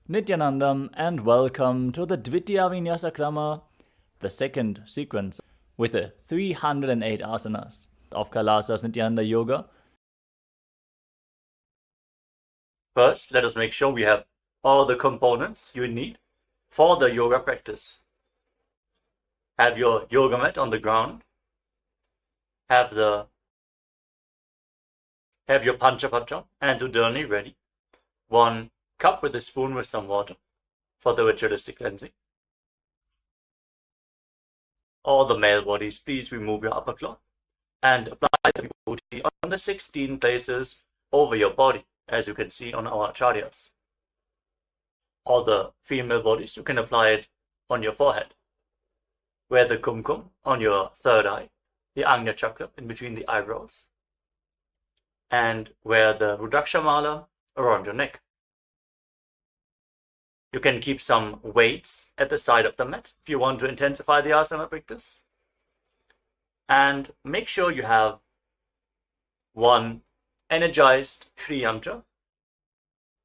Nityanandam and welcome to the Dvitiya Vinyasa Krama, the second sequence with the 308 asanas of Kailasa's Nityananda Yoga. First, let us make sure we have all the components you need for the yoga practice. Have your yoga mat on the ground. Have your Panchapatra and Udani ready. 1 cup with a spoon with some water for the ritualistic cleansing. All the male bodies, please remove your upper cloth and apply the vibhuti on the 16 places over your body, as you can see on our acharyas. All the female bodies, you can apply it on your forehead. Wear the kumkum on your third eye, the Anya chakra in between the eyebrows, and wear the Rudraksha mala around your neck. You can keep some weights at the side of the mat if you want to intensify the asana practice. And make sure you have 1 energized Shri Yantra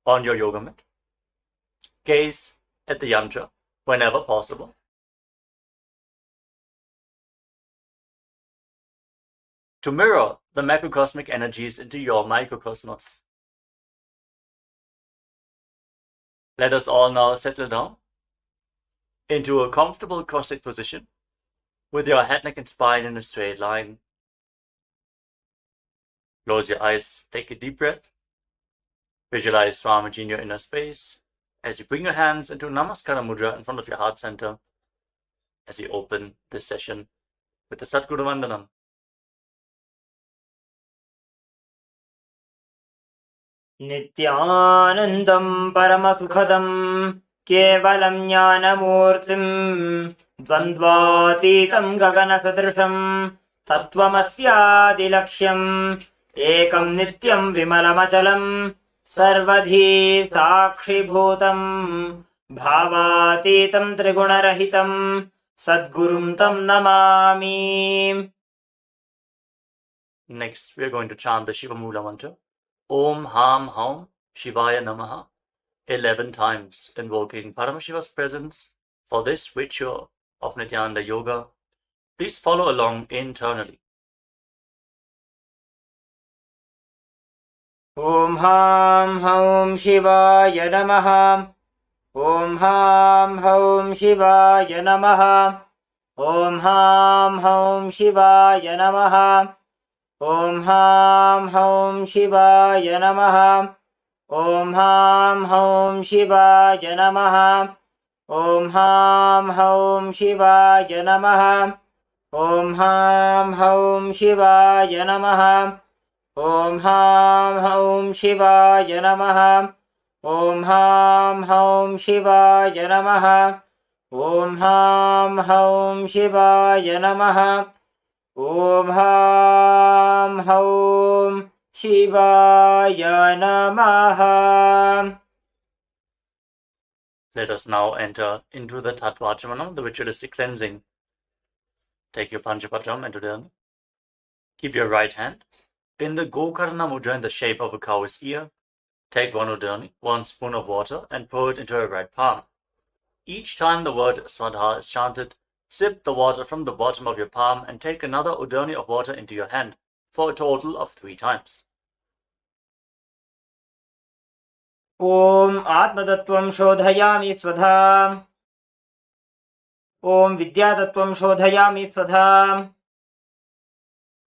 on your yoga mat. Gaze at the yantra whenever possible. To mirror the macrocosmic energies into your microcosmos. Let us all now settle down into a comfortable cross-legged position with your head, neck and spine in a straight line. Close your eyes, take a deep breath. Visualize Swamiji in your inner space as you bring your hands into Namaskara Mudra in front of your heart center as we open this session with the Satguru Vandanam. Nityanandam Paramasukhadam Kevalam Jnanamurtim Dvandvatitam Gaganasadrisham Tattvamasyadilaksham Ekam Nityam Vimalamachalam Sarvadhi Sakshibhutam Bhavatitam Trigunarahitam Sadgurum Tam Namami. Next, we are going to chant the Shiva Mula mantra. Om Ham Haum Shivaya Namaha 11 times, invoking Paramashiva's presence for this ritual of Nityananda Yoga. Please follow along internally. Om Ham Haum Shivaya Namaha. Om Ham Haum Shivaya Namaha. Om Ham Haum Shivaya Namaha. Om Ham Haum Shivaya Namaha. Om Ham Haum Shivaya Namaha. Om Ham Haum Shivaya Namaha. Om Ham Haum Shivaya Namaha. Om Ham Haum Shivaya Namaha. Om Ham Haum Shivaya Namaha. Om Ham Haum Shivaya Namaha. Om Ham Haum Shivaya Namaha. Let us now enter into the Tattvachamalam, the ritualistic cleansing. Take your Panchapatram and Udani. Keep your right hand in the Gokarna Mudra in the shape of a cow's ear. Take 1 Udani, 1 spoon of water, and pour it into your right palm. Each time the word Swadha is chanted, sip the water from the bottom of your palm and take another Udani of water into your hand for a total of 3 times. Om Atmatattvam Shodhayami Swadha. Om Vidyatattvam Shodhayami Swadha.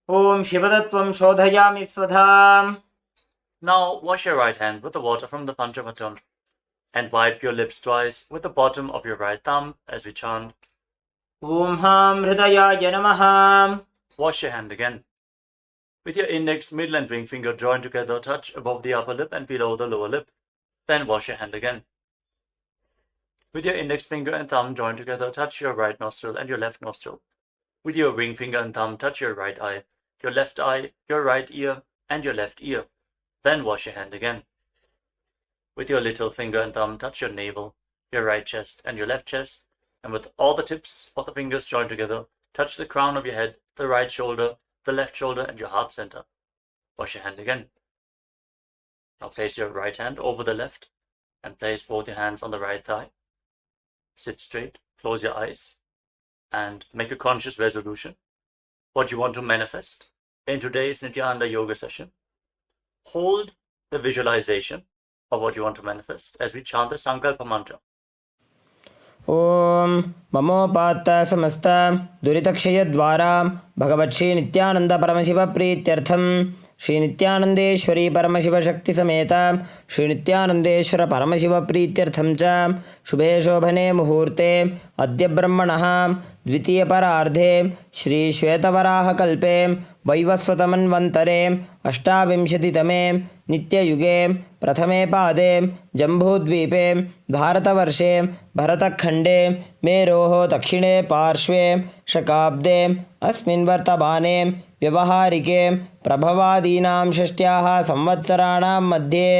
Om Shivatattvam Shodhayami Swadha. Now wash your right hand with the water from the Panchapatram and wipe your lips twice with the bottom of your right thumb as we chant. Om Ham Hridayaya Namaha. Wash your hand again. With your index, middle and ring finger joined together, touch above the upper lip and below the lower lip. Then wash your hand again. With your index finger and thumb joined together, touch your right nostril and your left nostril. With your ring finger and thumb, touch your right eye, your left eye, your right ear, and your left ear. Then wash your hand again. With your little finger and thumb, touch your navel, your right chest, and your left chest. And with all the tips of the fingers joined together, touch the crown of your head, the right shoulder, the left shoulder, and your heart center. Wash your hand again. Now place your right hand over the left and place both your hands on the right thigh. Sit straight, close your eyes, and make a conscious resolution. What you want to manifest in today's Nityananda Yoga session. Hold the visualization of what you want to manifest as we chant the Sankalpa mantra. ॐ ममोपात्त समस्त दुरितक्षयद्वारां भगवत् नित्यानंद परमशिव प्रीत्यर्थं श्री नित्यानंदेश्वरी परमशिवशक्तिसमेत श्री नित्यानंदेश्वर परमशिव प्रीत्यर्थं च शुभे शोभने मुहूर्ते अद्य ब्रह्मणः द्वितीयपरार्धे श्री श्वेतवराहकल्पे वैवस्वतमन्वन्तरे अष्टाविंशतितमे नित्ययुगे प्रथमे पादे जम्बूद्वीपे भारतवर्षे भरतखण्डे मेरोः दक्षिणे पार्श्वे शकाब्दे अस्मिन् वर्तमाने व्यवहारिके प्रभवादीनां षष्ट्याः संवत्सराणां मध्ये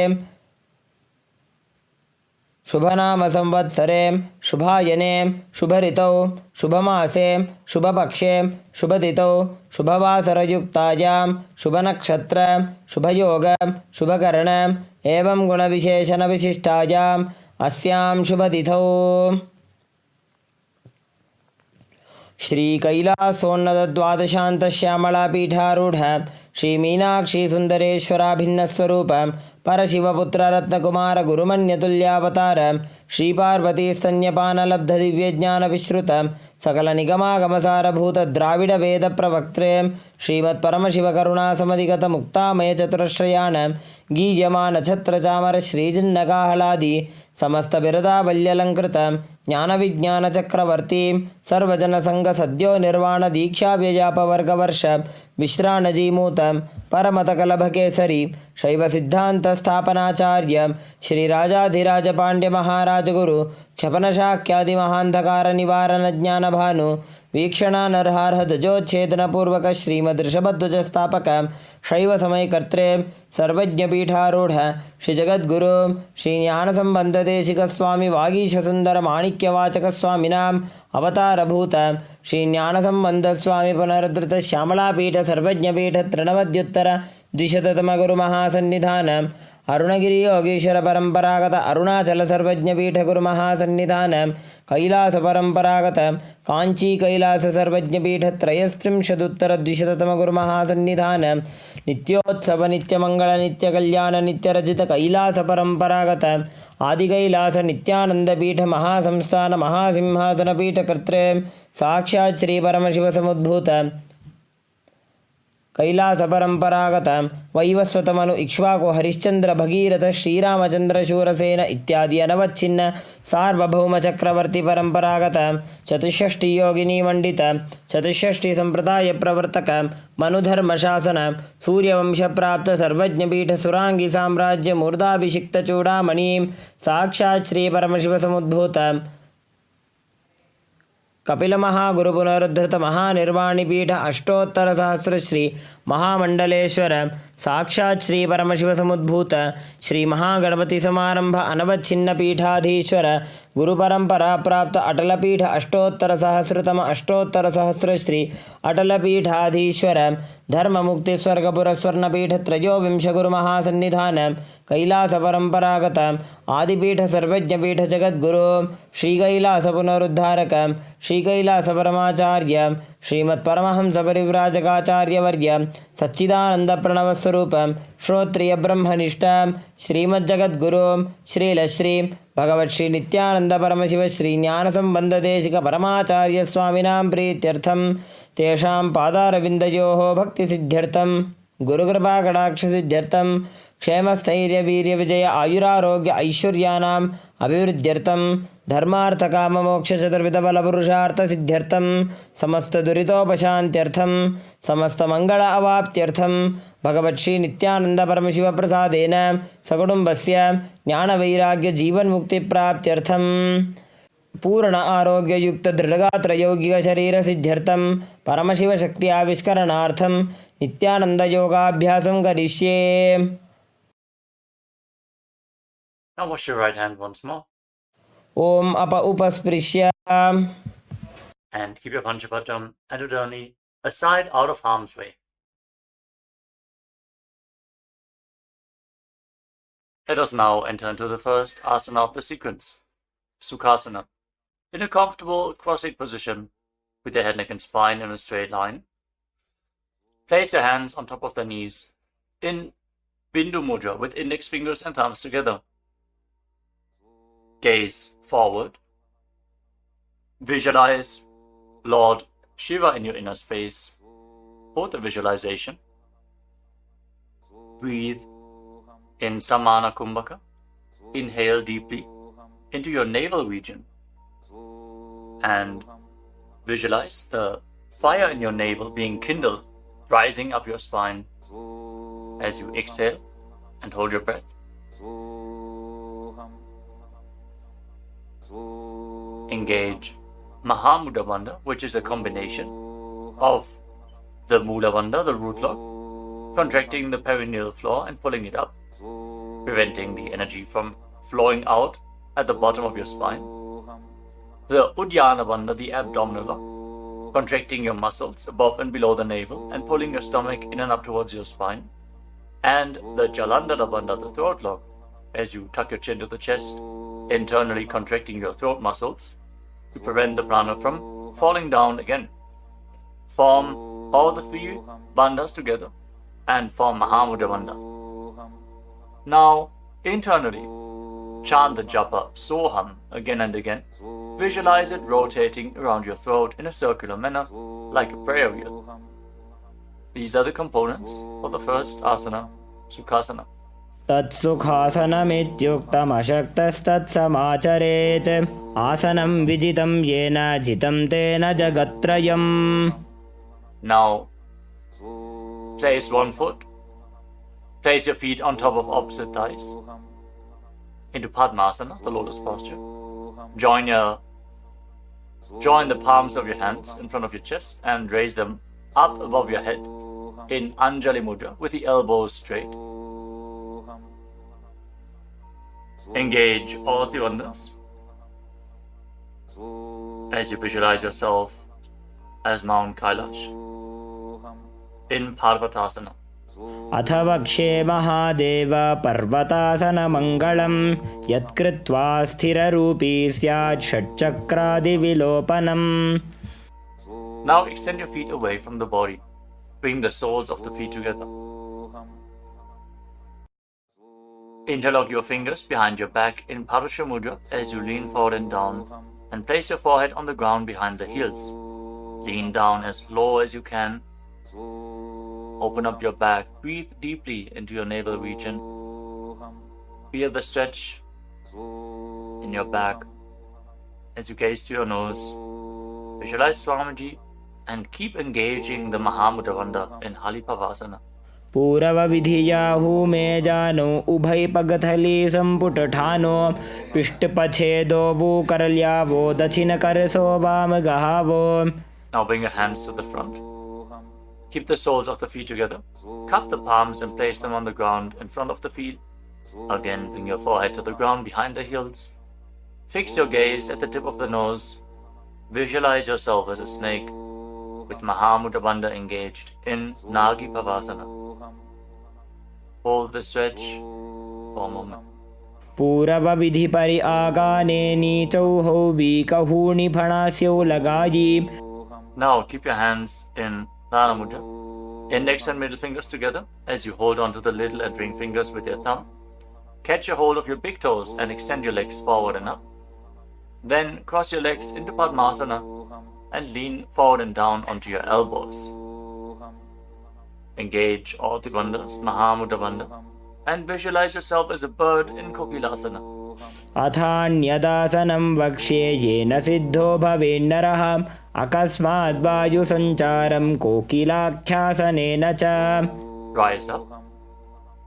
शुभनाम संवत्सरे शुभायने शुभऋतौ शुभमासे शुभपक्षे शुभतिथौ शुभवासरयुक्तायां शुभनक्षत्र शुभयोग शुभकर्ण एवं गुणविशेषणविशिष्टायाम् अस्यां शुभतिथौ श्रीकैलासोन्नतद्वादशान्तश्यामलापीठारूढ श्रीमीनाक्षीसुन्दरेश्वराभिन्नस्वरूप परशिवपुत्ररत्नकुमारगुरुमन्यतुल्यावतार श्रीपार्वतीस्तन्यपानलब्धदिव्यज्ञानविश्रुत सकलनिगमागमसारभूतद्राविडवेदप्रवक्त्रे श्रीमत्परमशिवकरुणासमधिगतमुक्तामयचतुरश्रयान् गीयमानछत्रचामरश्रीजिन्नकाहलादि समस्तबिरदावल्यलङ्कृत ज्ञानविज्ञानचक्रवर्ती सर्वजनसङ्गसद्यो निर्वाणदीक्षाव्यजापवर्गवर्ष विश्राणजीमूत परमतकलभकेसरी शैवसिद्धान्तस्थापनाचार्य श्रीराजाधिराजपाण्ड्यमहाराजगुरु क्षपनशाक्यादिमहान्धकारनिवारणज्ञानभानु वीक्षणानर्हार्हध्वजोच्छेदनपूर्वक श्रीमदृषभध्वजस्थापक शैवसमयकर्त्रे सर्वज्ञपीठारूढ श्रीजगद्गुरु श्रीज्ञानसम्बन्धदेशिकस्वामी वागीशसुन्दरमाणिक्यवाचकस्वामिनाम् अवतारभूत श्रीज्ञानसम्बन्धस्वामी पुनरुद्धृत श्यामलापीठ सर्वज्ञपीठ तृणवद्युत्तर द्विशततमगुरुमहासन्निधान अरुणगिरि योगीश्वर परंपरागत अरुणाचल सर्वज्ञपीठ गुरुमहासन्निधान कैलास परंपरागत कांची कैलास सर्वज्ञपीठ त्रयस्त्रिंशदुत्तर द्विशततम गुरुमहासन्निधान नित्योत्सव नित्यमंगल नित्यकल्याण नित्यरजित कैलास परंपरागत आदिकैलास नित्यानंदपीठ महासंस्थान महासिंहासनपीठ कर्त्रे साक्षात् श्री परमशिव समुद्भूत कैलास परंपरागत वैवस्वतमनु इक्ष्वाकु हरिश्चंद्र भगीरथ श्रीरामचंद्र शूरसेन इत्यादि अनवच्छिन्न सार्वभौम चक्रवर्ती परंपरागत चतुष्षष्टि योगिनी मंडित चतुष्षष्टि संप्रदाय प्रवर्तक मनुधर्म शासन सूर्यवंश प्राप्त सर्वज्ञपीठ सुरांगी साम्राज्य मूर्धाभिषिक्त चूड़ामणि साक्षात् श्री परमशिव समुद्भूत कपिल महागुरु पुनरुद्धृत महानिर्वाणिपीठ अष्टोत्तर सहस्र श्री महामंडलेश्वर साक्षात् श्री परमशिव समुद्भूत श्री महागणपति समारंभ अनवच्छिन्न पीठाधीश्वर गुरु परंपरा प्राप्त अटलपीठ अष्टोत्तर सहस्रतम अष्टोत्तर सहस्र श्री अटलपीठाधीश्वर धर्म मुक्ति स्वर्गपुर स्वर्णपीठ त्रयोविंश गुरु महासन्निधान कैलास परंपरागत आदिपीठ सर्वज्ञपीठ जगद्गुरु श्री कैलास पुनरुद्धारक श्री कैलास परमाचार्य श्रीमत्परमहंस परिव्राजकाचार्यवर्य सच्चिदानंद प्रणव स्वरूप श्रोत्रिय ब्रह्मनिष्ठ श्रीमज्जगद्गुरु श्रीलश्री भगवत् श्री नित्यानंद परमशिव श्री ज्ञानसंबंधदेशिक परमाचार्य स्वामिनां प्रीत्यर्थं तेषां पादारविन्दयोः भक्तिसिद्ध्यर्थं गुरुकृपा कटाक्षसिद्ध्यर्थं क्षेमस्थैर्य वीर्य विजय आयुरारोग्य ऐश्वर्यानाम् अभिवृद्ध्यर्थं धर्मार्थकाममोक्ष चतुर्विध बलपुरुषार्थ सिद्ध्यर्थं समस्त दुरितोपशान्त्यर्थं समस्त मंगल अवाप्त्यर्थं भगवत् श्री नित्यानंद परमशिव प्रसादेन सकुटुम्बस्य ज्ञानवैराग्य जीवन मुक्ति प्राप्त्यर्थं पूर्ण आरोग्य युक्त दृढ़गात्र यौगिक शरीर सिद्ध्यर्थं परमशिव शक्ति आविष्करणार्थं नित्यानंद योगाभ्यासं करिष्ये. Now wash your right hand once more. Om apa upasprishya. And keep your Panchapatam and Udani aside out of harm's way. Let us now enter into the first asana of the sequence, Sukhasana. In a comfortable cross-legged position, with your head, neck and spine in a straight line, place your hands on top of the knees in Bindu Mudra with index fingers and thumbs together. Gaze forward. Visualize Lord Shiva in your inner space. Hold the visualization. Breathe in Samana Kumbhaka. Inhale deeply into your navel region and visualize the fire in your navel being kindled, rising up your spine as you exhale and hold your breath. Engage Mahamudra Bandha, which is a combination of the Mula Bandha, the root lock, contracting the perineal floor and pulling it up, preventing the energy from flowing out at the bottom of your spine. The Uddiyana Bandha, the abdominal lock, contracting your muscles above and below the navel and pulling your stomach in and up towards your spine. And the Jalandhara Bandha, the throat lock, as you tuck your chin to the chest, internally contracting your throat muscles to prevent the prana from falling down again. Form all the three bandhas together and form Mahamudra Bandha. Now, internally, chant the japa Soham again and again. Visualize it rotating around your throat in a circular manner, like a prayer wheel. These are the components of the first asana, Sukhasana. तत्सुखासनमित्युक्तमशक्तस्तत्समाचरेत् आसनं विजितं येन जितं तेन जगत्त्रयम्. Now, place one foot. Place your feet on top of opposite thighs into Padmasana, the lotus posture. Join the palms of your hands in front of your chest and raise them up above your head in Anjali Mudra with the elbows straight. Engage all the bandhas as you visualize yourself as Mount Kailash in Parvatasana. अथ वक्षे महादेव पर्वतासनमङ्गलं यत्कृत्वा स्थिररूपी स्यात् षट्चक्रादिविलोपनम्. Now extend your feet away from the body. Bring the soles of the feet together. Interlock your fingers behind your back in Parusha Mudra as you lean forward and down, and place your forehead on the ground behind the heels. Lean down as low as you can. Open up your back. Breathe deeply into your navel region. Feel the stretch in your back as you gaze to your nose. Visualize Swamiji and keep engaging the Mahamudra Bandha in Halipavasana. पूरवविधियाहु मे जानो उभय पगथली संपुट ठानो पृष्ठपछेदो भूकरल्यावो दक्षिण करसो वाम गहावो. Now bring your hands to the front. Keep the soles of the feet together. Cup the palms and place them on the ground in front of the feet. Again, bring your forehead to the ground behind the heels. Fix your gaze at the tip of the nose. Visualize yourself as a snake with Mahamudra Bandha engaged in Nagi Pavasana. Hold the stretch for a moment. पूरवविधि परि आगाने नीचौहौ वीकहूणि फणास्यौ लगायि. Now keep your hands in Dana Mudra. Index and middle fingers together as you hold on to the little and ring fingers with your thumb. Catch a hold of your big toes and extend your legs forward and up. Then cross your legs into Padmasana and lean forward and down onto your elbows. Engage all the bandhas, Mahamudra Bandha, and visualize yourself as a bird in Kokilasana. अथान्यदासनं वक्ष्ये येन सिद्धो भवेन्नरः अकस्माद् वायुसञ्चारं कोकिलाख्यासनेन च. Rise up.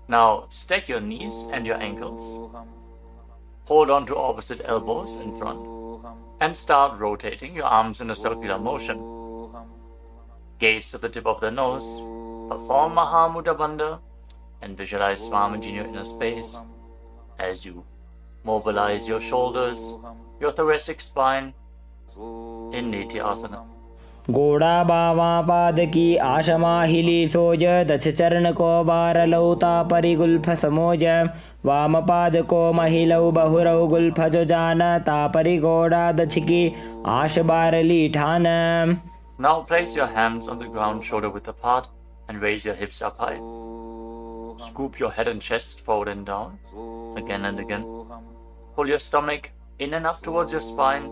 Now stack your knees and your ankles. Hold on to opposite elbows in front and start rotating your arms in a circular motion. Gaze to the tip of the nose. Perform Mahamudra Bandha and visualize Swamiji in your inner space as you mobilize your shoulders, your thoracic spine in Nitya Asana. घोड़ा बावा पाद की आशमाहिली सोज दछ चरण को बार लौता परिगुल्फ समोज वाम पाद को महिलौ बहुरौ Gulf जो जान तापरि घोड़ा दछ की आश बारली ठान. Now place your hands on the ground shoulder width apart and raise your hips up high. Scoop your head and chest forward and down, again and again. Pull your stomach in and up towards your spine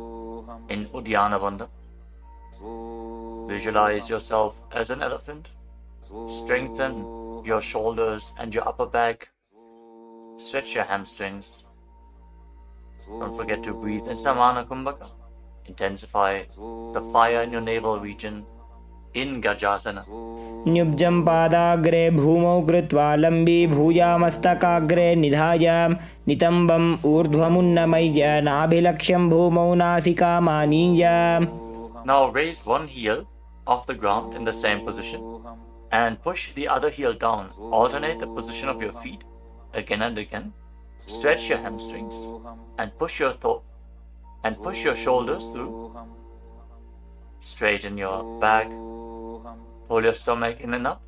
in Uddiyana Bandha. Visualize yourself as an elephant. Strengthen your shoulders and your upper back. Stretch your hamstrings. Don't forget to breathe in Samana Kumbhaka. Intensify the fire in your navel region in Gajasana. न्युब्जं पादाग्रे भूमौ कृत्वा लम्बी भूयामस्तकाग्रे निधाय नितम्बम् ऊर्ध्वमुन्नमय्य नाभिलक्ष्यं भूमौ नासिकामानीय. Now raise one heel off the ground in the same position and push the other heel down. Alternate the position of your feet again and again. Stretch your hamstrings and push your shoulders through. Straighten your back. Pull your stomach in and up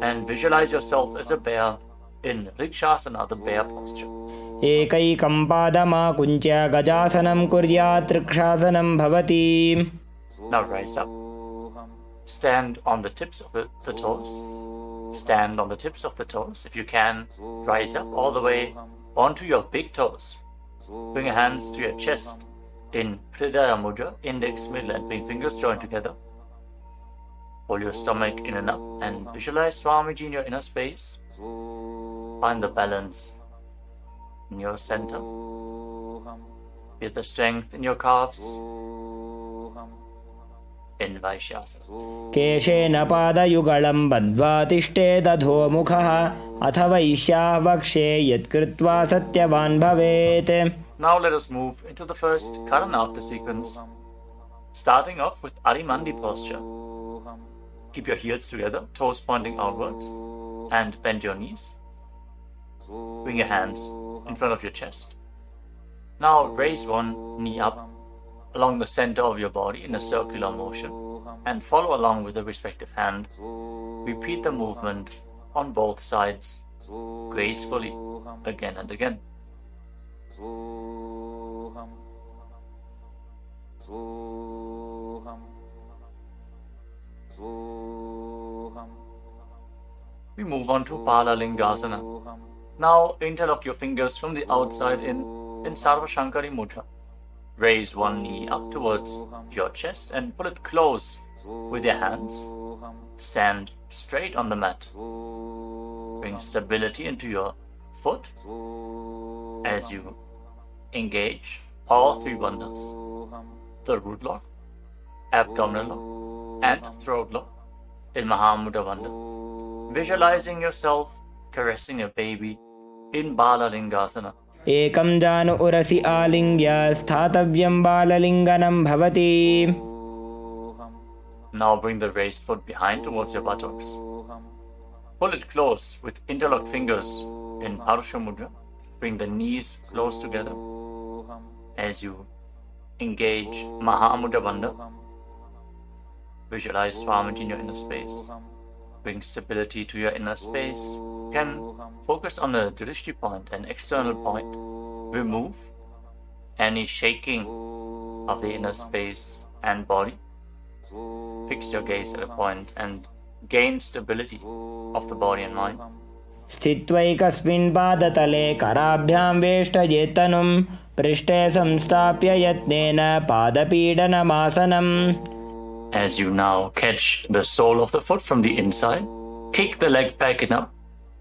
and visualize yourself as a bear in Rikshasana, the bear posture. एकैकं पादमाकुञ्च्य गजासनं कुर्यात् ऋक्षासनं भवति. Now rise up. Stand on the tips of the toes. Stand on the tips of the toes. If you can, rise up all the way onto your big toes. Bring your hands to your chest in Hridaya Mudra, index, middle and ring fingers joined together. Pull your stomach in and up and visualize Swamiji in your inner space. Find the balance in your center. Feel the strength in your calves. In Vaishyasana. केशेन पादयुगलं बद्ध्वा तिष्ठेत् अधोमुखः अथ वैश्याः वक्षे यत्कृत्वा सत्यवान् भवेत्. Now let us move into the first Karana of the sequence, starting off with Arimandi posture. Keep your heels together, toes pointing outwards, and bend your knees. Bring your hands in front of your chest. Now raise one knee up along the center of your body in a circular motion and follow along with the respective hand. Repeat the movement on both sides gracefully again and again. We move on to Palalingasana. Now interlock your fingers from the outside in Sarva Shankari Mudra. Raise one knee up towards your chest and pull it close with your hands. Stand straight on the mat. Bring stability into your foot as you engage all three bandhas: the root lock, abdominal lock, and throat lock in Mahamudra Bandha. Visualizing yourself caressing a baby in Balalingasana. एकं जानु उरसि आलिङ्ग्य स्थातव्यं बाललिङ्गनं भवति. Now bring the raised foot behind towards your buttocks. Pull it close with interlocked fingers in Parsha Mudra. Bring the knees close together as you engage Mahamudra Bandha. Visualize Swamiji in your inner space. Bring stability to your inner space. You can focus on the drishti point, an external point. Remove any shaking of the inner space and body. Fix your gaze at a point and gain stability of the body and mind. स्थित्वैकस्मिन् पादतले कराभ्यां वेष्टयेत्तनुं पृष्ठे संस्थाप्य यत्नेन पादपीडनमासनम्. As you now catch the sole of the foot from the inside, kick the leg back and up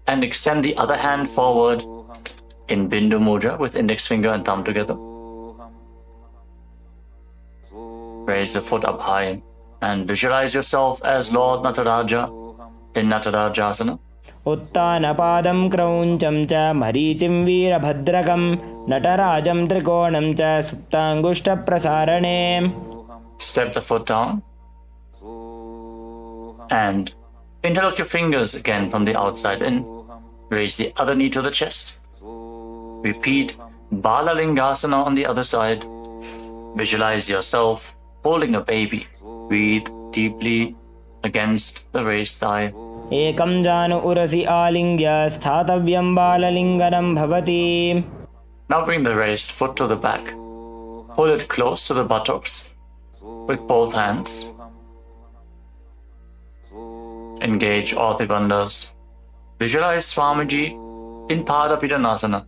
and extend the other hand forward in Bindu Mudra with index finger and thumb together. Raise the foot up high and visualize yourself as Lord Nataraja in Natarajasana. उत्तानपादं क्रौञ्चं च मरीचिं वीरभद्रकं नटराजं त्रिकोणं च सुप्ताङ्गुष्ठप्रसारणे. Step the foot down and interlock your fingers again from the outside in. Raise the other knee to the chest. Repeat Balalingasana on the other side. Visualize yourself holding a baby. Breathe deeply against the raised thigh. एकं जानु उरसि आलिङ्ग्य स्थातव्यं बाललिङ्गनं भवति. Now bring the raised foot to the back. Pull it close to the buttocks with both hands. Engage all the bandhas. Visualize Swamiji in Padapidanasana.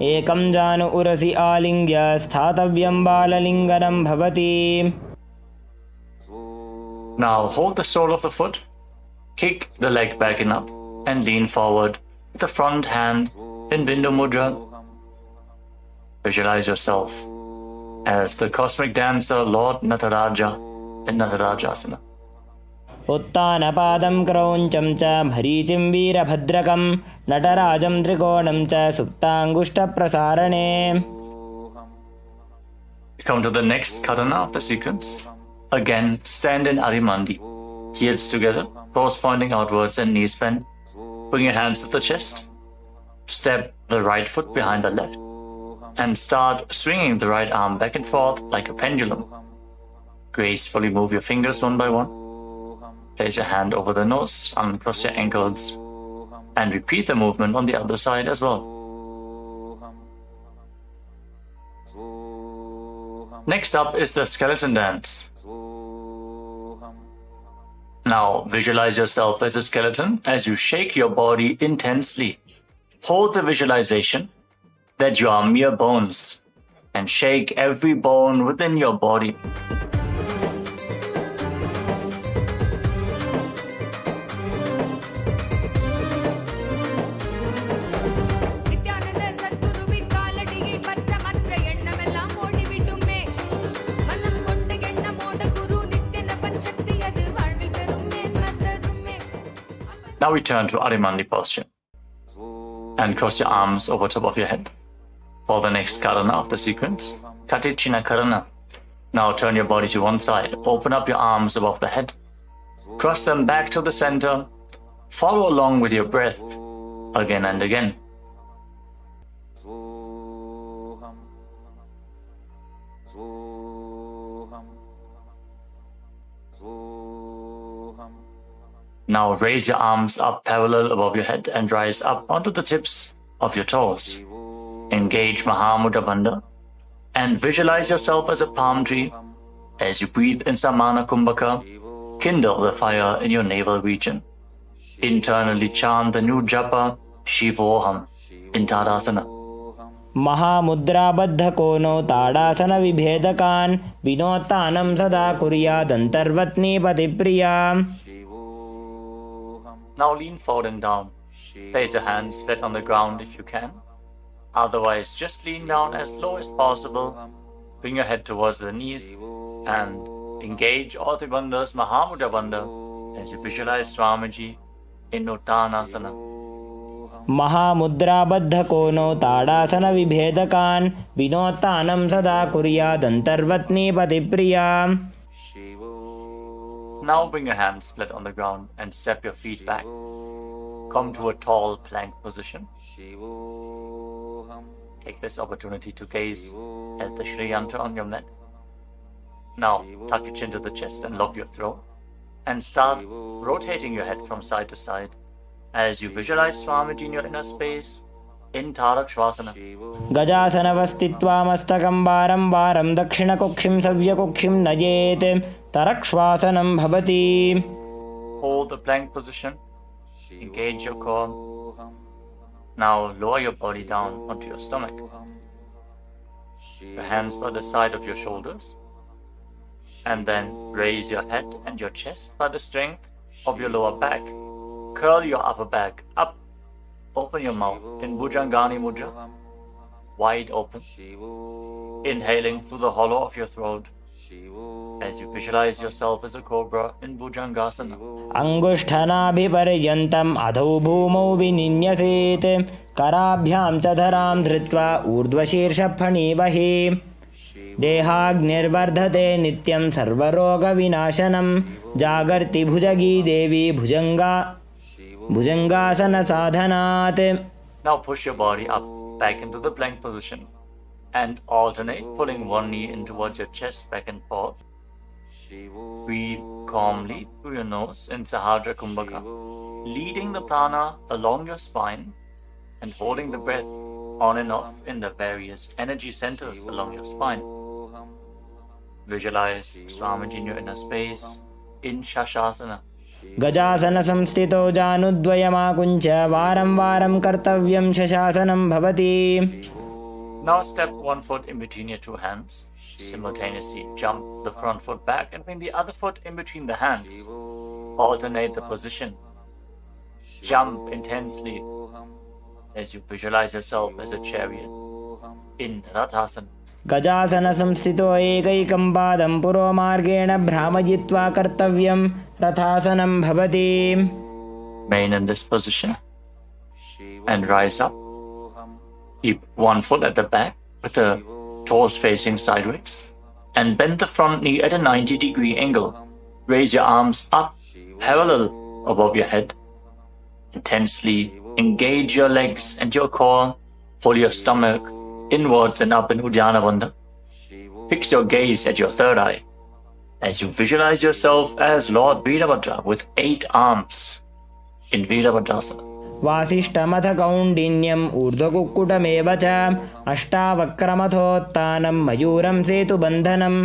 एकं जानु उरसि आलिङ्ग्य स्थातव्यं बाललिङ्गनं भवति. Now hold the sole of the foot, kick the leg back and up, and lean forward with the front hand in Bindu Mudra. Visualize yourself as the cosmic dancer Lord Nataraja in Natarajasana. उत्तानपादं क्रौञ्चं च भरीचिं वीरभद्रकं नटराजं त्रिकोणं च सुप्ताङ्गुष्ठप्रसारणे. Come to the next katana of the sequence. Again, stand in Arimandi. Heels together, toes pointing outwards and knees bent. Bring your hands to the chest. Step the right foot behind the left. And start swinging the right arm back and forth like a pendulum. Gracefully move your fingers one by one. Place your hand over the nose, uncross your ankles, and repeat the movement on the other side as well. Next up is the skeleton dance. Now visualize yourself as a skeleton as you shake your body intensely. Hold the visualization that you are mere bones and shake every bone within your body. Now return to Arimandi posture and cross your arms over top of your head. For the next karana of the sequence, Katichina Karana. Now turn your body to one side, open up your arms above the head, cross them back to the center, follow along with your breath again and again. Now raise your arms up parallel above your head and rise up onto the tips of your toes. Engage Mahamudra Bandha and visualize yourself as a palm tree. As you breathe in Samana Kumbhaka, kindle the fire in your navel region. Internally chant the new japa Shivoham in Tadasana. महामुद्राबद्धकोनो ताडासनविभेदकान् विनोत्तानं सदा कुर्यादन्तर्वत्नीपतिप्रिया. Now lean forward and down. Place your hands flat on the ground if you can. Otherwise, just lean down as low as possible. Bring your head towards the knees and engage all the bandhas, Mahamudra Bandha, as you visualize Swamiji in Uttanasana. महामुद्राबद्धकोनो ताडासनविभेदकान् विनोत्तानं सदा कुर्यादन्तर्वत्नीपतिप्रिया. Now bring your hands flat on the ground and step your feet back. Come to a tall plank position. Take this opportunity to gaze at the Shri Yantra on your mat. Now tuck your chin to the chest and lock your throat. And start rotating your head from side to side as you visualize Swamiji in your inner space in Tarakshvasana. गजासनवस्थित्वा मस्तकं वारं वारं दक्षिणकुक्षिं सव्यकुक्षिं नयेत् तरक्ष्वासनं भवति. Hold the plank position. Engage your core. Now lower your body down onto your stomach. Your hands by the side of your shoulders. And then raise your head and your chest by the strength of your lower back. Curl your upper back up. Open your mouth in Bhujangani Mudra, wide open. Inhaling through the hollow of your throat as you visualize yourself as a cobra in Bhujangasana. अङ्गुष्ठनाभिपर्यन्तम् अधौ भूमौ विनिन्यसेत् कराभ्यां च धरां धृत्वा ऊर्ध्वशीर्षफणीवहि. देहाग्निर्वर्धते नित्यं सर्वरोगविनाशनं जागर्ति भुजगी देवी भुजंगासन साधनात्. Now push your body up back into the plank position and alternate pulling one knee in towards your chest back and forth Breathe calmly through your nose in Sahadra Kumbhaka, leading the prana along your spine and holding the breath on and off in the various energy centers along your spine. Visualize Swamiji in your inner space in Shashasana. गजासन संस्थितो जानुद्वयमाकुञ्च वारं वारं कर्तव्यं शशासनं भवति. Now step one foot in between your two hands. Simultaneously jump the front foot back and bring the other foot in between the hands. Alternate the position. Jump intensely as you visualize yourself as a chariot in Rathasana. गजासन संस्थितो एकैकं पादं पुरोमार्गेण भ्रामयित्वा कर्तव्यं रथासनं भवति. Remain in this position and rise up. Keep one foot at the back with the toes facing sideways and bend the front knee at a 90-degree angle. Raise your arms up parallel above your head. Intensely engage your legs and your core. Pull your stomach inwards and up in Uddiyana Bandha. Fix your gaze at your third eye as you visualize yourself as Lord Veerabhadra with 8 arms in Veerabhadrasana. वासिष्ठमथ कौण्डिन्यम् ऊर्ध्वकुक्कुटमेव च अष्टावक्रमथोत्तानं मयूरं सेतुबन्धनम्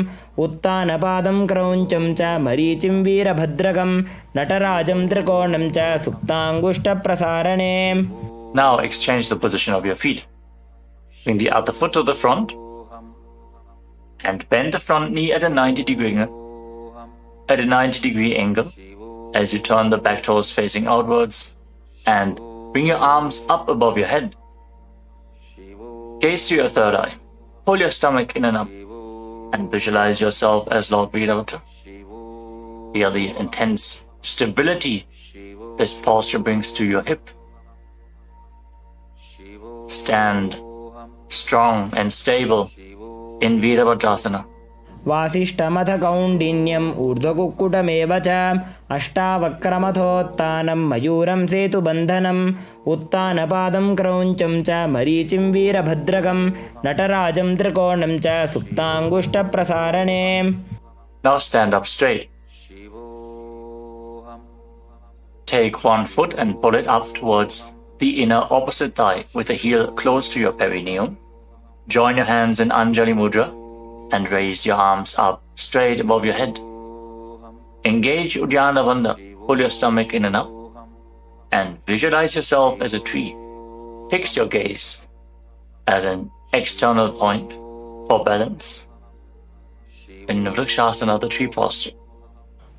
उत्तानपादं क्रौञ्चं च मरीचिं वीरभद्रकं नटराजं त्रिकोणं च सुप्ताङ्गुष्ठप्रसारणे. Now exchange the position of your feet. Bring the other foot to the front and bend the front knee at a 90-degree angle as you turn the back toes facing outwards and bring your arms up above your head. Gaze to your third eye. Pull your stomach in and up and visualize yourself as Lord Veerabhadra. Feel the intense stability this posture brings to your hip. Stand strong and stable in Veerabhadrasana. वासिष्ठमथ कौण्डिन्यम् ऊर्ध्वकुक्कुटमेव च अष्टावक्रमथोत्तानं मयूरं सेतुबन्धनम् उत्तानपादं क्रौञ्चं च मरीचिं वीरभद्रकं नटराजं त्रिकोणं च सुप्ताङ्गुष्ठप्रसारणे. Now stand up straight. Take one foot and pull it up towards the inner opposite thigh with the heel close to your perineum. Join your hands in Anjali Mudra and raise your arms up straight above your head. Engage Uddiyana Bandha. Pull your stomach in and up and visualize yourself as a tree. Fix your gaze at an external point for balance in Vrikshasana, the tree posture.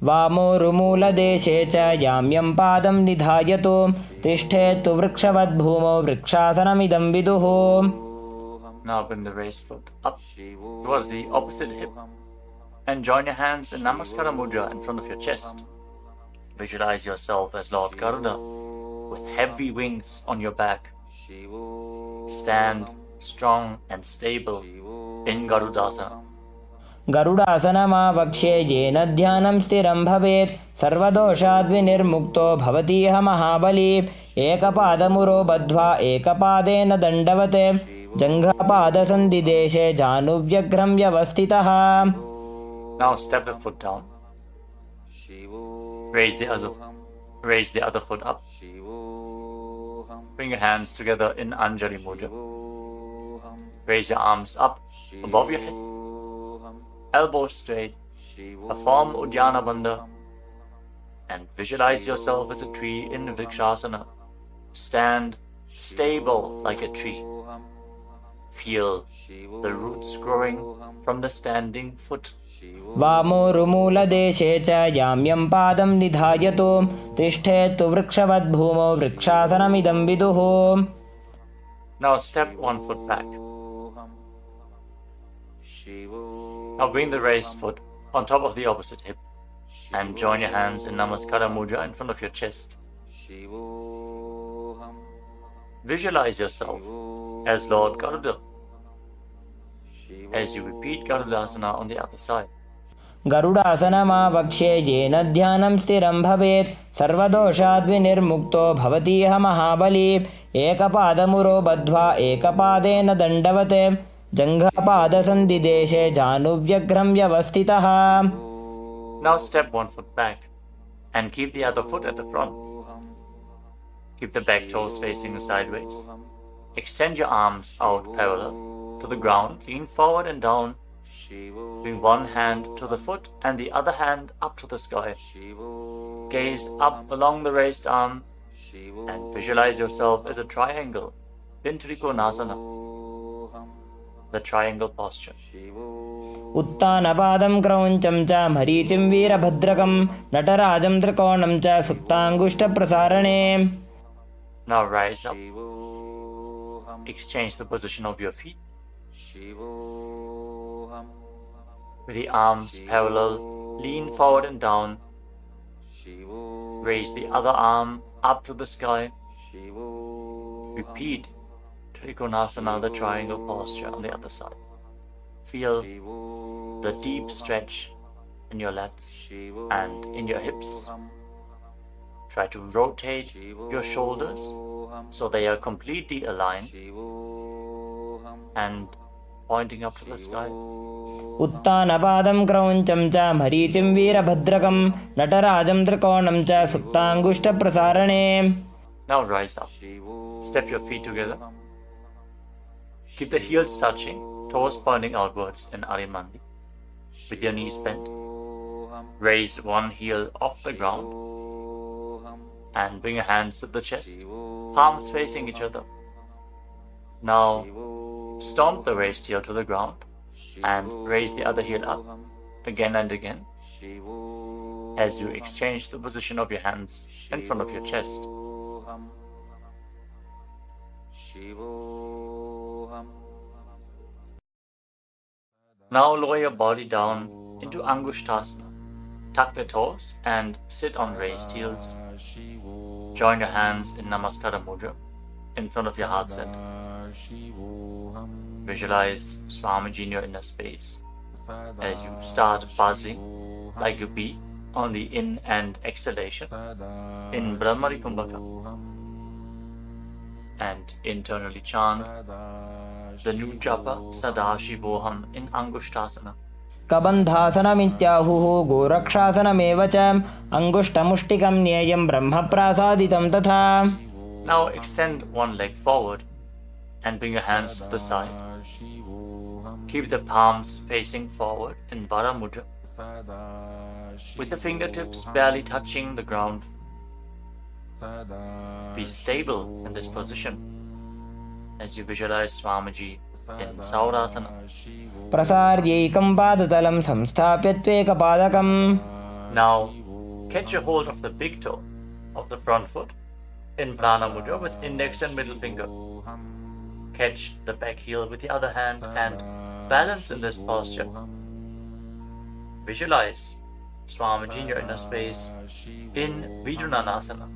वामोरुमूलदेशे च याम्यं पादं निधायतु तिष्ठेत्तु वृक्षवद्भूमौ वृक्षासनमिदं विदुः. Now bring the raised foot up towards the opposite hip and join your hands in Namaskara Mudra in front of your chest. Visualize yourself as Lord Garuda with heavy wings on your back. Stand strong and stable in Garudasana. गरुडासनमावक्ष्ये येन ध्यानं स्थिरं भवेत् सर्वदोषाद्विनिर्मुक्तो भवतीह महाबली. एकपादमुरो बद्ध्वा एकपादेन दण्डवत् जङ्घापादसन्धिदेशे जानुव्यग्रं व्यवस्थितः. Now step the foot down. Raise the other foot up. Bring your hands together in Anjali Mudra. Raise your arms up above your head. Elbows straight. Perform Uddiyana Bandha and visualize yourself as a tree in Vrikshasana. Stand stable like a tree. Feel the roots growing from the standing foot. वामोरुमूलदेशे च याम्यं पादं निधायतु तिष्ठेत्तु वृक्षवद्भूमौ वृक्षासनमिदं विदुः. Now step one foot back. Now bring the raised foot on top of the opposite hip and join your hands in Namaskara Mudra in front of your chest. Visualize yourself as Lord Garuda as you repeat Garudasana on the other side. गरुडासनमावक्ष्ये येन ध्यानं स्थिरं भवेत् सर्वदोषाद्विनिर्मुक्तो भवतीह महाबली. एकपादमुरो बद्ध्वा एकपादेन दण्डवत् जङ्घापादसन्धिदेशे जानुव्यग्रं व्यवस्थितः. Now step one foot back and keep the other foot at the front. Keep the back toes facing sideways. Extend your arms out parallel to the ground, lean forward and down. Bring one hand to the foot and the other hand up to the sky. Gaze up along the raised arm and visualize yourself as a triangle in Trikonasana, the triangle posture. उत्तानपादं क्रौञ्चं च मरीचिं वीरभद्रकं नटराजं त्रिकोणं च सुप्ताङ्गुष्ठप्रसारणे. Now rise up. Exchange the position of your feet. With the arms parallel, lean forward and down. Raise the other arm up to the sky. Repeat Trikonasana, the triangle posture on the other side. Feel the deep stretch in your lats and in your hips. Try to rotate your shoulders so they are completely aligned and pointing up to the sky. उत्तानपादं क्रौञ्चं च मरीचिं वीरभद्रकं नटराजं त्रिकोणं च सुप्ताङ्गुष्ठप्रसारणे. Now rise up. Step your feet together. Keep the heels touching, toes pointing outwards in Arimandi. With your knees bent. Raise one heel off the ground and bring your hands to the chest, palms facing each other. Now stomp the raised heel to the ground and raise the other heel up again and again as you exchange the position of your hands in front of your chest. Now lower your body down into Angushtasana. Tuck the toes and sit on raised heels. Join your hands in Namaskara Mudra in front of your heart center. Visualize Swamiji in your inner space as you start buzzing like a bee on the in and exhalation in Brahmari Kumbhaka, and internally chant the new japa Sadashivoham in Angushtasana. कबन्धासनमित्याहुः गोरक्षासनमेव च अङ्गुष्ठमुष्टिकं न्येयं ब्रह्मप्रासादितं तथा. Now extend one leg forward and bring your hands to the side. Keep the palms facing forward in Vara Mudra with the fingertips barely touching the ground. Be stable in this position as you visualize Swamiji in Saurasana. प्रसार्यैकं पादतलं संस्थाप्य त्वेकपादकम्. Now catch a hold of the big toe of the front foot in Prana Mudra with index and middle finger. Catch the back heel with the other hand and balance in this posture. Visualize Swamiji in your inner space in Vidunanasana.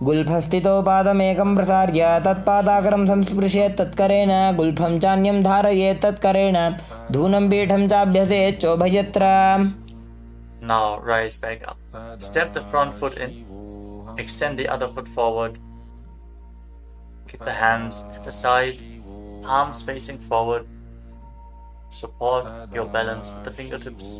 गुल्फस्थितो पादमेकं प्रसार्य तत्पादाग्रं संस्पृशेत् तत्करेण गुल्फं चान्यं धारयेत् तत्करेण धूनं पीठं चाभ्यसेत् चोभयत्र. Now rise back up. Step the front foot in. Extend the other foot forward. Keep the hands at the side, palms facing forward. Support your balance with the fingertips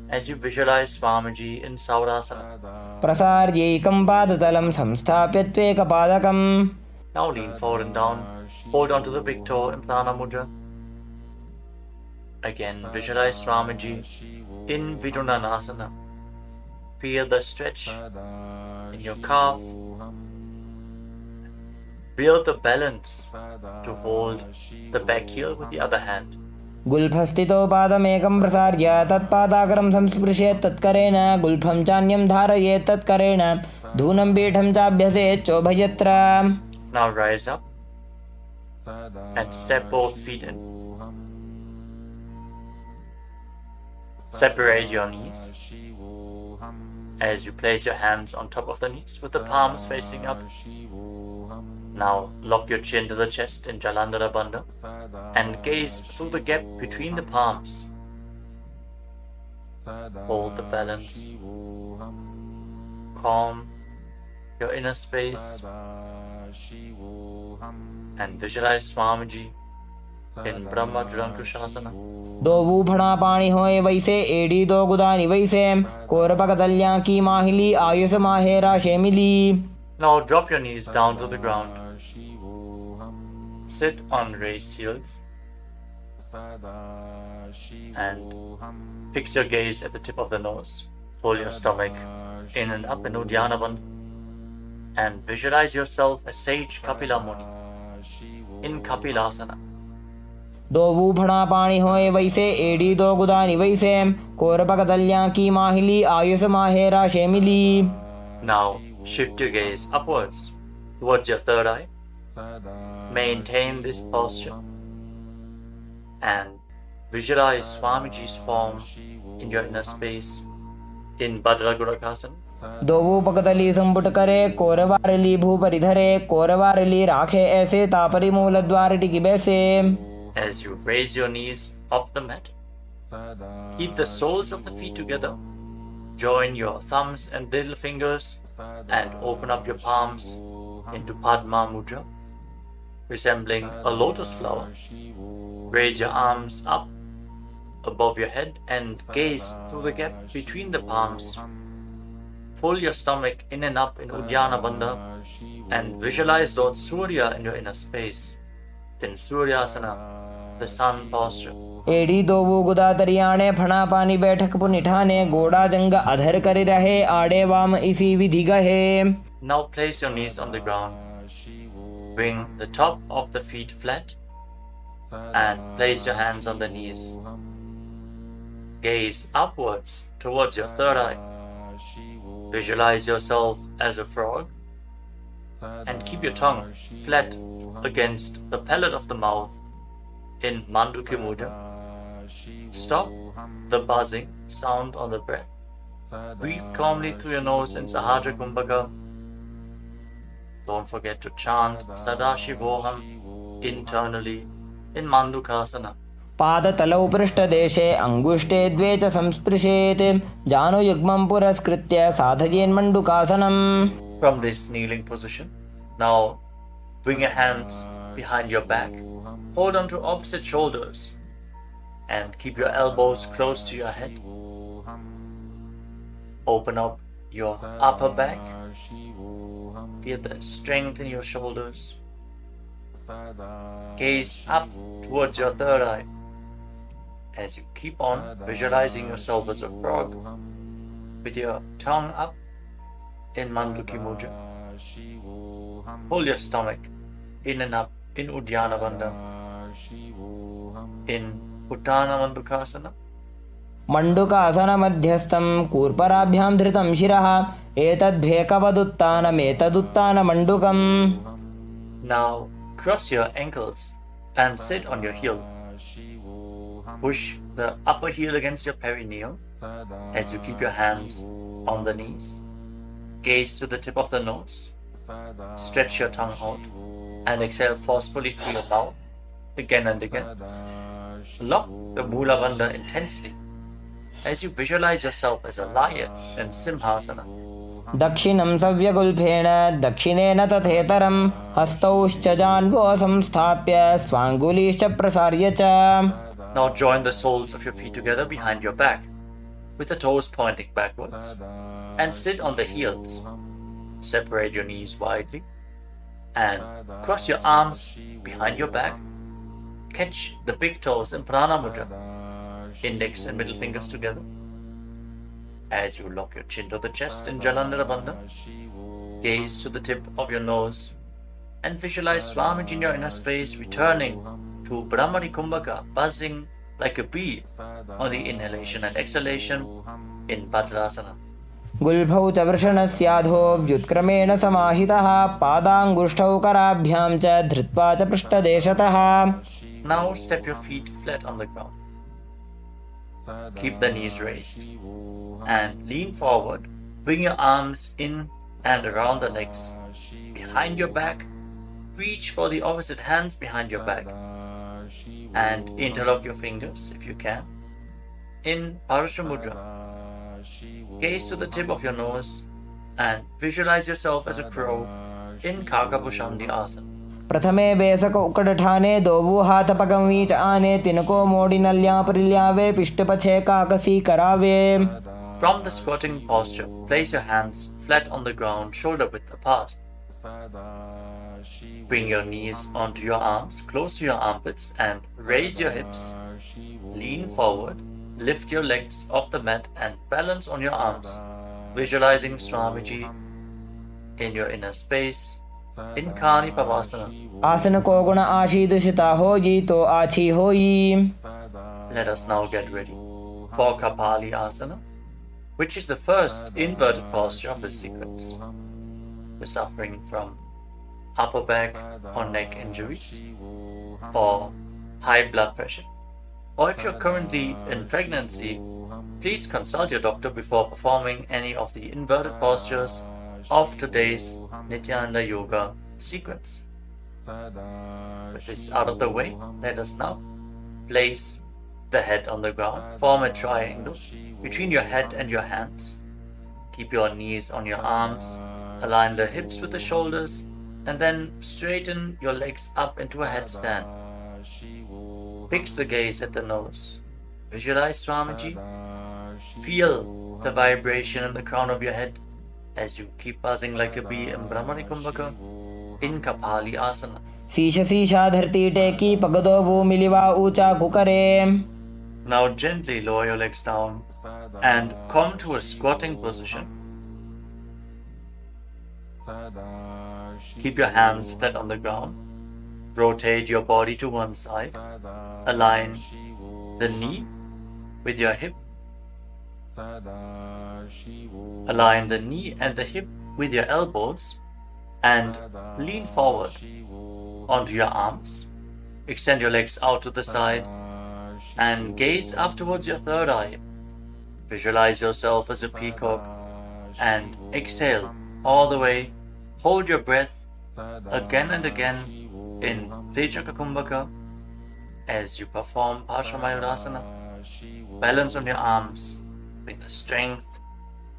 as you visualize Swamiji in Saurasana. प्रसार्यैकं पादतलं संस्थाप्य त्वेकपादकम्. Now lean forward and down. Hold on to the big toe in Prana Mudra. Again, visualize Swamiji in Vidunanasana. Feel the stretch in your calf. Build the balance to hold the back heel with the other hand. गुल्फस्थितो पादमेकं प्रसार्य तत्पादाग्रं संस्पृशेत् तत्करेण गुल्फं चान्यं धारयेत् तत्करेण धूनं पीठं चाभ्यसेत् चोभयत्र. Now rise up and step both feet in. Separate your knees as you place your hands on top of the knees with the palms facing up. Now lock your chin to the chest in Jalandhara Bandha and gaze through the gap between the palms. Hold the balance. Calm your inner space and visualize Swamiji in Brahma Jhulankushasana. दो बूफड़ा पानी होए वैसे एड़ी दो गुदानी वैसे कोरपक दलियां की माहिली Ayush माहेरा शेमिली. Now drop your knees down to the ground. Sit on raised heels and fix your gaze at the tip of the nose. Pull your stomach in and up in Uddiyana Bandha and visualize yourself as Sage Kapila Muni in Kapilasana. दो बूफड़ा पानी होए वैसे एड़ी दो गुदानी वैसे कोरपक दलियां की माहिली Ayush माहेरा शेमिली. Now shift your gaze upwards towards your third eye. Maintain this posture and visualize Swamiji's form in your inner space in Bhadragurakasana. दो पकतली संपुट करे कोरवारली भूपरि धरे कोरवारली राखे ऐसे तापरी मूल द्वार टिकी बैसे. As you raise your knees off the mat, keep the soles of the feet together. Join your thumbs and little fingers and open up your palms into Padma Mudra, resembling a lotus flower. Raise your arms up above your head and gaze through the gap between the palms. Pull your stomach in and up in Uddiyana Bandha and visualize Lord Surya in your inner space in Suryasana, the sun posture. एड़ी दो वो गुदा तरियाणे फणा पानी बैठक पुनिठाने गोड़ा जंग अधर कर रहे आड़े वाम इसी विधि गहे. Now place your knees on the ground. Bring the top of the feet flat and place your hands on the knees. Gaze upwards towards your third eye. Visualize yourself as a frog and keep your tongue flat against the palate of the mouth in Mandukya Mudra. Stop the buzzing sound on the breath. Breathe calmly through your nose in Sahaja Kumbhaka. Don't forget to chant Sadashivoham internally in Mandukasana. पादतलौ पृष्ठदेशे अंगुष्ठे द्वे च संस्पृशेत् जानुयुग्मं पुरस्कृत्य साधयेन्मण्डुकासनम्. From this kneeling position, now bring your hands behind your back. Hold on to opposite shoulders and keep your elbows close to your head. Open up your upper back. Feel the strength in your shoulders. Gaze up towards your third eye as you keep on visualizing yourself as a frog with your tongue up in Mandukya Mudra. Pull your stomach in and up in Uddiyana Bandha in Uttana Mandukasana. मंडुकासन मध्यस्थं कूर्पराभ्यां धृतं शिरः एतद्भेकवदुत्तानमेतदुत्तान मंडुकम्. Now cross your ankles and sit on your heel. Push the upper heel against your perineum as you keep your hands on the knees. Gaze to the tip of the nose. Stretch your tongue out and exhale forcefully through your mouth again and again. Lock the Mula Bandha intensely as you visualize yourself as a lion in Simhasana. दक्षिणं सव्यगुल्फेन दक्षिणेन तथेतरं हस्तौश्च जान्वो संस्थाप्य स्वाङ्गुलीश्च प्रसार्य च. Now join the soles of your feet together behind your back with the toes pointing backwards and sit on the heels. Separate your knees widely and cross your arms behind your back. Catch the big toes in Prana Mudra, index and middle fingers together. As you lock your chin to the chest in Jalandhara Bandha, gaze to the tip of your nose and visualize Swamiji in your inner space returning to Brahmani Kumbhaka, buzzing like a bee on the inhalation and exhalation in Bhadrasana. गुल्फौ च वृषणस्याधो व्युत्क्रमेण समाहितः पादाङ्गुष्ठौ कराभ्यां च धृत्वा च पृष्ठदेशतः. Now step your feet flat on the ground. Keep the knees raised and lean forward. Bring your arms in and around the legs. Behind your back, reach for the opposite hands behind your back and interlock your fingers if you can in Parusha Mudra. Gaze to the tip of your nose and visualize yourself as a crow in Kakabhushandi Asana. प्रथमे बेसक उकड़ ठाने दोवू हाथ पगवीच आने तिनको मोड़ी नल्या परिल्यावे पिष्ट पछे काकसी करावे. From the squatting posture, place your hands flat on the ground, shoulder width apart. Bring your knees onto your arms, close to your armpits, and raise your hips. Lean forward, lift your legs off the mat and balance on your arms, visualizing Swamiji in your inner space, in Kani Pavasana. आसन को गुण आशीदुषिता होई तो आछी होई. Let us now get ready for Kapali Asana, which is the first inverted posture of this sequence. You're suffering from upper back or neck injuries, or high blood pressure, or if you're currently in pregnancy, please consult your doctor before performing any of the inverted postures of today's Nityananda Yoga sequence. With this out of the way, let us now place the head on the ground, form a triangle between your head and your hands. Keep your knees on your arms, align the hips with the shoulders, and then straighten your legs up into a headstand. Fix the gaze at the nose. Visualize Swamiji. Feel the vibration in the crown of your head as you keep buzzing like a bee in Brahmani Kumbhaka in Kapali Asana. शीश शीशा धरती टेकी पगदो वो मिलिवा ऊंचा कुकरे. Now gently lower your legs down and come to a squatting position. Keep your hands flat on the ground. Rotate your body to one side. Align the knee with your hip. Align the knee and the hip with your elbows and lean forward onto your arms. Extend your legs out to the side and gaze up towards your third eye. Visualize yourself as a peacock and exhale all the way. Hold your breath again and again in Vijaka Kumbhaka as you perform Parsvamayurasana. Balance on your arms. Bring the strength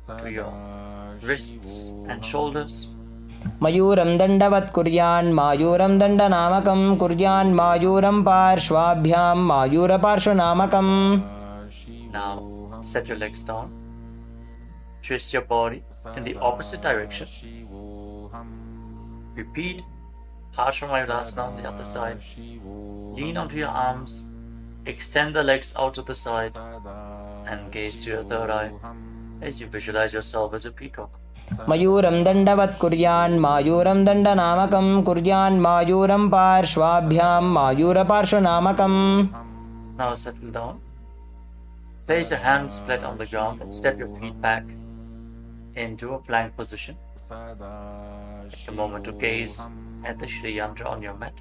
to your wrists and shoulders. मयूरं दण्डवत् कुर्यान् मायूरं दण्डनामकं कुर्यान् मायूरं पार्श्वाभ्यां मायूरपार्श्वनामकम्. Now set your legs down. Twist your body in the opposite direction. Repeat Parsvamayurasana on the other side. Lean onto your arms. Extend the legs out to the side and gaze to your third eye as you visualize yourself as a peacock. मयूरं दण्डवत् कुर्यान् मायूरं दण्डनामकं कुर्यान् मायूरं पार्श्वाभ्यां मायूरपार्श्वनामकम्. Now settle down. Place your hands flat on the ground and step your feet back into a plank position. Take a moment to gaze at the Shri Yantra on your mat.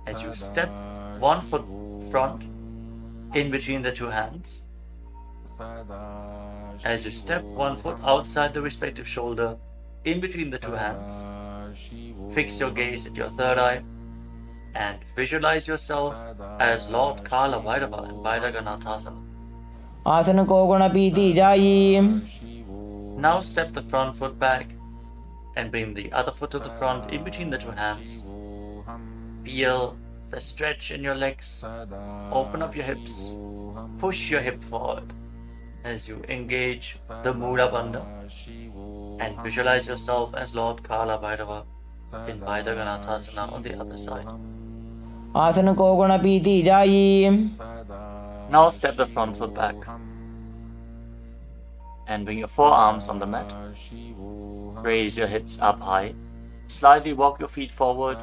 As you step one foot front in between the two hands. As you step one foot outside the respective shoulder in between the two hands. Fix your gaze at your third eye and visualize yourself as Lord Kala Bhairava in Bhairaganathasana. आसन को गुण पीती जाई. Now step the front foot back and bring the other foot to the front in between the two hands. Feel the stretch in your legs. Open up your hips. Push your hip forward as you engage the Mula Bandha and visualize yourself as Lord Kala Bhairava in Bhairaganathasana on the other side. आसन को गुण पीती जाई. Now step the front foot back and bring your forearms on the mat. Raise your hips up high. Slightly walk your feet forward.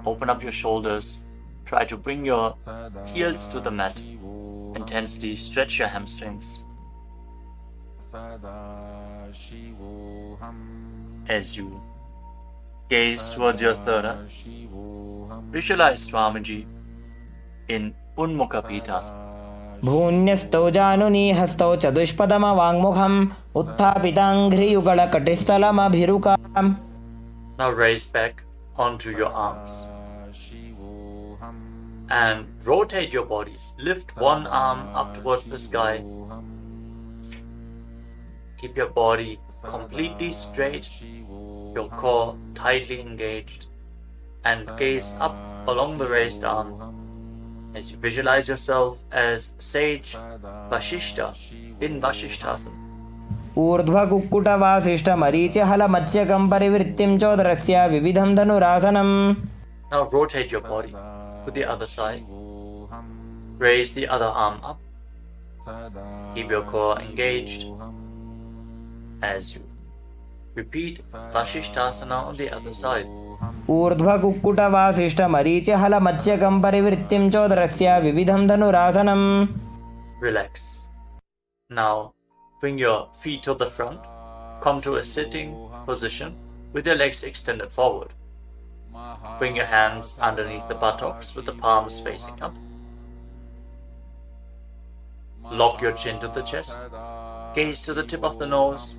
Open up your shoulders. Try to bring your heels to the mat. Intensely stretch your hamstrings. As you gaze towards your third eye, visualize Swamiji in Unmukha Pitasana. भून्यस्तौ जानुनी हस्तौ चतुष्पदमवाङ्मुखम् उत्थापिताङ्घ्रियुगलकटिस्थलमभिरुकाम्. Now raise back onto your arms and rotate your body. Lift one arm up towards the sky. Keep your body completely straight your core tightly engaged, and gaze up along the raised arm as you visualize yourself as sage Vashishta in Vashishthasana. ऊर्ध्वकुक्कुटवासिष्ठमरीचिहलमत्स्यकं परिवृत्तिं चोदरस्य विविधं धनुरासनम्. Now rotate your body to the other side. Raise the other arm up. Keep your core engaged as you repeat Vashishthasana on the other side. ऊर्ध्वकुक्कुटवासिष्ठमरीचिहलमत्स्यकं परिवृत्तिं चोदरस्य विविधं धनुरासनम्. Relax. Now bring your feet to the front. Come to a sitting position with your legs extended forward. Bring your hands underneath the buttocks with the palms facing up. Lock your chin to the chest. Gaze to the tip of the nose.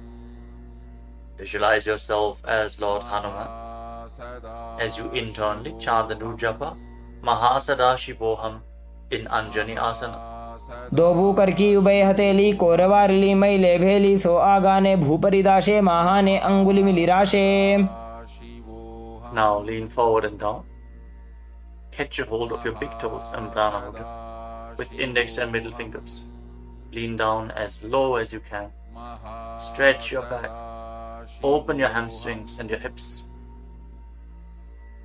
Visualize yourself as Lord Hanuman as you internally chant the Nujapa Mahasada Shivoham in Anjani Asana. दोबू करकी उभय हथेली कोरवारली मैले भेली सो आगाने भूपरिदाशे महाने अंगुली मिलिराशे. Now lean forward and down. Catch a hold of your big toes and Prana Mudra with index and middle fingers. Lean down as low as you can. Stretch your back. Open your hamstrings and your hips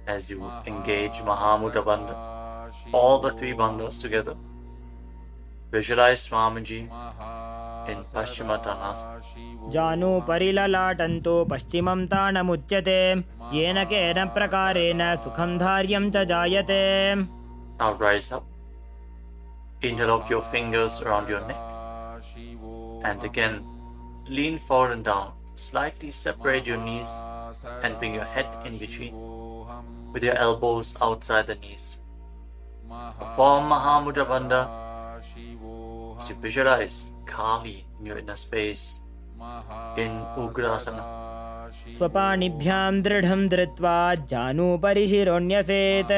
as you engage Mahamudra Bandha, all the three bandhas together. Visualize Swamiji in Paschimottanasana. जानु परिललाटन्तो पश्चिमं ताणमुच्यते येन केन प्रकारेण सुखं धार्यं च जायते. Now rise up. Interlock your fingers around your neck. And again, lean forward and down. Slightly separate your knees and bring your head in between with your elbows outside the knees. Perform Mahamudra Bandha as you visualize Kali in your inner space in Ugrasana. स्वपाणिभ्यां दृढं धृत्वा जानुपरि शिरोन्यसेत्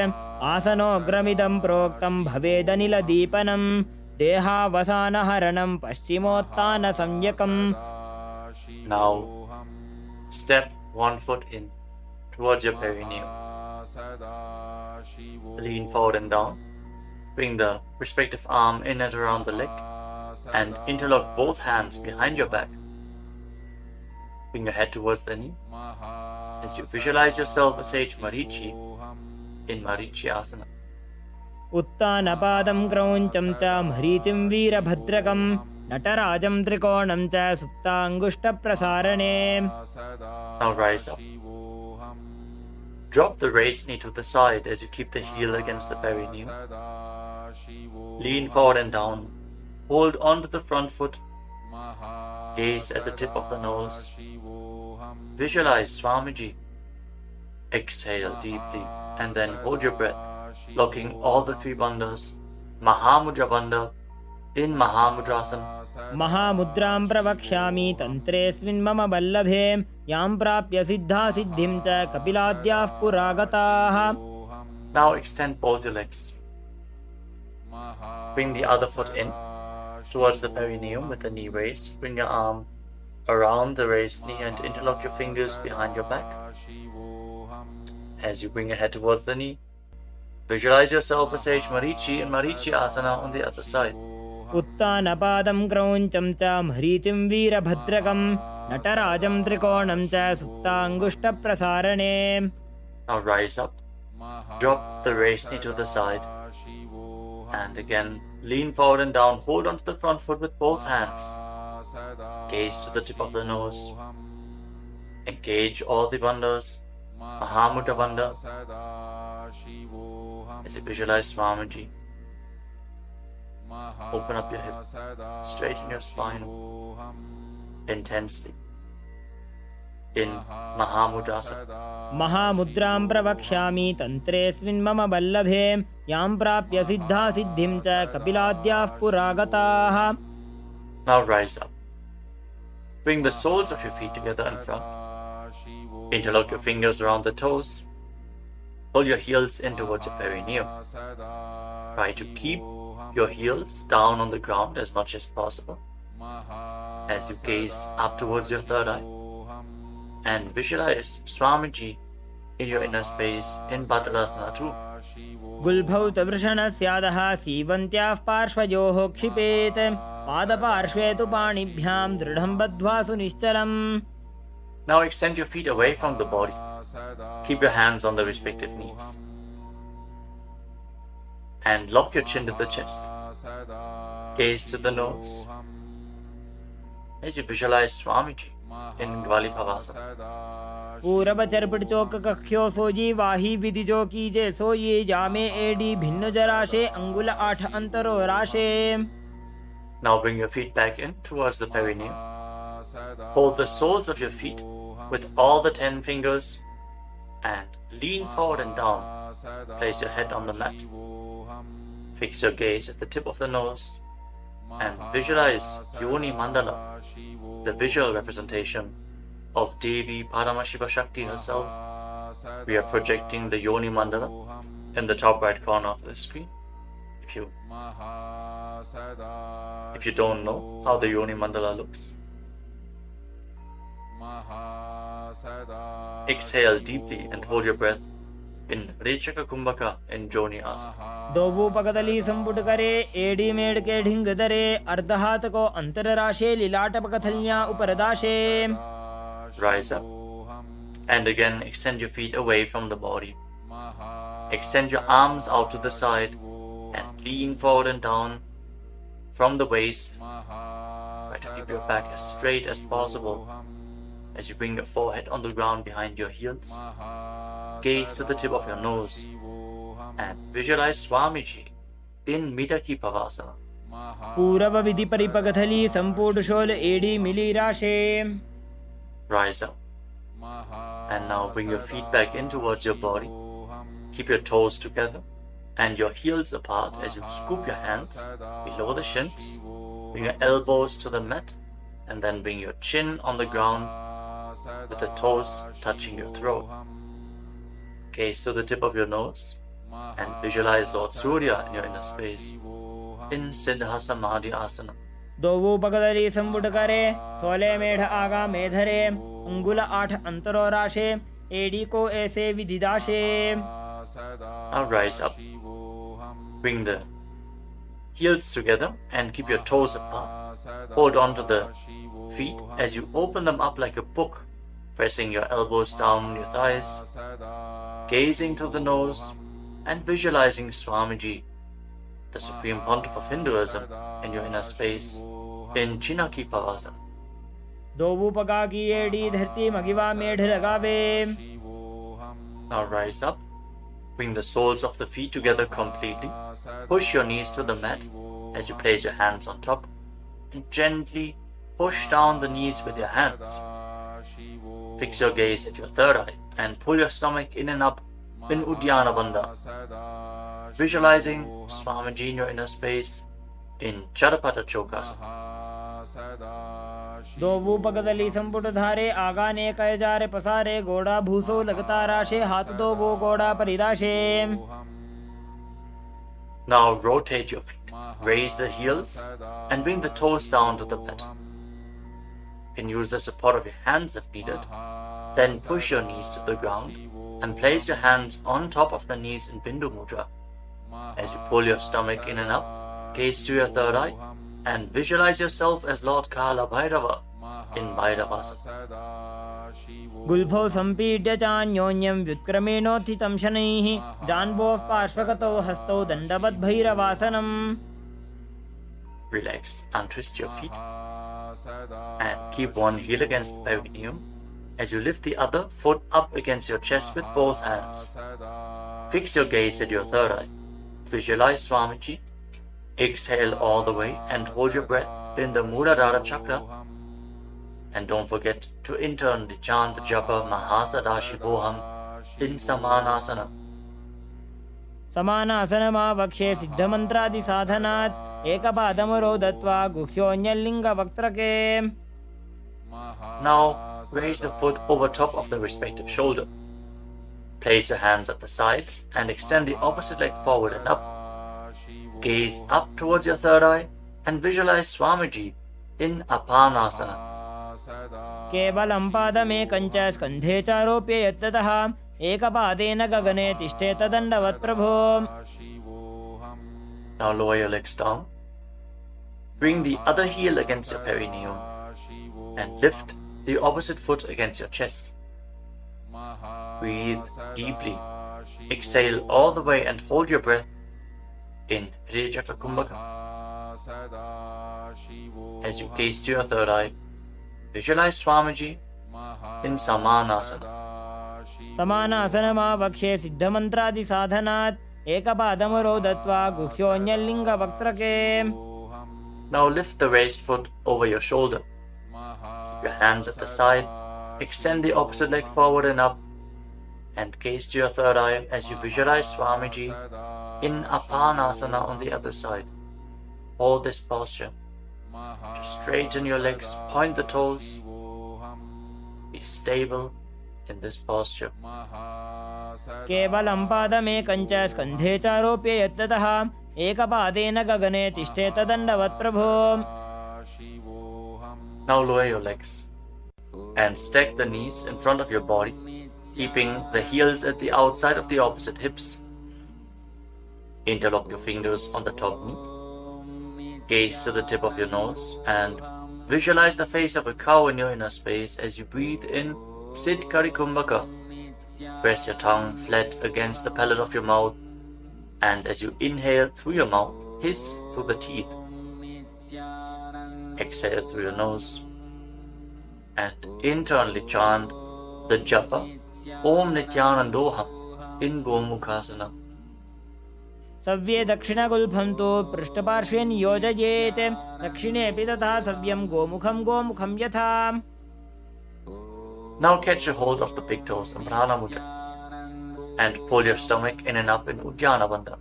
आसनोग्रमिदं प्रोक्तं भवेदनिलदीपनं देहावसानहरणं पश्चिमोत्तानसंज्ञकम्. Now step one foot in towards your perineum. Lean forward and down. Bring the respective arm in and around the leg and interlock both hands behind your back. Bring your head towards the knee as you visualize yourself as sage Marichi in Marichi Asana. उत्तानपादं क्रौञ्चं च मरीचिं वीरभद्रकं नटराजं त्रिकोणं च सुप्ताङ्गुष्ठप्रसारणे. Now rise up. Drop the raised knee to the side as you keep the heel against the perineum. Lean forward and down. Hold onto the front foot. Gaze at the tip of the nose. Visualize Swamiji. Exhale deeply and then hold your breath, locking all the three bandhas. Mahamudra Bandha in Mahamudrasana. महामुद्रां प्रवक्ष्यामि तन्त्रेऽस्मिन् मम वल्लभे यां प्राप्य सिद्धा सिद्धिं च कपिलाद्याः पुरागताः. Now extend both your legs. Bring the other foot in towards the perineum with the knee raised. Bring your arm around the raised knee and interlock your fingers behind your back. As you bring your head towards the knee, visualize yourself as sage Marichi in Marichi Asana on the other side. उत्तानपादं क्रौञ्चं च मरीचिं वीरभद्रकं नटराजं त्रिकोणं च सुप्ताङ्गुष्ठप्रसारणे. Now rise up. Drop the raised knee to the side. And again, lean forward and down. Hold onto the front foot with both hands. Gaze to the tip of the nose. Engage all the bandhas. Mahamudra Bandha. As you visualize Swamiji. Open up your hip. Straighten your spine. Intensely. In Mahamudrasana. महामुद्रां प्रवक्ष्यामि तन्त्रेऽस्मिन् मम वल्लभे यां प्राप्य सिद्धा सिद्धिं च कपिलाद्याः पुरागताः. Now rise up. Bring the soles of your feet together in front. Interlock your fingers around the toes. Pull your heels in towards your perineum. Try to keep your heels down on the ground as much as possible. As you gaze up towards your third eye. and visualize Swamiji in your inner space in Bhadrasana too. गुल्भौ तवृषणस्यादः सीवन्त्याः पार्श्वयोः क्षिपेत् पादपार्श्वे तु पाणिभ्यां दृढं बद्ध्वा सुनिश्चलम्. Now extend your feet away from the body. Keep your hands on the respective knees. And lock your chin to the chest. Gaze to the nose. As you visualize Swamiji in Gvalipavasana. पूरब चरपट चौक कख्यो सोजी वाही विधि जो कीजे सोई जामे AD भिन्न जराशे अंगुल 8 अंतरो राशे. Now bring your feet back in towards the perineum. Hold the soles of your feet with all the 10 fingers and lean forward and down. Place your head on the mat. Fix your gaze at the tip of the nose and visualize Yoni Mandala, the visual representation of Devi Paramashiva Shakti herself. We are projecting the Yoni Mandala in the top right corner of the screen. If you don't know how the Yoni Mandala looks, exhale deeply and hold your breath in Rechaka Kumbhaka in Joni Asana. दोबू पकदली संपुट करे AD made के ढिंग दरे अर्धहात को अंतर राशे लीलाट पकथलियां उपरदाशे. Rise up and again extend your feet away from the body. Extend your arms out to the side and lean forward and down from the waist. Try to keep your back as straight as possible as you bring your forehead on the ground behind your heels. Gaze to the tip of your nose and visualize Swamiji in Midaki Pavasana. पूरब विधि परिपकथली संपूर्ण शोल एडी मिली राशे. Rise up and now bring your feet back in towards your body. Keep your toes together and your heels apart as you scoop your hands below the shins. Bring your elbows to the mat and then bring your chin on the ground with the toes touching your throat. Gaze to the tip of your nose and visualize Lord Surya in your inner space in Siddha Samadhi Asana. दोबू पकदली संपुट करे 16 मेढ़ आगा मेधरे अंगुल 8 अंतरो राशे AD को ऐसे विधिदाशे. Now rise up. Bring the heels together and keep your toes apart. Hold on to the feet as you open them up like a book, pressing your elbows down on your thighs, gazing through the nose and visualizing Swamiji, the Supreme Pontiff of Hinduism, in your inner space in Chinaki Pavasana. दोबू पका की AD धरती मगिवा मेढ़ लगावे. Now rise up. Bring the soles of the feet together completely. Push your knees to the mat as you place your hands on top and gently push down the knees with your hands. Fix your gaze at your third eye and pull your stomach in and up in Uddiyana Bandha. Visualizing Swamiji in your inner space in Charapata Chokasana. दोबू पकदली संपुट धारे आगा ने कय जारे पसारे गोड़ा भूसो लगता राशे हाथ दोबू गोड़ा परिदाशे. Now rotate your feet. Raise the heels and bring the toes down to the mat. You can use the support of your hands if needed. Then push your knees to the ground and place your hands on top of the knees in Bindu Mudra. As you pull your stomach in and up, gaze to your third eye and visualize yourself as Lord Kala Bhairava in Bhairavasana. गुल्भौ संपीड्य चान्योन्यं व्युत्क्रमेणोत्थितं शनैः जान्वोः पार्श्वगतौ हस्तौ दण्डवद् भैरवासनम्. Relax, untwist your feet and keep one heel against the perineum as you lift the other foot up against your chest with both hands. Fix your gaze at your third eye. Visualize Swamiji. Exhale all the way and hold your breath in the Muladhara chakra. And don't forget to internally chant the japa Mahasadashivoham in Samanasana. समानासनमा वक्षे सिद्धमन्त्रादि साधनात् एकपादमरो दत्वा गुह्योऽन्यलिङ्गवक्त्रके. Now raise the foot over top of the respective shoulder. Place your hands at the side and extend the opposite leg forward and up. Gaze up towards your third eye and visualize Swamiji in Apanasana. केवलं पादमेकं च स्कन्धे चारोप्य यत्ततः एकपादेन गगने तिष्ठेत दण्डवत् प्रभो. Now lower your legs down. Bring the other heel against your perineum and lift the opposite foot against your chest. Breathe deeply. Exhale all the way and hold your breath in Hridayachakra Kumbhaka. As you gaze to your third eye, visualize Swamiji in Samanasana. समानासनमावक्षे सिद्धमन्त्रादिसाधनात् एकपादमरो दत्वा गुह्योऽन्यलिङ्गवक्त्रके. Now lift the raised foot over your shoulder. Keep your hands at the side. Extend the opposite leg forward and up. And gaze to your third eye as you visualize Swamiji in Apanasana on the other side. Hold this posture. Just straighten your legs, point the toes. Be stable in this posture. केवलं पादमेकं च स्कन्धे चारोप्य यत्ततः एकपादेन गगने तिष्ठेत दण्डवत् प्रभो. Now lower your legs and stack the knees in front of your body, keeping the heels at the outside of the opposite hips. Interlock your fingers on the top knee. Gaze to the tip of your nose and visualize the face of a cow in your inner space as you breathe in Sit Kari Kumbhaka. Press your tongue flat against the palate of your mouth, and as you inhale through your mouth, hiss through the teeth. Exhale through your nose and internally chant the japa Om Nityanandoham in Gomukhasana. सव्ये दक्षिणगुल्फं तु पृष्ठपार्श्वे नियोजयेत् दक्षिणेऽपि तथा सव्यं गोमुखं गोमुखं यथा. Now catch a hold of the big toes in Prana Mudra and pull your stomach in and up in Uddiyana Bandha.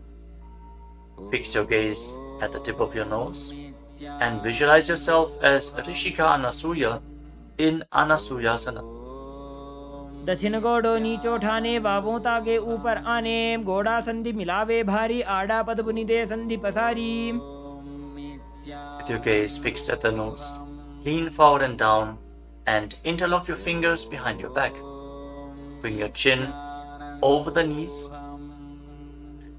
Fix your gaze at the tip of your nose and visualize yourself as Rishika Anasuya in Anasuyasana. दक्षिण गोड़ो नीचो ठाने बाबों तागे ऊपर आने गोड़ा संधि मिलावे भारी आड़ा पद बुनिदे संधि पसारी. With your gaze fixed at the nose, lean forward and down and interlock your fingers behind your back. Bring your chin over the knees.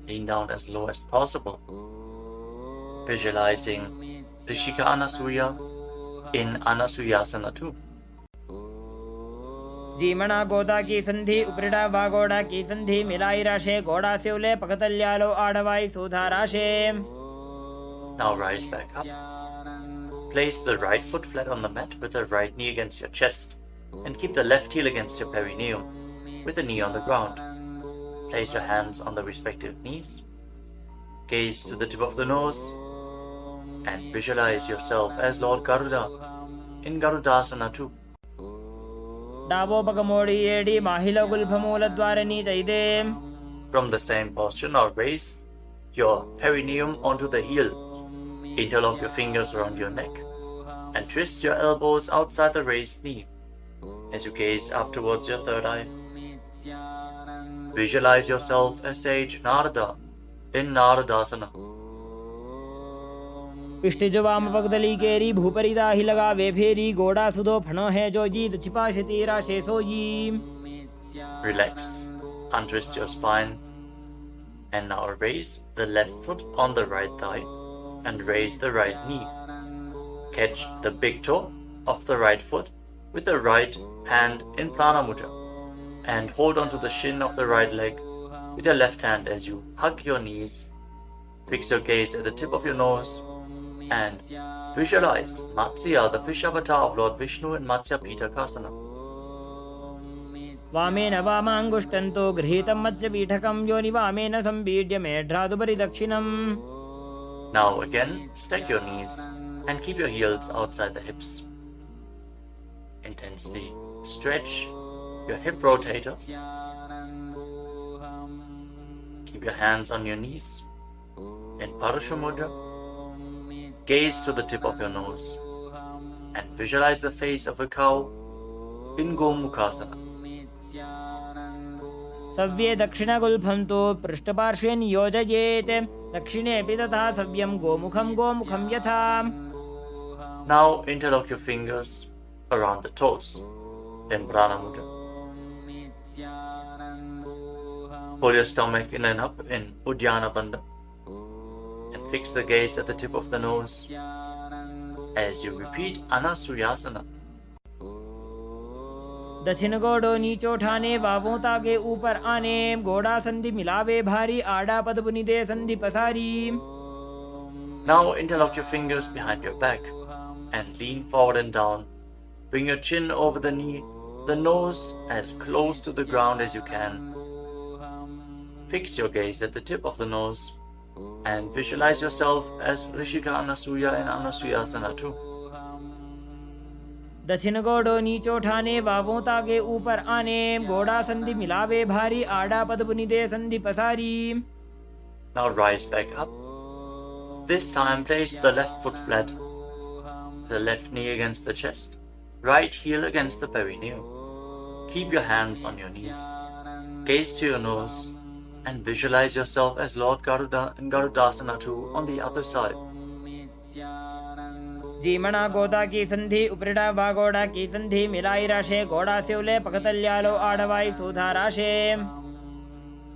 Lean down as low as possible. Visualizing Rishika Anasuya in Anasuyasana too. जीमणा गोदा की संधि उपरिड़ा वागोड़ा की संधि मिलाई राशे गोड़ा सेवले पकतल्यालो आड़वाई सोधा राशे. Now rise back up. Place the right foot flat on the mat with the right knee against your chest and keep the left heel against your perineum with the knee on the ground. Place your hands on the respective knees. Gaze to the tip of the nose and visualize yourself as Lord Garuda in Garudasana too. डाबो पगमोड़ी एडी माहिलो गुल्फमूल द्वारनी चैदे. From the same posture, now raise your perineum onto the heel. Interlock your fingers around your neck and twist your elbows outside the raised knee. As you gaze up towards your third eye, visualize yourself as sage Narada in Naradasana. पिष्टिजो वाम पगदली केरी भूपरिदा ही लगा वे फेरी गोड़ा सुदो फणो है जो जीत छिपा शतीरा शेषो जी. Relax, untwist your spine, and now raise the left foot on the right thigh and raise the right knee. Catch the big toe of the right foot with the right hand in Prana Mudra and hold onto the shin of the right leg with your left hand as you hug your knees. Fix your gaze at the tip of your nose and visualize Matsya, the fish avatar of Lord Vishnu in Matsya Pitakasana. वामेन वामाङ्गुष्टन्तो गृहीतं मत्स्यपीठकं योनि वामेन संपीड्य मेढ्रादुपरि दक्षिणम्. Now again, stack your knees and keep your heels outside the hips. Intensely stretch your hip rotators. Keep your hands on your knees in Parashu Mudra. Gaze to the tip of your nose and visualize the face of a cow in Gomukhasana. सव्ये दक्षिणगुल्फं तु पृष्ठपार्श्वे नियोजयेत् दक्षिणेऽपि तथा सव्यं गोमुखं गोमुखं यथा. Now interlock your fingers around the toes in Prana Mudra. Pull your stomach in and up in Uddiyana Bandha and fix the gaze at the tip of the nose as you repeat Anasuyasana. दक्षिण गोडो नीचो ठाने बाहों ताके ऊपर आने गोड़ा संधि मिलावे भारी आड़ा पद बुनिदे संधि पसारी. Now interlock your fingers behind your back and lean forward and down. Bring your chin over the knee, the nose as close to the ground as you can. Fix your gaze at the tip of the nose and visualize yourself as Rishika Anasuya and Anasuyasana too. दक्षिण गोडो नीचो ठाने बाहों ताके ऊपर आने गोड़ा संधि मिलावे भारी आड़ा पद बुनिदे संधि पसारी. Now rise back up. This time place the left foot flat, the left knee against the chest, right heel against the perineum. Keep your hands on your knees. Gaze to your nose and visualize yourself as Lord Garuda and Garudasana too on the other side. जीमणा गोदा की संधि उपरिड़ा बागोड़ा की संधि मिलाई राशे गोड़ा सेवले पकतल्यालो आड़वाई सुधा राशे.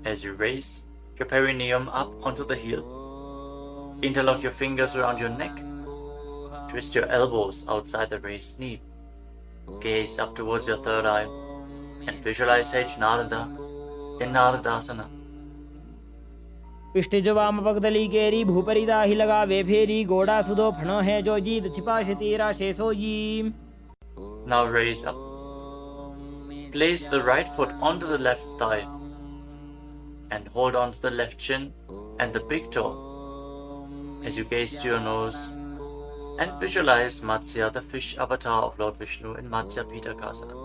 As you raise your perineum up onto the heel, interlock your fingers around your neck. Twist your elbows outside the raised knee. Gaze up towards your third eye and visualize Sage Narada in Naradasana. पिष्ट जो वाम पगदली केरी भूपरिदा ही लगा वे फेरी गोड़ा सुदो फणो है जो जीत छिपा तेरा शेषो जी. Now raise up. Place the right foot onto the left thigh and hold on to the left shin and the big toe as you gaze to your nose and visualize Matsya, the fish avatar of Lord Vishnu in Matsya Pitakasana.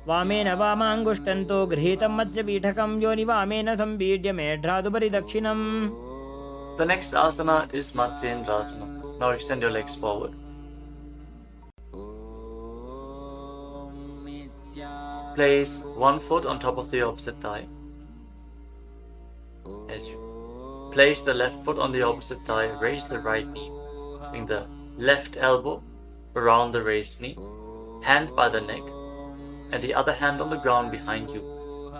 वामेन वामांगुष्टन्तो गृहीतं मत्स्य पीठकं योनि वामेन संपीड्य मेढ्रादुपरि दक्षिणम्. The next asana is Matsyendrasana. Now extend your legs forward. Place one foot on top of the opposite thigh. As you place the left foot on the opposite thigh, raise the right knee. Bring the left elbow around the raised knee, hand by the neck, and the other hand on the ground behind you.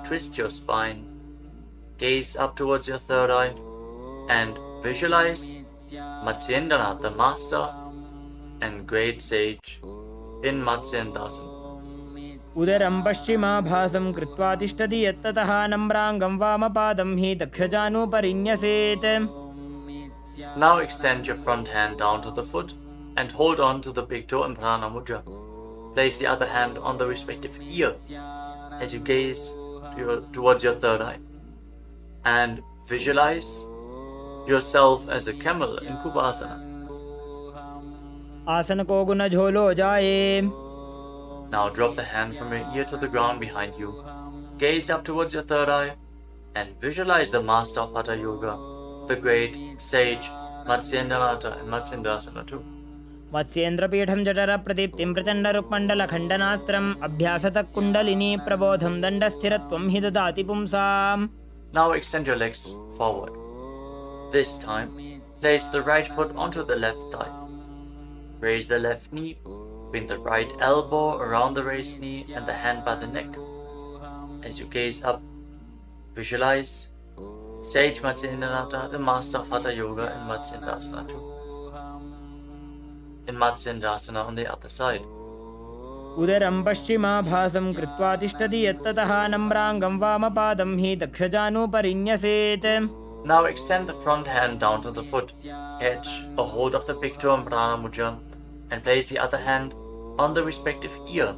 Twist your spine. Gaze up towards your third eye and visualize Matsyendra, the master and great sage in Matsyendasana. उदरं पश्चिमाभासं कृत्वा तिष्ठति यत्ततः नम्राङ्गं वामपादं हि दक्षजानुपरिन्यसेत्. Now extend your front hand down to the foot and hold on to the big toe in Prana Mudra. Place the other hand on the respective ear as you gaze towards your third eye and visualize yourself as a camel in Kubasana. आसन को गुण झोलो जाए. Now drop the hand from your ear to the ground behind you. Gaze up towards your third eye and visualize the master of Hatha Yoga, the great sage Matsyendranath and Matsyendasana too. मत्स्येन्द्रपीठं जठर प्रदीप्तिं प्रचण्ड रुक्मण्डल खण्डनास्त्रम् अभ्यासतः कुण्डलिनी प्रबोधं दण्डस्थिरत्वं हि ददाति पुंसाम्. Now extend your legs forward. This time, place the right foot onto the left thigh. Raise the left knee, bring the right elbow around the raised knee and the hand by the neck. As you gaze up, visualize Sage Matsyendranath, the master of Hatha Yoga in Matsyendasana too. In Matsyendasana on the other side. उदरं पश्चिमाभासं कृत्वा तिष्ठति यत्ततः नम्राङ्गं वामपादं हि दक्षजानुपरिन्यसेत्. Now extend the front hand down to the foot, catch a hold of the big toe in Prana Mudra, and place the other hand on the respective ear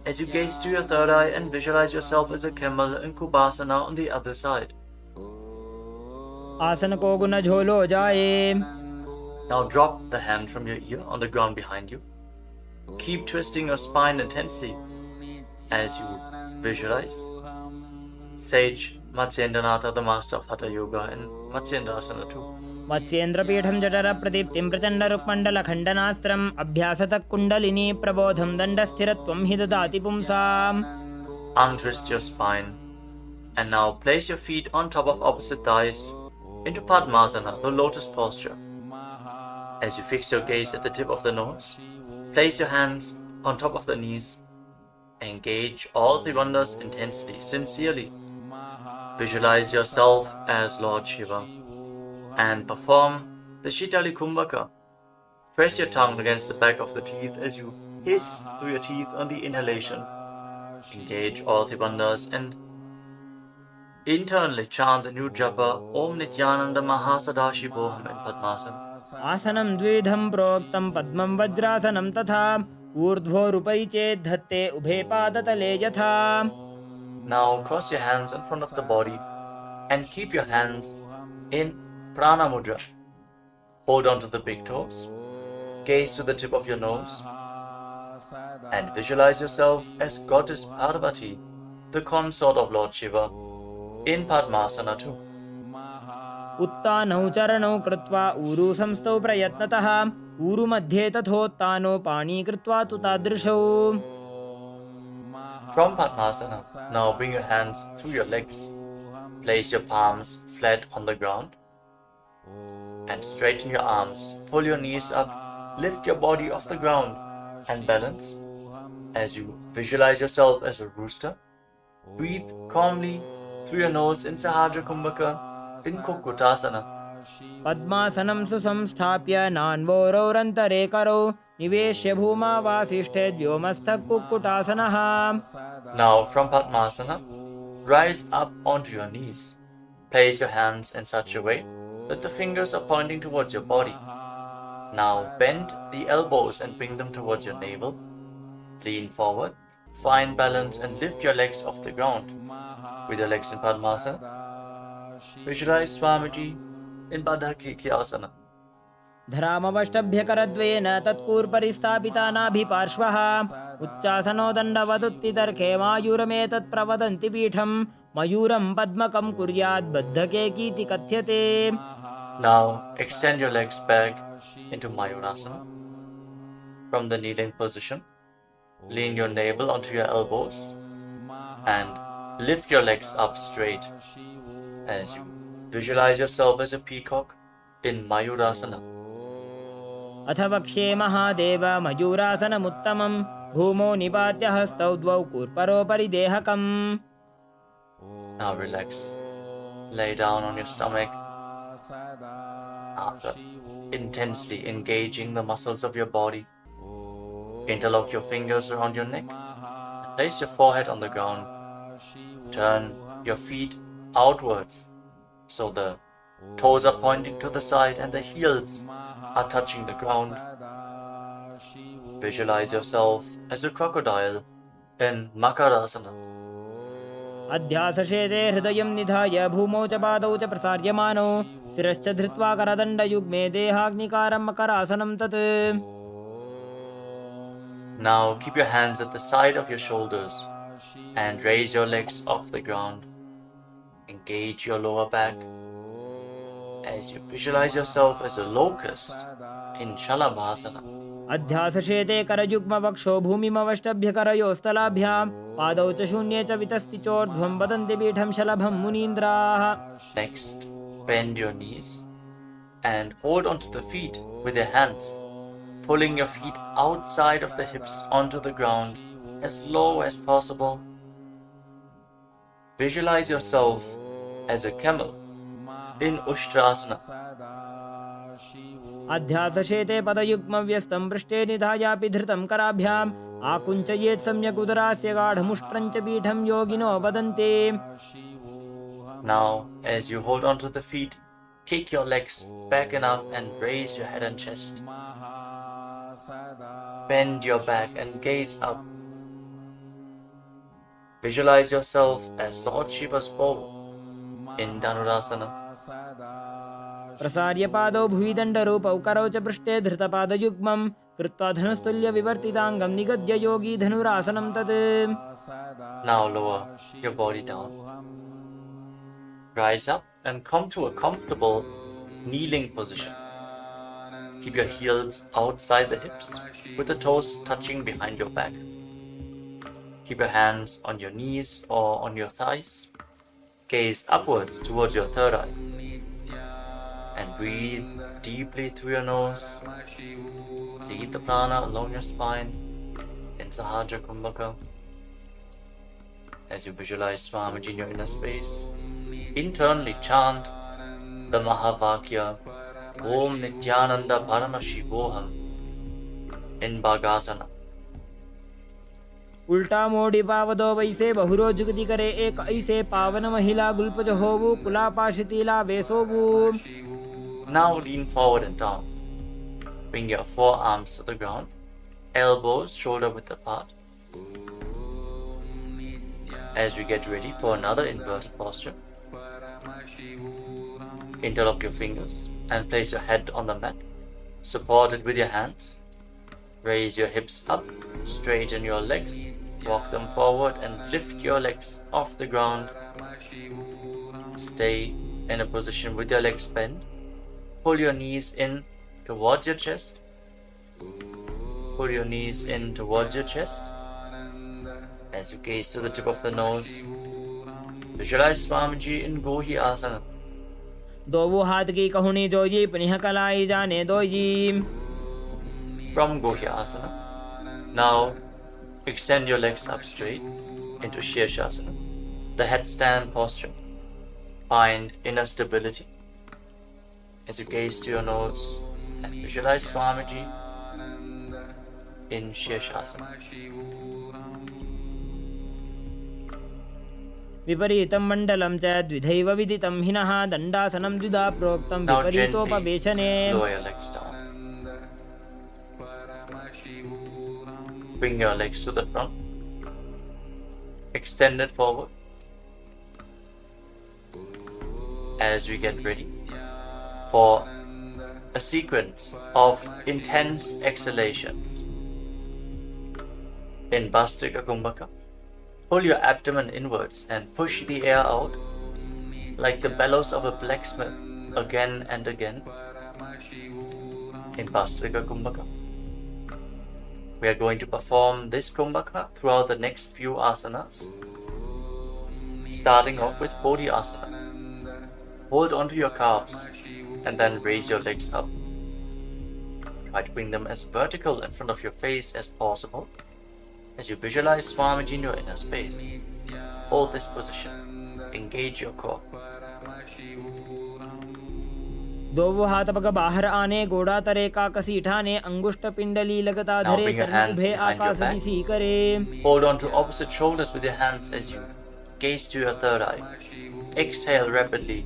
as you gaze to your third eye and visualize yourself as a camel in Kubasana on the other side. आसन को गुण झोलो जाए. Now drop the hand from your ear on the ground behind you. Keep twisting your spine intensely as you visualize Sage Matsyendranath, the master of Hatha Yoga in Matsyendasana too. मत्स्येन्द्रपीठं जठर प्रदीप्तिं प्रचण्ड रुक्मण्डल खण्डनास्त्रम् अभ्यासतः कुण्डलिनी प्रबोधं दण्डस्थिरत्वं हि ददाति पुंसाम्. Untwist your spine and now place your feet on top of opposite thighs into Padmasana, the lotus posture. As you fix your gaze at the tip of the nose Place your hands on top of the knees. Engage all three wonders intensely, sincerely. Visualize yourself as Lord Shiva and perform the Shitali Kumbhaka. Press your tongue against the back of the teeth as you hiss through your teeth on the inhalation. Engage all three bandhas and internally chant the new japa Om Nityananda Mahasadashivoham in Padmasana. आसनं द्विधं प्रोक्तं पद्मं वज्रासनं तथा ऊर्ध्वोरुपैचेत् धत्ते उभे पादतले यथा. Now cross your hands in front of the body and keep your hands in Prana Mudra. Hold on to the big toes. Gaze to the tip of your nose and visualize yourself as Goddess Parvati, the consort of Lord Shiva, in Padmasana too. उत्तानौ चरणौ कृत्वा ऊरु संस्थौ प्रयत्नतः ऊरु मध्ये तथोत्तानो पाणी कृत्वा तु तादृशौ. From Padmasana, now bring your hands through your legs. Place your palms flat on the ground and straighten your arms. Pull your knees up. Lift your body off the ground and balance as you visualize yourself as a rooster. Breathe calmly through your nose in Sahadra Kumbhaka in Kukutasana. पद्मासनं सुसंस्थाप्य नान्वोरौरन्तरे करौ निवेश्य भूमा वासिष्ठे व्योमस्थः कुक्कुटासनः. Now from Padmasana, rise up onto your knees. Place your hands in such a way that the fingers are pointing towards your body. Now bend the elbows and bring them towards your navel. Lean forward, find balance and lift your legs off the ground. With your legs in Padmasana, visualize Swamiji in Baddha-Asana. धरामवष्टभ्यकरद्वयेन तत्कूर्परिस्थापिता नाभिपार्श्वः उच्चासनो दण्डवदुत्तितर्के मायूरमेतत् प्रवदन्ति पीठं मयूरं पद्मकं कुर्यात् बद्धकेकीति कथ्यते. Now extend your legs back into Mayurasana. From the kneeling position, lean your navel onto your elbows and lift your legs up straight as you visualize yourself as a peacock in Mayurasana. अथ वक्ष्ये महादेव मयूरासनमुत्तमं भूमौ निपात्य हस्तौ द्वौ कूर्परोपरि देहकम्. Now relax. Lay down on your stomach after intensely engaging the muscles of your body. Interlock your fingers around your neck. Place your forehead on the ground. Turn your feet outwards so the toes are pointing to the side and the heels are touching the ground. Visualize yourself as a crocodile in Makarasana. अध्यासशेते हृदयं निधाय भूमौ च पादौ च प्रसार्यमानौ शिरश्च धृत्वा करदण्डयुग्मे देहाग्निकारं मकरासनं तत्. Now keep your hands at the side of your shoulders and raise your legs off the ground. Engage your lower back as you visualize yourself as a locust in Shalabhasana. अध्यासशेते करयुग्मवक्षो भूमिमवष्टभ्यकरयोस्तलाभ्यां पादौ च शून्ये च वितस्ति चोर्ध्वं वदन्ति पीठं शलभं मुनीन्द्राः. Next, bend your knees and hold onto the feet with your hands, pulling your feet outside of the hips onto the ground as low as possible. Visualize yourself as a camel in Ushtrasana. अध्यासशेते पदयुग्मव्यस्तं पृष्ठे निधायापि धृतं कराभ्याम् आकुञ्चयेत् सम्यक् उदरास्य गाढमुष्ट्रं च पीठं योगिनो वदन्ति. Now, as you hold onto the feet, kick your legs back and up and raise your head and chest. Bend your back and gaze up. Visualize yourself as Lord Shiva's bow in Dhanurasana. प्रसार्य पादौ भुवि दण्डरूपौ करौ च पृष्ठे धृतपादयुग्मं कृत्वा धनुस्तुल्यविवर्तिताङ्गं निगद्य योगी धनुरासनं तत्. Now lower your body down. Rise up and come to a comfortable kneeling position. Keep your heels outside the hips with the toes touching behind your back. Keep your hands on your knees or on your thighs. Gaze upwards towards your third eye. And breathe deeply through your nose. Lead the prana along your spine in Sahaja Kumbhaka. As you visualize Swamiji in your inner space, internally chant the Mahavakya Om Nityananda Paramashivoham in Bhagasana. उल्टा मोड़ी पावदो वैसे बहुरो जुगति करे एक ऐसे पावन महिला गुल्पज होवु कुला पाशितीला वेसोवु. Now lean forward and down. Bring your forearms to the ground, elbows shoulder width apart. As we get ready for another inverted posture, interlock your fingers and place your head on the mat, supported with your hands. Raise your hips up, straighten your legs, walk them forward and lift your legs off the ground. Stay in a position with your legs bent. Pull your knees in towards your chest. Pull your knees in towards your chest. As you gaze to the tip of the nose, visualize Swamiji in Gohi Asana. दोवो हाथ की कहुनी जोजी पुनः कलाई जाने doji. From Gohi Asana, now extend your legs up straight into Shirshasana, the headstand posture. Find inner stability. As you gaze to your nose and visualize Swamiji in Shirshasana. विपरीतं मण्डलं च द्विधैव विदितं हिनः दण्डासनं द्विधा प्रोक्तं Now विपरीतोपवेशने. gently lower your legs down. Bring your legs to the front. Extend it forward. As we get ready for a sequence of intense exhalations. In Bhastrika Kumbhaka, pull your abdomen inwards and push the air out like the bellows of a blacksmith again and again. In Bhastrika Kumbhaka, we are going to perform this Kumbhaka throughout the next few asanas, starting off with Bodhi Asana. Hold onto your calves and then raise your legs up. Try to bring them as vertical in front of your face as possible. As you visualize Swamiji in your inner space, hold this position. Engage your core. दोवो हाथ पग बाहर आने गोड़ा तरे का कसी ठाने अंगुष्ठ पिंडली लगता Now धरे bring your चरण hands उभे behind your आकाश back. दिसी करे. Hold on to opposite shoulders with your hands as you gaze to your third eye. Exhale rapidly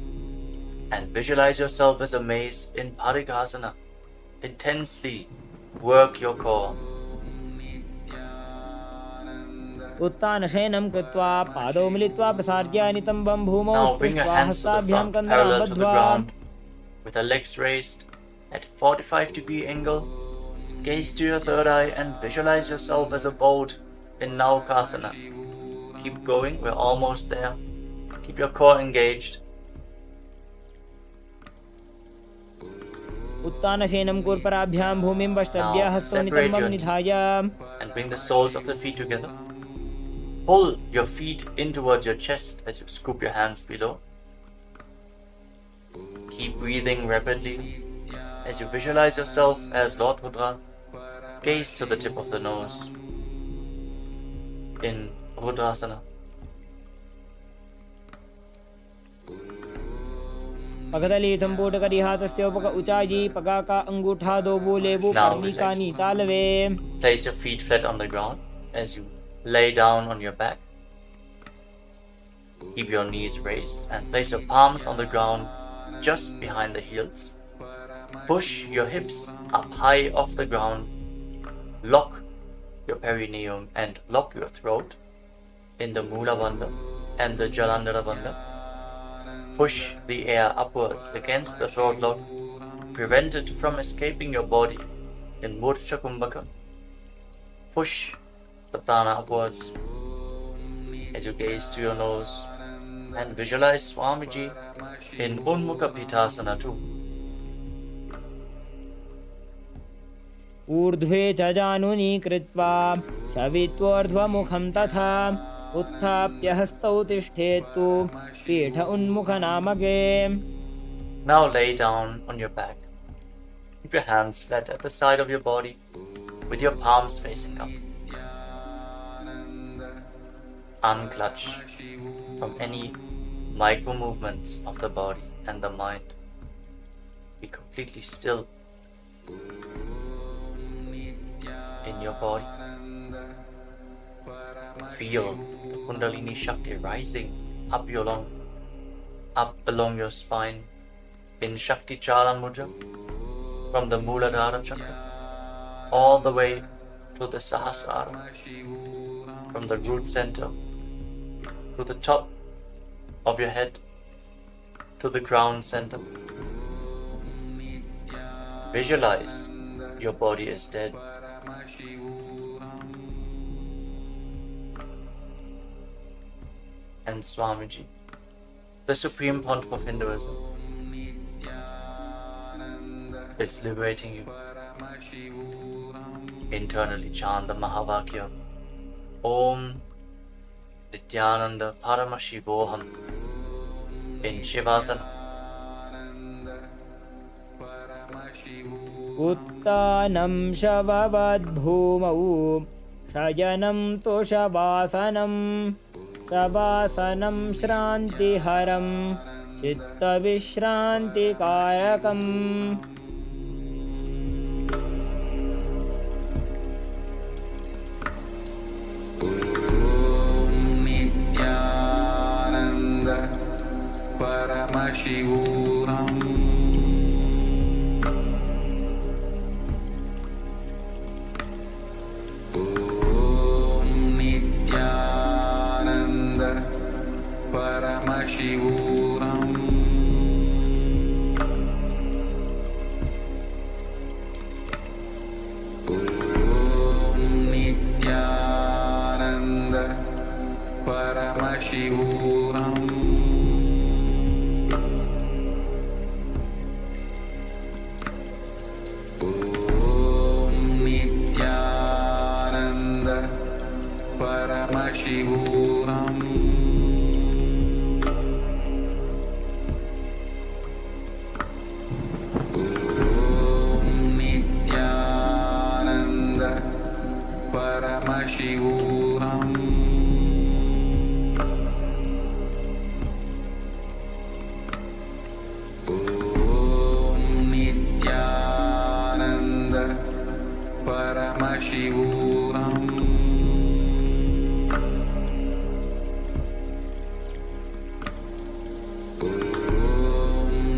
and visualize yourself as a mace in Parikasana. Intensely work your core. उत्तान शयनं कृत्वा पादौ मिलित्वा प्रसार्य नितम्बं भूमौ Now bring your स्पृष्ट्वा hands to the हस्ताभ्यां front, कन्दरां parallel to the बद्ध्वा. ground, with the legs raised at a 45-degree angle. Gaze to your third eye and visualize yourself as a boat in Naukasana. Keep going, we're almost there. Keep your core engaged. उत्तान शयनं कूर्पराभ्यां भूमिं वष्टभ्य Now हस्तौ separate नितम्बं your knees निधाय. and bring the soles of the feet together. Pull your feet in towards your chest as you scoop your hands below. Keep breathing rapidly as you visualize yourself as Lord Rudra. Gaze to the tip of the nose in Rudrasana. पगदली संपूट करी हाथस्य उपक उचाजी पगा का अंगूठा दो बोलेबु Now कर्णिका relax. नीतालवे. Place your feet flat on the ground as you lay down on your back. Keep your knees raised and place your palms on the ground just behind the heels. Push your hips up high off the ground. Lock your perineum and lock your throat in the Mula Bandha and the Jalandhara Bandha. Push the air upwards against the throat lock. Prevent it from escaping your body in Murcha Kumbhaka. Push the prana upwards as you gaze to your nose and visualize Swamiji in Unmukha Pitasana too. ऊर्ध्वे च जानुनी कृत्वा शवित्वोर्ध्वमुखं तथा उत्थाप्य हस्तौ तिष्ठेत्तु पीठ उन्मुखनामके. Now lay down on your back. Keep your hands flat at the side of your body with your palms facing up. Unclutch from any micro movements of the body and the mind. Be completely still in your body. Feel the Kundalini Shakti rising up along your spine in Shakti Chala Mudra from the Muladhara Chakra all the way to the Sahasrara, from the root center to the top of your head to the ground center. Visualize your body is dead. And Swamiji, the Supreme Pontiff of Hinduism, is liberating you. Internally chant the Mahavakya Om Nityananda Paramashivoham in Shivasana. Uttanam Shavavadbhumau Shayanam Toshabasanam Savasanam Shrantiharam Chitta Vishrantikayakam. Paramashivoham. Om Nityananda Paramashivoham. Om Nityananda Paramashivoham. Paramashivoham. Om Nityananda Paramashivoham. Om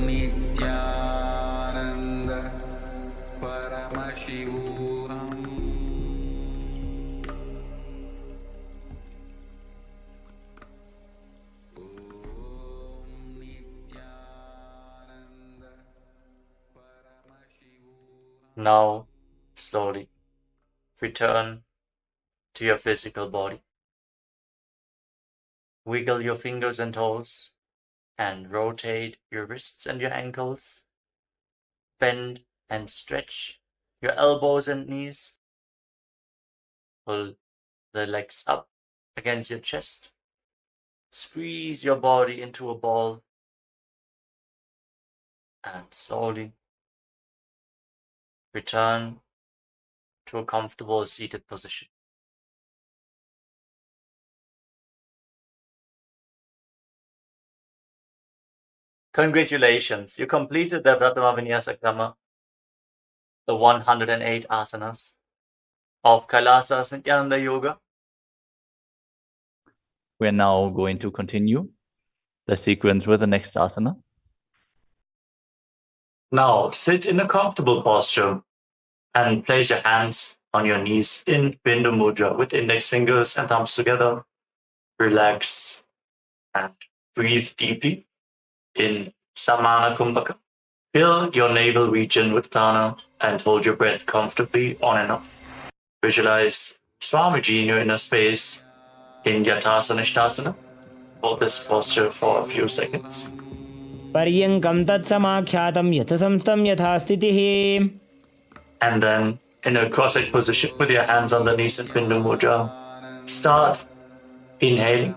Nityananda Paramashivoham. Now, slowly, return to your physical body. Wiggle your fingers and toes and rotate your wrists and your ankles. Bend and stretch your elbows and knees. Pull the legs up against your chest. Squeeze your body into a ball. And slowly return to a comfortable seated position. Congratulations, you completed the Pratama Vinyasa Krama, the 108 asanas of Kailasas Nityananda Yoga. We're now going to continue the sequence with the next asana. Now sit in a comfortable posture and place your hands on your knees in Bindu Mudra with index fingers and thumbs together. Relax and breathe deeply in Samana Kumbhaka. Fill your navel region with prana and hold your breath comfortably on and off. Visualize Swamiji in your inner space in Yatasana Ishtasana. Hold this posture for a few seconds. Paryankam tat samakyatam yathasamstam yathastitihi. And then in a cross-legged position with your hands on the knees in Bindu Mudra, start inhaling.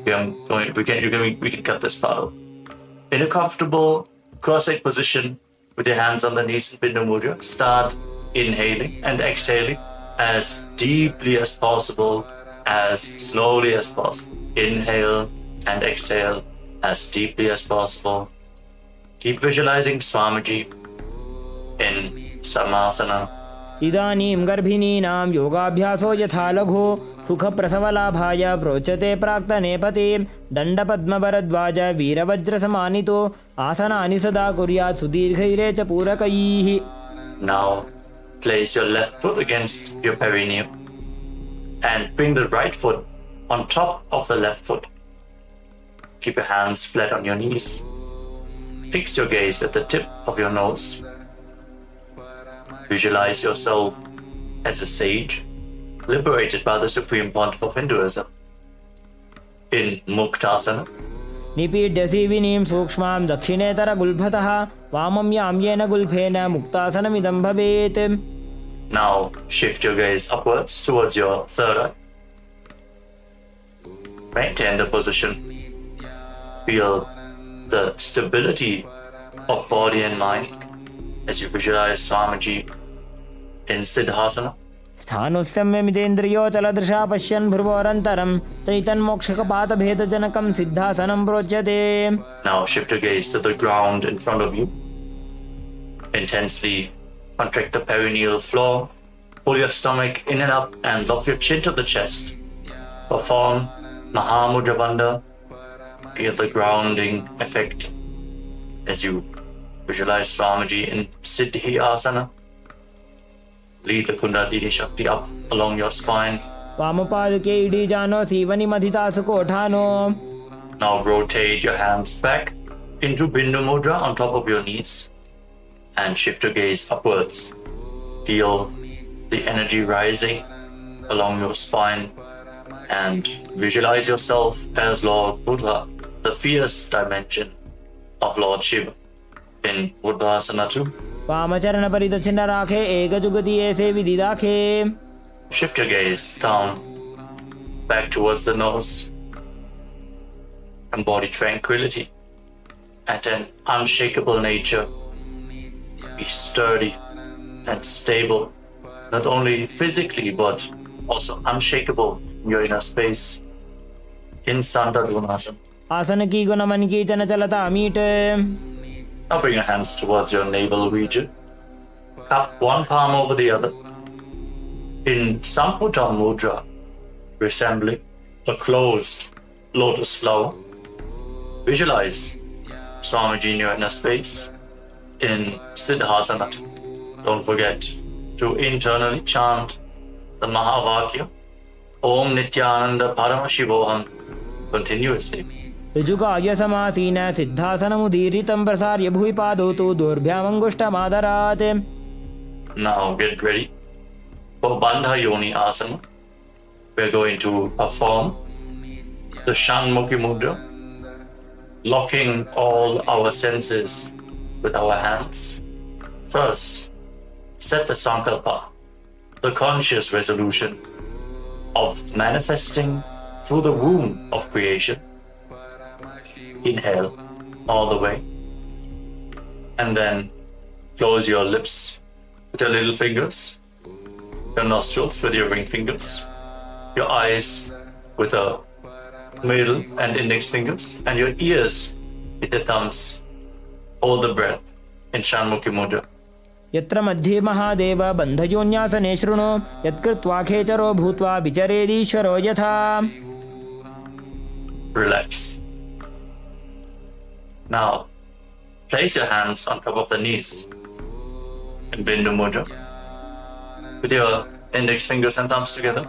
We can cut this part out. In a comfortable cross-legged position with your hands on the knees in Bindu Mudra. Start inhaling and exhaling as deeply as possible, as slowly as possible. Inhale and exhale as deeply as possible. Keep visualizing Swamiji in Samasana. इदानीं गर्भिणीनां योगाभ्यासो यथा लघु सुखप्रसवलाभाय प्रोच्यते प्राक्तनेपति दण्डपद्मभरद्वाज वीरवज्रसमानितो आसनानि सदा कुर्यात् सुदीर्घैरे च पूरकैः. Now place your left foot against your perineum and bring the right foot on top of the left foot. Keep your hands flat on your knees. Fix your gaze at the tip of your nose. Visualize yourself as a sage, liberated by the supreme pontiff of Hinduism. In Muktasana, निपीड्यसि विनीं सूक्ष्मां दक्षिणेतरगुल्फतः वामं याम्येन गुल्फेन मुक्तासनमिदं भवेत्. now shift your gaze upwards towards your third eye. Maintain the position. Feel the stability of body and mind as you visualize Swamiji in Siddhasana. स्थानुस्यम्यमितेन्द्रियोचलदृशा पश्यन् भ्रुवोरन्तरं चैतन्मोक्षकपातभेदजनकं सिद्धासनं प्रोच्यते. Now shift your gaze to the ground in front of you. Intensely contract the perineal floor. Pull your stomach in and up and lock your chin to the chest. Perform Mahamudra Bandha. Feel the grounding effect as you visualize Swamiji in Siddhi Asana. Lead the Kundalini Shakti up along your spine. वामपादके इडीजानो सीवनिमधितासुकोठानो. Now rotate your hands back into Bindu Mudra on top of your knees and shift your gaze upwards. Feel the energy rising along your spine and visualize yourself as Lord Buddha, the fierce dimension of Lord Shiva in Buddhasana 2. वामचरणपरिदक्षिण राखे एकजुगति ऐसे विदिदाखे. Shift your gaze down, back towards the nose. Embody tranquility and an unshakable nature. Be sturdy and stable, not only physically but also unshakable in your inner space. In Santadunasana. आसन की गुण मन की चन चलता meet. Now bring your hands towards your navel region. Cup one palm over the other. In Samputa Mudra, resembling a closed lotus flower. Visualize Swamiji in your inner space. In Siddhasana, don't forget to internally chant the Mahavakya Om Nityananda Paramashivoham continuously. ऋजुकाय समासीन सिद्धासनमुदीरितं प्रसार्य भुवि पादौ तु दोर्भ्यामङ्गुष्ठमादरात्. Now get ready for Bandha Yoni Asana. We're going to perform the Shanmukhi Mudra, locking all our senses with our hands. First, set the Sankalpa, the conscious resolution of manifesting through the womb of creation. Inhale all the way and then close your lips with your little fingers, your nostrils with your ring fingers, your eyes with the middle and index fingers, and your ears with your thumbs. Hold the breath in Shanmukhi Mudra. यत्र मध्ये महादेव बन्धयोन्यासने शृणु यत्कृत्वा खेचरो भूत्वा विचरेदीश्वरो यथा. Relax. Now, place your hands on top of the knees in Bindu Mudra with your index fingers and thumbs together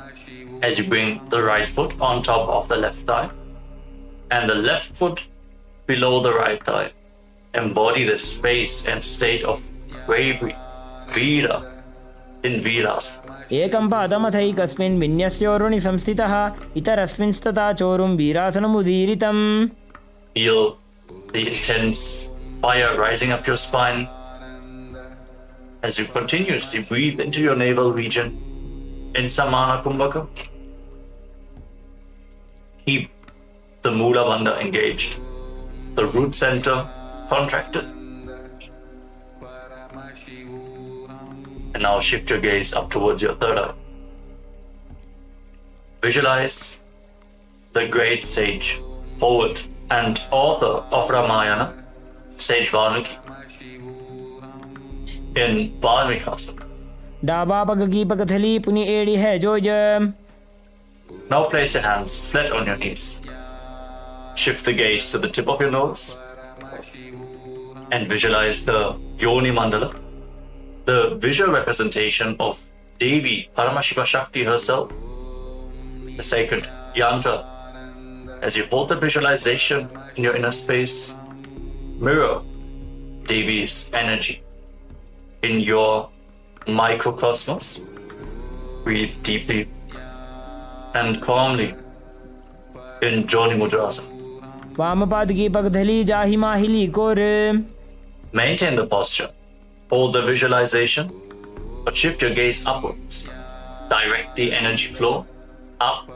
as you bring the right foot on top of the left thigh and the left foot below the right thigh. Embody the space and state of bravery, Veera, in Veerasana. एकं पादमथैकस्मिन् विन्यस्योरुणि संस्थितः इतरस्मिंस्तथा चोरुं वीरासनमुदीरितम्. Feel the intense fire rising up your spine as you continuously breathe into your navel region in Samana Kumbhaka. Keep the Mula Bandha engaged, the root center contracted, And now shift your gaze up towards your third eye. Visualize the great sage, poet, and author of Ramayana, Sage Valmiki, in Valmikasana. डाबा पग की पगथली पुनि एड़ी है जोज. Now place your hands flat on your knees. Shift the gaze to the tip of your nose and visualize the Yoni Mandala, the visual representation of Devi Paramashiva Shakti herself, the sacred yantra. As you hold the visualization in your inner space, mirror Devi's energy in your microcosmos. Breathe deeply and calmly in Joni Mudrasana. वाम पाद की पगथली जाहि माहिली core. Maintain the posture. Hold the visualization, but shift your gaze upwards. Direct the energy flow up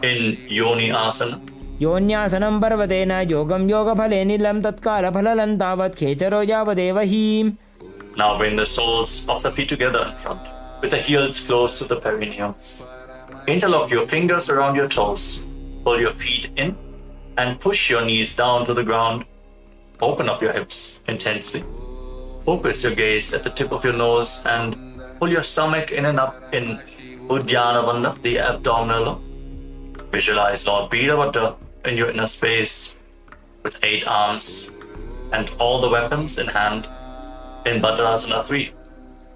in Yoni Asana. योन्यासनं पर्वतेन योगं योगफले नीलं तत्कालफललं तावत् खेचरो यावदेव हि. Now bring the soles of the feet together in front, with the heels close to the perineum. Interlock your fingers around your toes. Pull your feet in and push your knees down to the ground. Open up your hips intensely. Focus your gaze at the tip of your nose and pull your stomach in and up in Uddiyana Bandha, the abdominal. Visualize Lord Biravatta in your inner space with 8 arms and all the weapons in hand in Bhadrasana 3.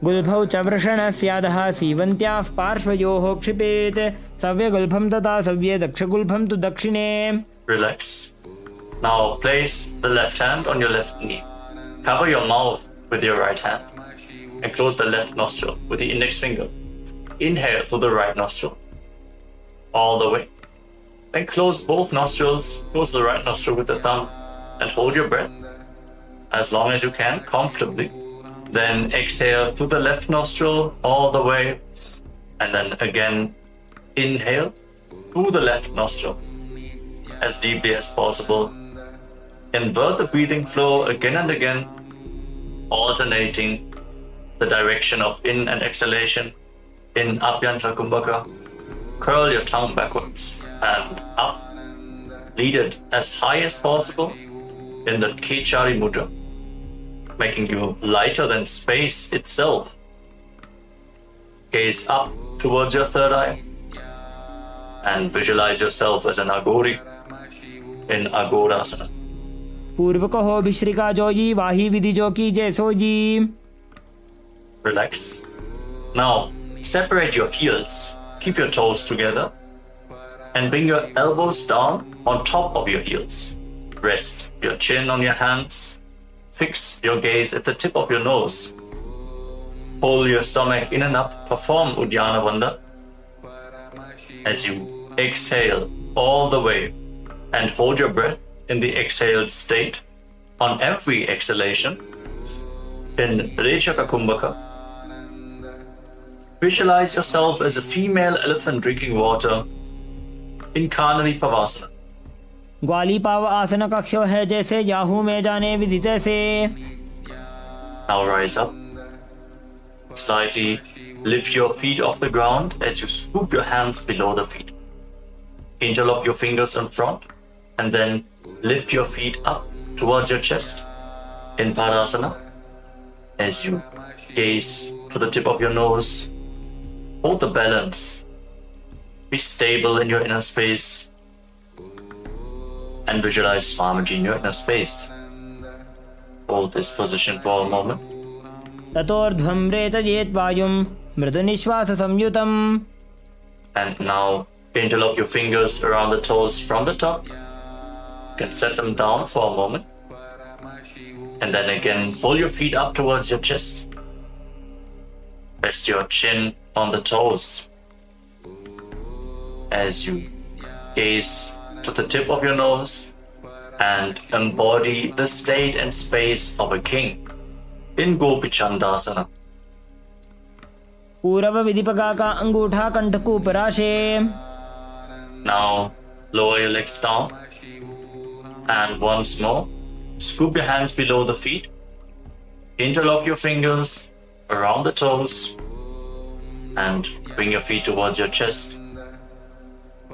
गुल्फौ च वृषणस्यादः सीवन्त्याः पार्श्वयोः क्षिपेत्. सव्यगुल्फं तथा सव्ये दक्षगुल्फं तु दक्षिणे. Relax. Now place the left hand on your left knee. Cover your mouth with your right hand and close the left nostril with the index finger. Inhale through the right nostril all the way. Then close both nostrils, close the right nostril with the thumb and hold your breath as long as you can comfortably. Then exhale through the left nostril all the way and then again inhale through the left nostril as deeply as possible. Invert the breathing flow again and again, alternating the direction of in and exhalation. In Abhyantara Kumbhaka, curl your tongue backwards and up. Lead it as high as possible in the Kechari Mudra, making you lighter than space itself. Gaze up towards your third eye and visualize yourself as an Agori in Agorasana. पूर्व कहो भिश्रिका जोजी वाही विधि जो की जैसो जी. Relax. Now separate your heels. Keep your toes together and bring your elbows down on top of your heels. Rest your chin on your hands. Fix your gaze at the tip of your nose. Pull your stomach in and up. Perform Uddiyana Bandha as you exhale all the way and hold your breath in the exhaled state on every exhalation in Rechaka Kumbhaka. Visualize yourself as a female elephant drinking water in Kanari Pavasana. ग्वाली पाव आसन कक्ष्यो है जैसे Yahoo में जाने विधि तैसे. Now rise up. Slightly lift your feet off the ground as you scoop your hands below the feet. Interlock your fingers in front and then lift your feet up towards your chest in Padasana as you gaze to the tip of your nose. Hold the balance. Be stable in your inner space and visualize Swamiji in your inner space. Hold this position for a moment. ततोर्ध्वं रेचयेत् वायुं मृदुनिश्वास संयुतम्. And now interlock your fingers around the toes from the top. You can set them down for a moment. And then again, pull your feet up towards your chest. Rest your chin on the toes as you gaze to the tip of your nose and embody the state and space of a king in Gopichandasana. पूरव विधिपका का अंगूठा कंठकूप राशे. Now lower your legs down and once more scoop your hands below the feet Interlock your fingers around the toes and bring your feet towards your chest.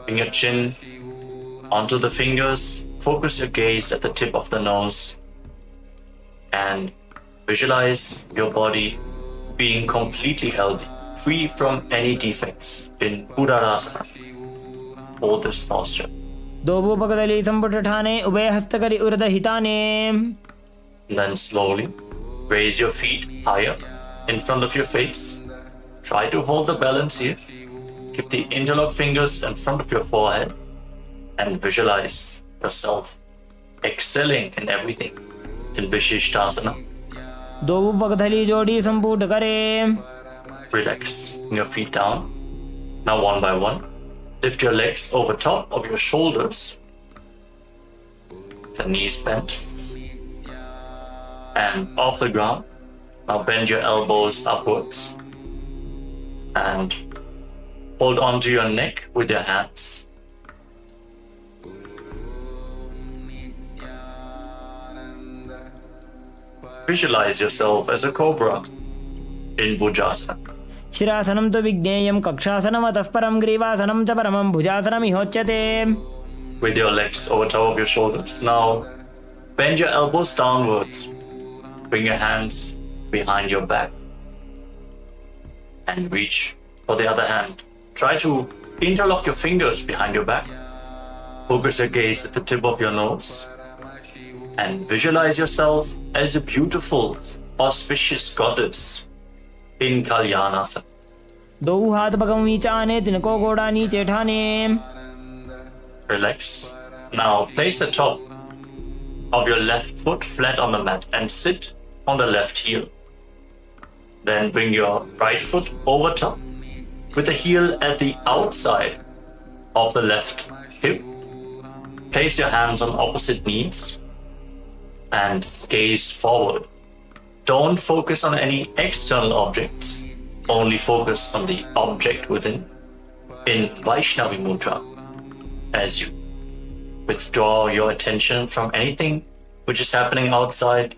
Bring your chin onto the fingers. Focus your gaze at the tip of the nose and visualize your body being completely healthy, free from any defects in Purarasana or this posture. दोबुपगदली संपुट ठाने उभय हस्तकरी उर्द हिताने. Then slowly raise your feet higher in front of your face. Try to hold the balance here. Keep the interlocked fingers in front of your forehead and visualize yourself excelling in everything in Vishishtasana. दोबुपगदली जोड़ी संपुट करे. Relax. Bring your feet down. Now one by one, lift your legs over top of your shoulders. The knees bent. And off the ground. Now bend your elbows upwards. And hold onto your neck with your hands. Visualize yourself as a cobra in Bhujasana. शिरासनं तु विज्ञेयं कक्षासनमतः परं ग्रीवासनं च परमं भुजासनमिहोच्यते. With your legs over top of your shoulders. Now bend your elbows downwards. Bring your hands behind your back and reach for the other hand. Try to interlock your fingers behind your back. Focus your gaze at the tip of your nose and visualize yourself as a beautiful, auspicious goddess in Kalyanasana. दो हाथ पगम नीचाने तिनको गोड़ा नीचे ठाने. Relax. Now place the top of your left foot flat on the mat and sit on the left heel. Then bring your right foot over top with the heel at the outside of the left hip. Place your hands on opposite knees and gaze forward. Don't focus on any external objects. Only focus on the object within in Vaishnavi Mudra as you withdraw your attention from anything which is happening outside.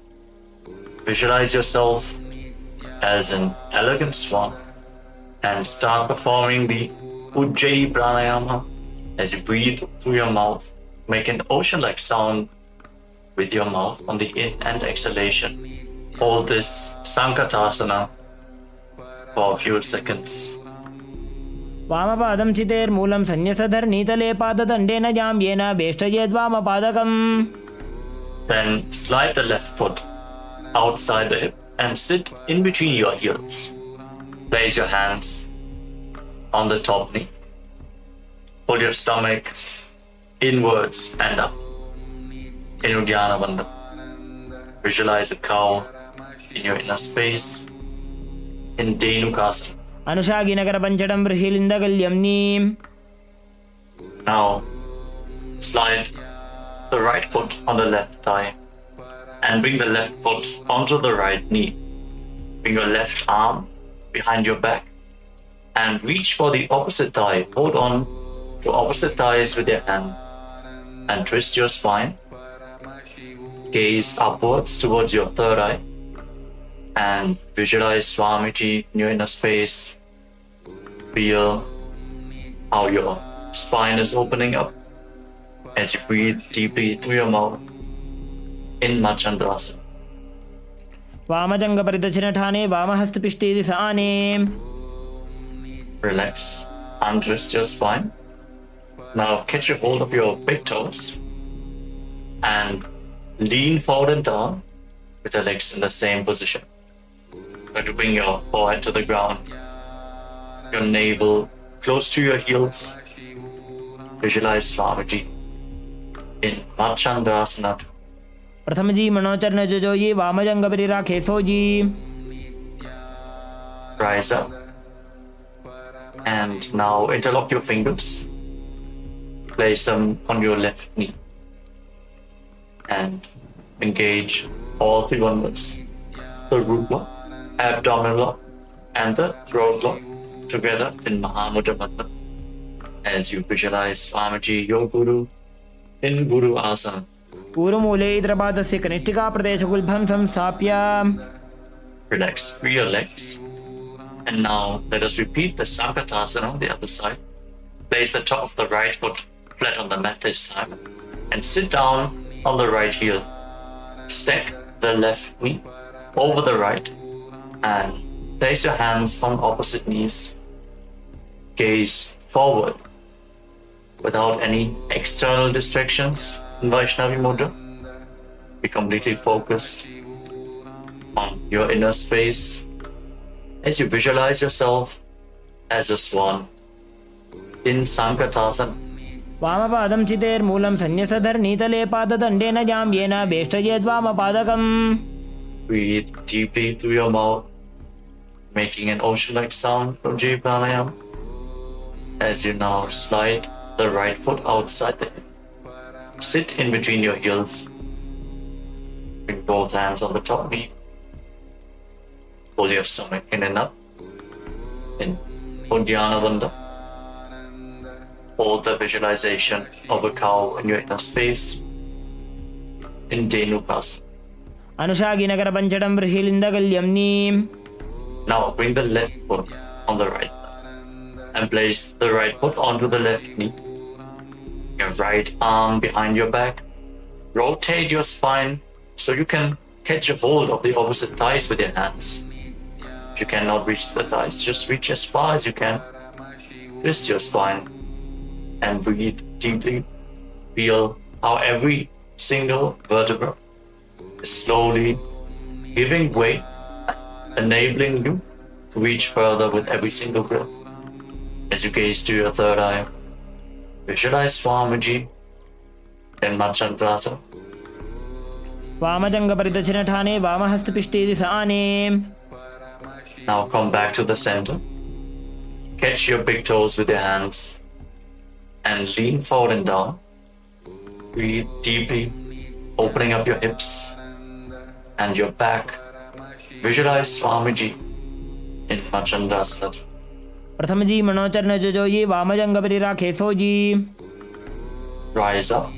Visualize yourself as an elegant swan and start performing the Ujjayi Pranayama as you breathe through your mouth. Make an ocean-like sound with your mouth on the in and exhalation. Hold this Sankatasana for a few seconds. वामपादं चितेर्मूलं सन्न्यसधर नीतले पाददण्डेन जाम्येन वेष्टयेद्वामपादकम्. Then slide the left foot outside the hip and sit in between your heels. Place your hands on the top knee. Pull your stomach inwards and up in Uddiyana Bandha. Visualize a cow in your inner space in Dhenukasana. अनुषागिनगर पञ्चडं वृषिलिन्दगल्यम्नि. Now slide the right foot on the left thigh and bring the left foot onto the right knee. Bring your left arm behind your back and reach for the opposite thigh. Hold on to opposite thighs with your hand and twist your spine. Gaze upwards towards your third eye and visualize Swamiji in your inner space. Feel how your spine is opening up as you breathe deeply through your mouth in Machandrasana. वामजङ्गपरिदक्षिणठाने वामहस्तपिष्ठेदिशाने. Relax, untwist your spine. Now catch a hold of your big toes and lean forward and down with your legs in the same position. Try to bring your forehead to the ground, your navel close to your heels. Visualize Swamiji in Machandrasana. प्रथमजी मनोचरण जोजोयी वामजङ्गपरिराखे sooji. Rise up and now interlock your fingers. Place them on your left knee and engage all three wonders: the root lock, abdominal lock, and the throat lock together in Mahamudra Bandha as you visualize Swamiji, your Guru, in Guru Asana. पूर्वमूले इन्द्रपादस्य कनिष्ठिका प्रदेशगुल्भं संस्थाप्य. Relax, free your legs. And now let us repeat the Sankatasana on the other side. Place the top of the right foot flat on the mat this time and sit down on the right heel. Stack the left knee over the right and place your hands on opposite knees. Gaze forward without any external distractions in Vaishnavi Mudra. Be completely focused on your inner space as you visualize yourself as a swan in Sankatasana. वामपादं चितेर्मूलं सन्न्यसधर्नीतले पाददण्डेन जाम्येन वेष्टयेद्वामपादकम्. Breathe deeply through your mouth, making an ocean-like sound from J Pranayama. As you now slide the right foot outside the hip. Sit in between your heels. Bring both hands on the top knee. Pull your stomach in and up. In Uddiyana Bandha. Hold the visualization of a cow in your inner space. In Dhenukasana. अनुषागिनकरपञ्चडं बृहिलिन्दकल्यम्नीम्. Now bring the left foot on the right and place the right foot onto the left knee. Your right arm behind your back. Rotate your spine so you can catch a hold of the opposite thighs with your hands. If you cannot reach the thighs, just reach as far as you can. Twist your spine and breathe deeply. Feel how every single vertebra is slowly giving way, enabling you to reach further with every single breath. As you gaze to your third eye, visualize Swamiji in Machandrasana. वामजङ्गपरिदक्षिणठाने वामहस्तपिष्टेति Sane. Now come back to the center. Catch your big toes with your hands and lean forward and down. Breathe deeply, opening up your hips and your back. Visualize Swamiji in Machandrasana. प्रथमजी मनोचरण जोजोजी वामजङ्गपरिराखे sooji. Rise up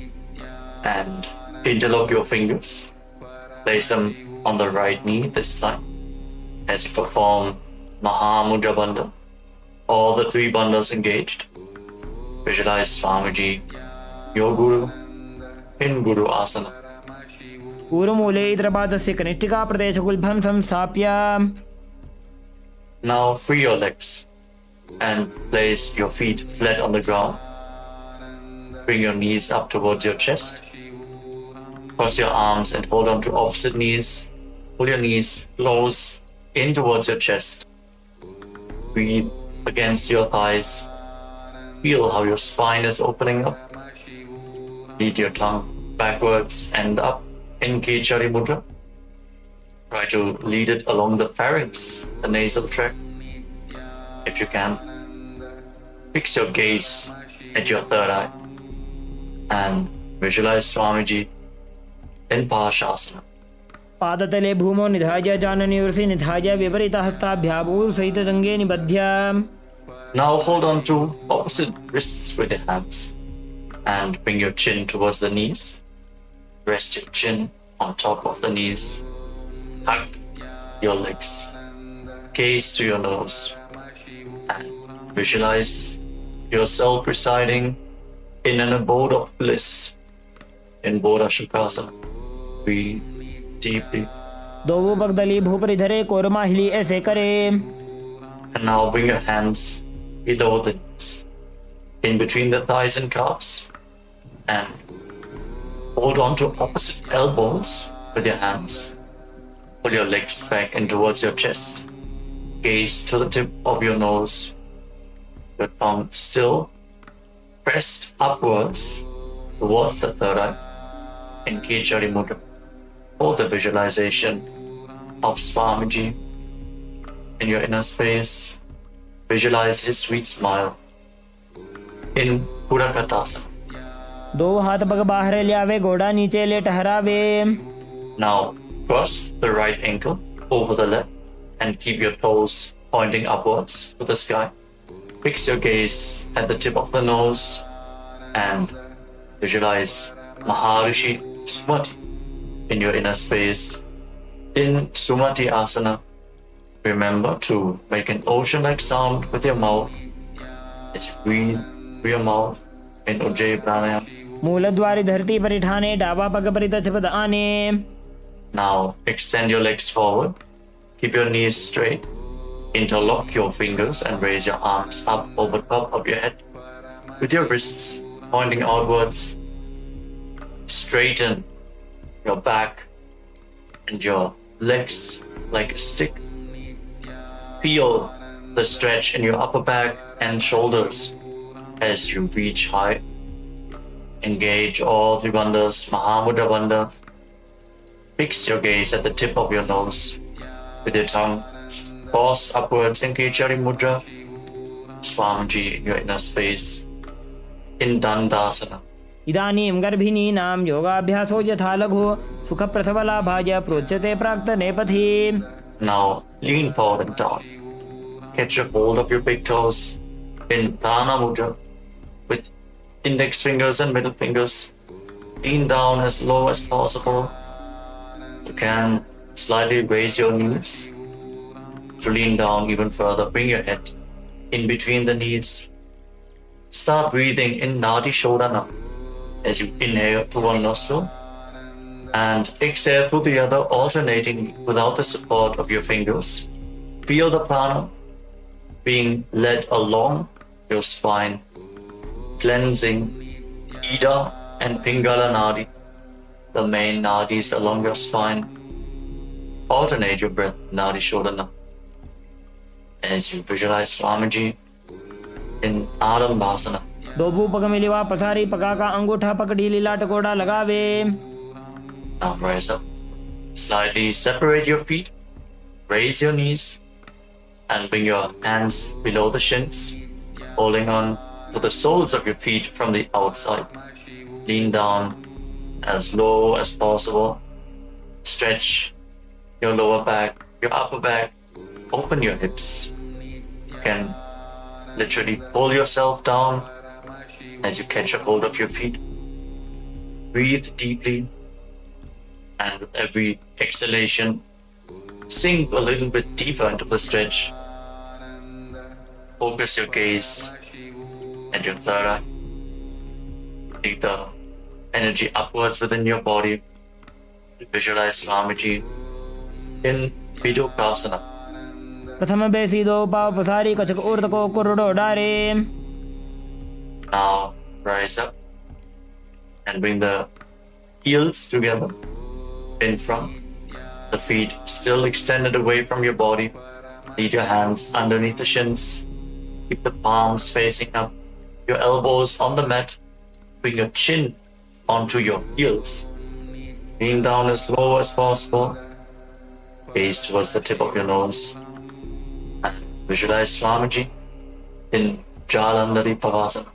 and interlock your fingers. Place them on the right knee this time as you perform Mahamudra Bandha. All the three bandhas engaged. Visualize Swamiji, your Guru, in Guru Asana. पूर्वमूले इतरपादस्य कनिष्ठिकाप्रदेशगुल्भं संस्थाप्य. Now free your legs and place your feet flat on the ground. Bring your knees up towards your chest. Cross your arms and hold on to opposite knees. Pull your knees close in towards your chest. Breathe against your thighs. Feel how your spine is opening up. Lead your tongue backwards and up in Kechari Mudra. Try to lead it along the pharynx, the nasal tract. If you can, fix your gaze at your third eye and visualize Swamiji in Pashasana. पादतले भूमौ निधाय जाननिवृसि निधाय विपरीतहस्ताभ्याभूर्सहितजङ्गे निबध्य. Now hold on to opposite wrists with your hands and bring your chin towards the knees. Rest your chin on top of the knees. Hug your legs. Gaze to your nose and visualize yourself residing in an abode of bliss in Bodha Shukasana. Breathe deeply. दो बगदली भूपरिधरे कोरमाहिली ऐसे करे. And now bring your hands below the knees, in between the thighs and calves, and hold on to opposite elbows with your hands. Pull your legs back in towards your chest. Gaze to the tip of your nose. Your tongue still pressed upwards towards the third eye in Kechari Mudra. Hold the visualization of Swamiji in your inner space. Visualize his sweet smile in Purakatasana. दो हाथ पग बाहर ले आवे घोड़ा नीचे ले ठहरावे. Now cross the right ankle over the left and keep your toes pointing upwards to the sky. Fix your gaze at the tip of the nose and visualize Maharishi Sumati in your inner space in Sumati Asana Remember to make an ocean-like sound with your mouth. As you breathe through your mouth in Ujjayi Pranayama. मूलद्वारि धरती परिठाने डाबा पग परितछपद आने. Now extend your legs forward. Keep your knees straight. Interlock your fingers and raise your arms up over top of your head with your wrists pointing outwards. Straighten your back and your legs like a stick. Feel the stretch in your upper back and shoulders as you reach high. Engage all the bandhas, Mahamudra Bandha. Fix your gaze at the tip of your nose with your tongue. Pause upwards in Kechari Mudra. Swamiji in your inner space. In Dandasana. इदानीं गर्भिणीनां योगाभ्यासो यथा लघु सुखप्रसवलाभाय प्रोच्यते प्राक्तने पथि. Now lean forward and down. Catch a hold of your big toes in Prana Mudra with index fingers and middle fingers. Lean down as low as possible. You can slightly raise your knees to lean down even further. Bring your head in between the knees. Start breathing in Nadi Shodhana as you inhale through one nostril and exhale through the other, alternating without the support of your fingers. Feel the prana being led along your spine, cleansing Ida and Pingala Nadi, the main nadis along your spine. Alternate your breath, Nadi Shodhana, as you visualize Swamiji in Adambhasana. दोबू पग मिलिवा पसारी पका का अंगूठा पकड़ी लीला टकोड़ा लगावे. Now rise up. Slightly separate your feet. Raise your knees and bring your hands below the shins, holding on to the soles of your feet from the outside. Lean down as low as possible. Stretch your lower back, your upper back. Open your hips. You can literally pull yourself down as you catch a hold of your feet. Breathe deeply, and with every exhalation, sink a little bit deeper into the stretch. Focus your gaze at your third eye. Take the energy upwards within your body. Visualize Swamiji in Vidukasana. प्रथम बेसी दो पाव पसारी कचक ऊर्ध को कुरुडो डारे. Now rise up and bring the heels together in front. The feet still extended away from your body. Lead your hands underneath the shins. Keep the palms facing up. Your elbows on the mat. Bring your chin onto your heels. Lean down as low as possible. Gaze towards the tip of your nose. And visualize Swamiji in Jalandhari Pavasana.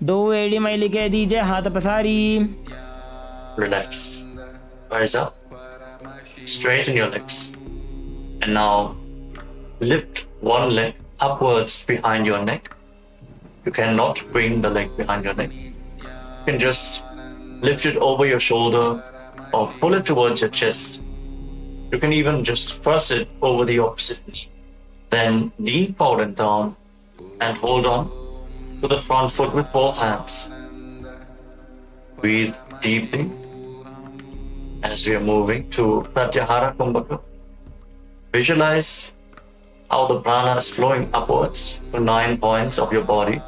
दो एड़ी मैली के दीजिए हाथ पसारी. Relax. Rise up. Straighten your legs. And now lift one leg upwards behind your neck. You cannot bring the leg behind your neck. You can just lift it over your shoulder or pull it towards your chest. You can even just press it over the opposite knee. Then lean forward and down and hold on to the front foot with both hands. Breathe deeply as we are moving to Pratyahara Kumbhaka. Visualize how the prana is flowing upwards to 9 points of your body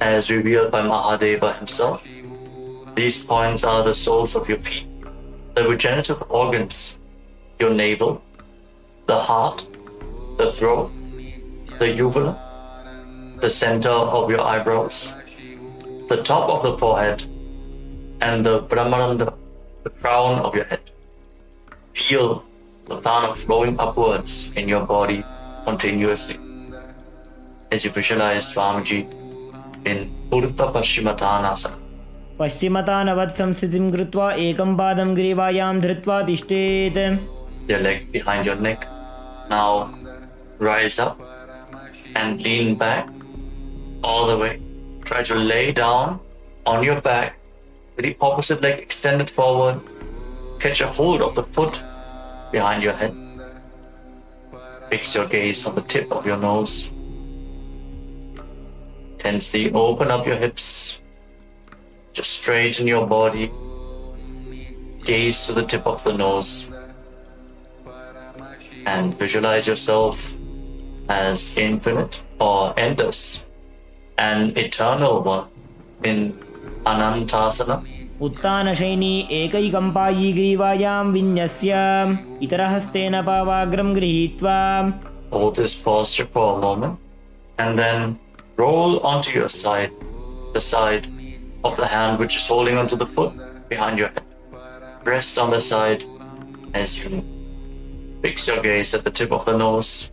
as revealed by Mahadeva himself. These points are the soles of your feet, the regenerative organs, your navel, the heart, the throat, the uvula, the center of your eyebrows, the top of the forehead, and the Brahmaranda, the crown of your head. Feel the prana flowing upwards in your body continuously as you visualize Swamiji in Urdhva Paschimottanasana. पश्चिमतानवत् संस्थितिं कृत्वा एकं पादं ग्रीवायां धृत्वा तिष्ठेत्. Your leg behind your neck. Now rise up and lean back all the way. Try to lay down on your back with the opposite leg extended forward. Catch a hold of the foot behind your head. Fix your gaze on the tip of your nose. Tensely open up your hips. Just straighten your body. Gaze to the tip of the nose. And visualize yourself as infinite or endless, an eternal one in Anantasana. उत्तानशयनी एकैकम्पायी ग्रीवायां विन्यस्य इतरहस्तेन पावाग्रं गृहीत्वा Hold this posture for a moment and then roll onto your side, the side of the hand which is holding onto the foot behind your head. Rest on the side as you fix your gaze at the tip of the nose.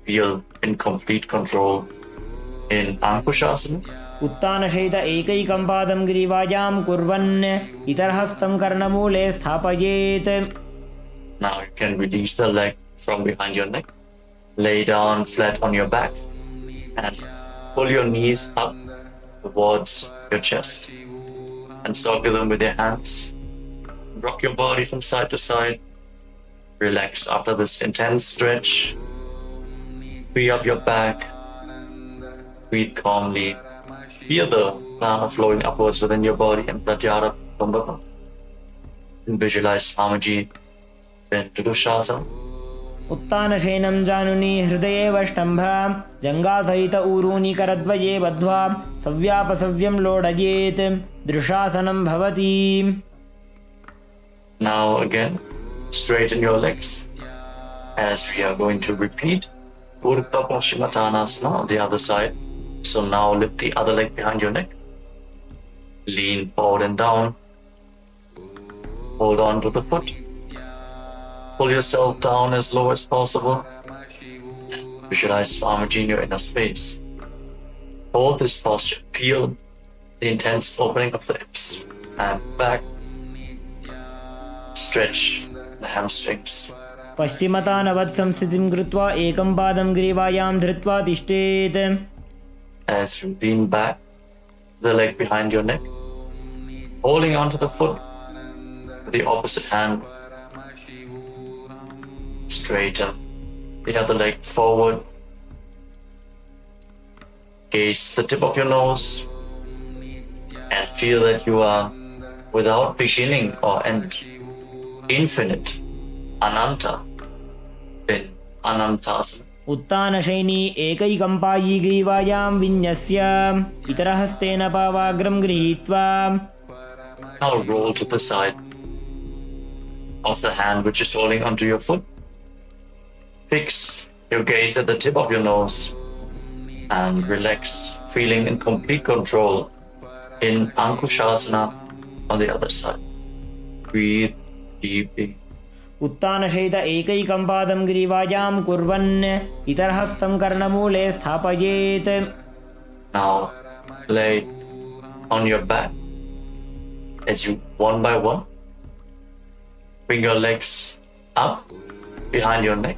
Feel in complete control in Ankushasana. उत्तानशयित एकैकं पादं ग्रीवायां कुर्वन् इतरहस्तं कर्णमूले स्थापयेत्. Now you can release the leg from behind your neck. Lay down flat on your back and pull your knees up towards your chest and circle them with your hands. Rock your body from side to side. Relax after this intense stretch. Free up your back. Breathe calmly. Feel the prana flowing upwards within your body and Pratyahara Kumbhaka. And visualize Swamiji in Tridushasana. उत्तानशयनं जानुनी हृदये वष्टम्भ जङ्घासहित ऊरूनि करद्वये बद्ध्वा सव्यापसव्यं लोडयेत् दृशासनं भवति. Now again, straighten your legs as we are going to repeat Urdhva Paschimottanasana on the other side. So now lift the other leg behind your neck. Lean forward and down. Hold on to the foot. Pull yourself down as low as possible. Visualize Swamiji in your inner space. Hold this posture. Feel the intense opening of the hips and back. Stretch the hamstrings. पश्चिमतानवत् संस्थितिं कृत्वा एकं पादं ग्रीवायां धृत्वा तिष्ठेत्. As you lean back, the leg behind your neck, holding onto the foot with the opposite hand. Straighten the other leg forward. Gaze the tip of your nose and feel that you are without beginning or end, infinite, Ananta, in Anantasana. उत्तानशयनी एकैकम्पायी ग्रीवायां विन्यस्य इतरहस्तेन पावाग्रं गृहीत्वा. Now roll to the side of the hand which is holding onto your foot. Fix your gaze at the tip of your nose and relax, feeling in complete control in Ankushasana on the other side. Breathe deeply. उत्तानशयित एकैकं पादं ग्रीवायां कुर्वन् इतरहस्तं कर्णमूले स्थापयेत्. Now lay on your back as you one by one bring your legs up behind your neck.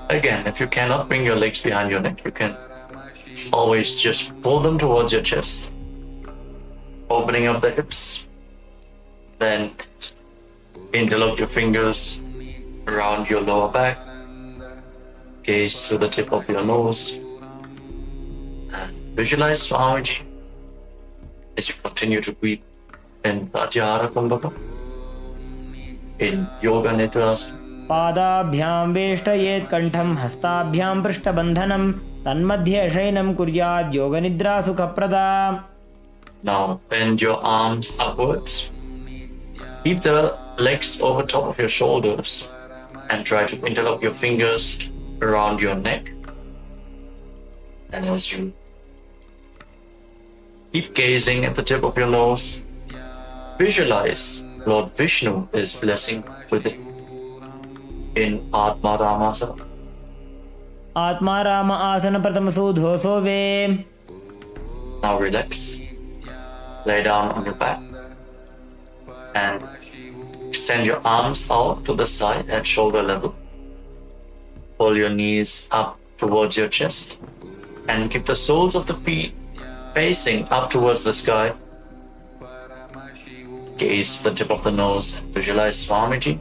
Again, if you cannot bring your legs behind your neck, you can always just pull them towards your chest, opening up the hips. Then interlock your fingers around your lower back, gaze to the tip of your nose, and visualize Swamiji as you continue to breathe in Pratyahara Kumbhaka, in Yoga Nidrasana. पादाभ्यां वेष्टयेत् कण्ठं हस्ताभ्यां पृष्ठबन्धनं तन्मध्ये शयनं कुर्यात् योगनिद्रा सुखप्रदा. Now bend your arms upwards. Keep the legs over top of your shoulders and try to interlock your fingers around your neck. And as you keep gazing at the tip of your nose, visualize Lord Vishnu is blessing with it in Atma Ramasana. आत्मा राम आसन प्रथमसो धोसो वे. Now relax. Lay down on your back and extend your arms out to the side at shoulder level. Pull your knees up towards your chest and keep the soles of the feet facing up towards the sky. Gaze the tip of the nose and visualize Swamiji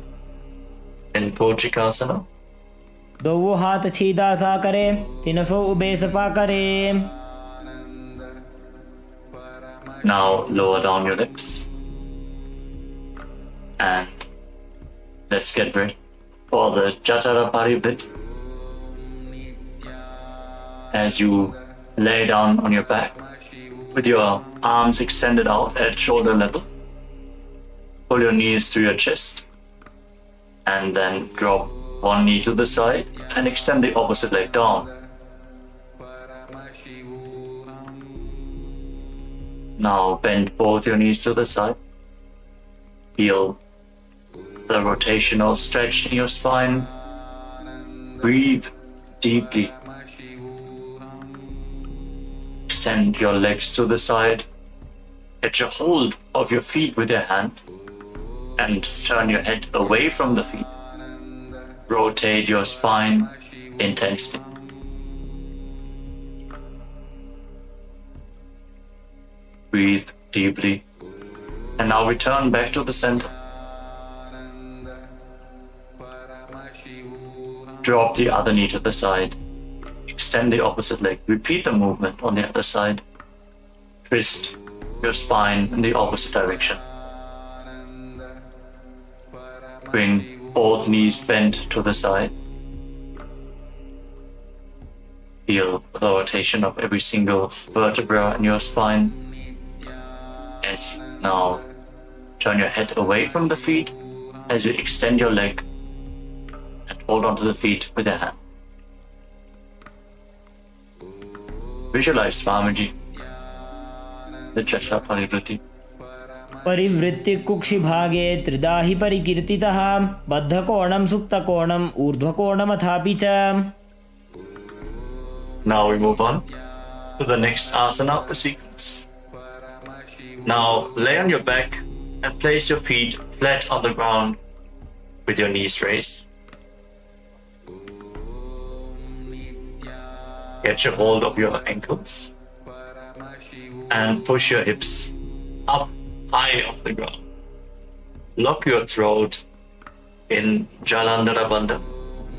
in Kochikasana. दोवो हाथ सीधा सा करे, तिनसो ube Sapa करे. Now lower down your lips. And let's get ready for the Jatara bit. As you lay down on your back with your arms extended out at shoulder level, pull your knees to your chest, and then drop one knee to the side and extend the opposite leg down. Now bend both your knees to the side. Feel the rotational stretch in your spine. Breathe deeply. Extend your legs to the side. Get a hold of your feet with your hand and turn your head away from the feet. Rotate your spine intensely. Breathe deeply. And now return back to the center. Drop the other knee to the side. Extend the opposite leg. Repeat the movement on the other side. Twist your spine in the opposite direction. Bring both knees bent to the side. Feel the rotation of every single vertebra in your spine. As you now turn your head away from the feet as you extend your leg and hold onto the feet with your hand. Visualize Swamiji, the Jatara Parivritti. परिवृत्ति कुक्षि भागे त्रिदाहि परिकीर्तितः बद्धकोणं सुप्तकोणं ऊर्ध्वकोणमथापि च. Now we move on to the next asana of the sequence. Now lay on your back and place your feet flat on the ground with your knees raised. Get your hold of your ankles and push your hips up high off the ground. Lock your throat in Jalandhara Bandha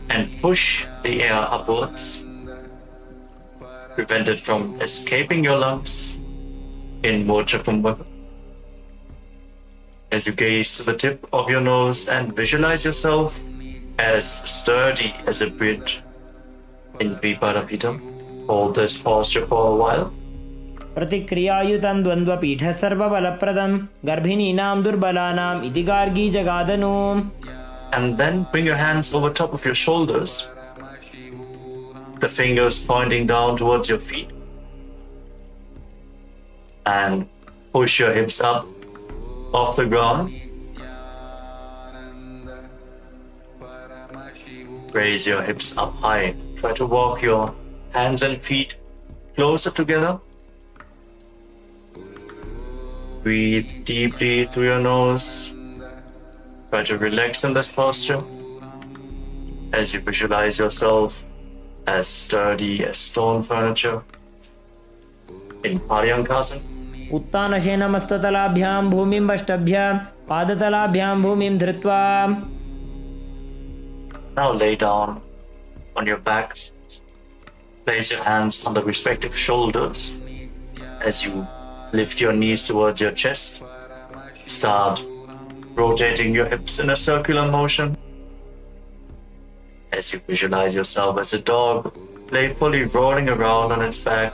and push the air upwards. Prevent it from escaping your lungs in Mocha Kumbhaka. As you gaze to the tip of your nose and visualize yourself as sturdy as a bridge in Viparapita, hold this posture for a while. प्रतिक्रियायुतं द्वन्द्वपीठः सर्वबलप्रदं गर्भिणीनां दुर्बलानाम् इति Gargi जगादनु. And then bring your hands over top of your shoulders, the fingers pointing down towards your feet, and push your hips up off the ground. Raise your hips up high. Try to walk your hands and feet closer together. Breathe deeply through your nose. Try to relax in this posture as you visualize yourself as sturdy as stone furniture in Paryankasana. उत्तानशेन मस्ततलाभ्यां भूमिं वष्टभ्य पादतलाभ्यां भूमिं धृत्वा. Now lay down on your back. Place your hands on the respective shoulders as you lift your knees towards your chest. Start rotating your hips in a circular motion. As you visualize yourself as a dog, playfully rolling around on its back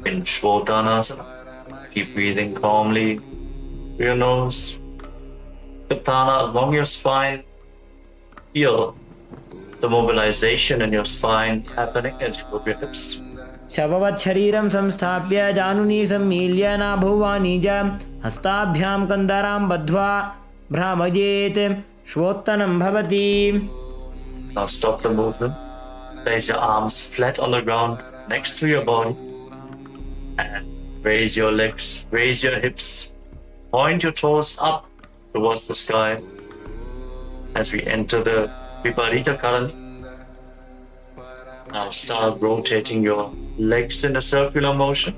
in Shvotanasana. Keep breathing calmly through your nose. Katana along your spine. Feel the mobilization in your spine happening as you move your hips. शववत् शरीरं संस्थाप्य जानुनी सम्मील्य नाभुवानी च हस्ताभ्यां कन्दरां बद्ध्वा भ्रामयेत् श्वोत्तनं भवति. Now stop the movement. Place your arms flat on the ground next to your body and raise your legs, raise your hips, point your toes up towards the sky as we enter the Viparita Karani. Now start rotating your legs in a circular motion.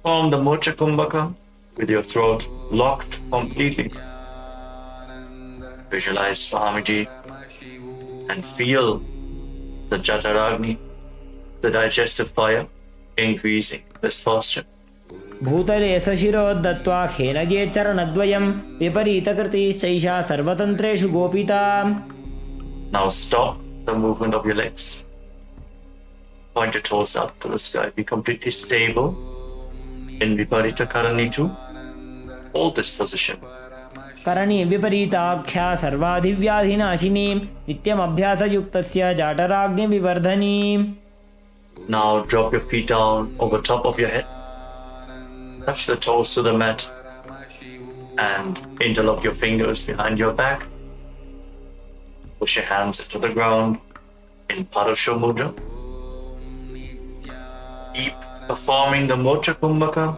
Form the Mocha Kumbhaka with your throat locked completely. Visualize Swamiji and feel the Jataragni, the digestive fire, increasing this posture. भूतले सशिरोद्धत्वा खेनजे चरणद्वयं विपरीतकृतिश्चैषा सर्वतन्त्रेषु गोपिता. Now stop the movement of your legs. Point your toes up to the sky. Be completely stable in Viparita Karanitu. Hold this position. Karni विपरीताख्या सर्वाधिव्याधिनाशिनी नित्यमभ्यासयुक्तस्य जाटराग्निविवर्धनी. Now drop your feet down over top of your head. Touch the toes to the mat and interlock your fingers behind your back. Push your hands into the ground in Parasho Mudra. Keep performing the Mocha Kumbhaka.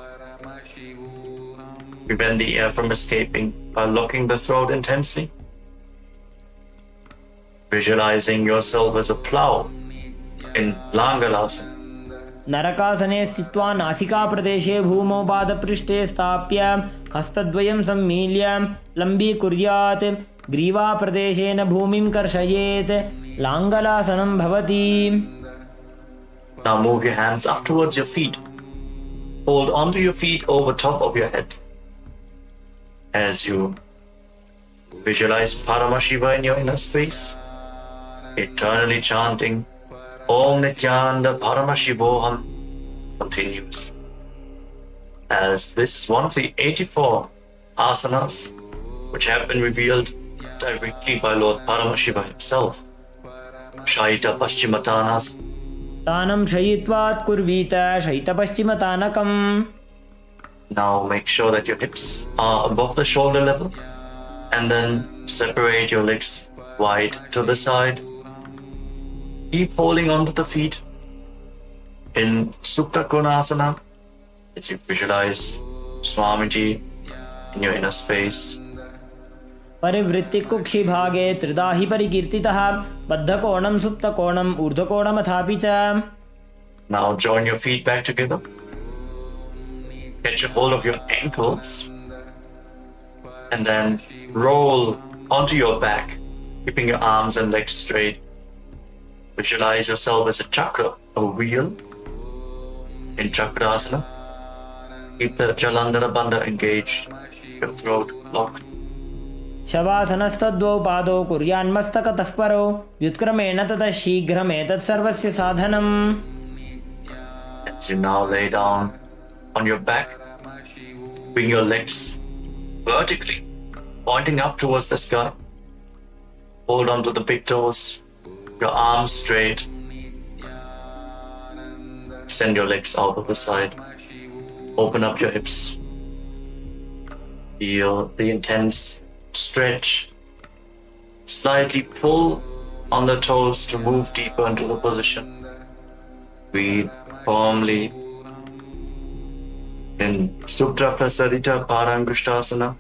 Prevent the air from escaping by locking the throat intensely. Visualizing yourself as a plow in Langalasana. नरकासने स्थित्वा नासिकाप्रदेशे भूमौ पादपृष्ठे स्थाप्य हस्तद्वयं सम्मील्य लम्बीकुर्यात्. ग्रीवाप्रदेशेन भूमिं कर्षयेत्. लाङ्गलासनं भवति. Now move your hands up towards your feet. Hold onto your feet over top of your head. As you visualize Paramashiva in your inner space, eternally chanting Om Nityanda Paramashivoham continues. As this is one of the 84 asanas which have been revealed directly by Lord Paramashiva himself. Shaita Paschimatanas. तानं शयित्वात् कुर्वीत शयितपश्चिमतानकम्. Now make sure that your hips are above the shoulder level and then separate your legs wide to the side. Keep holding onto the feet in Supta Konasana as you visualize Swamiji in your inner space. परिवृत्ति कुक्षि भागे त्रिदाहि परिकीर्तितः बद्धकोणं सुप्तकोणं ऊर्ध्वकोणमथापि च. Now join your feet back together. Catch a hold of your ankles and then roll onto your back, keeping your arms and legs straight. Visualize yourself as a chakra, a wheel in Chakrasana. Keep the Jalandhara Bandha engaged, your throat locked. शवासनस्तद्वौ पादौ कुर्यान्मस्तकतः परौ व्युत्क्रमेण ततः शीघ्रमेतत् सर्वस्य साधनम्. As you now lay down on your back, bring your legs vertically, pointing up towards the sky. Hold on to the big toes, your arms straight. Send your legs out of the side. Open up your hips. Feel the intense stretch. Slightly pull on the toes to move deeper into the position. Breathe firmly in Supta Prasadita Parangushtasana.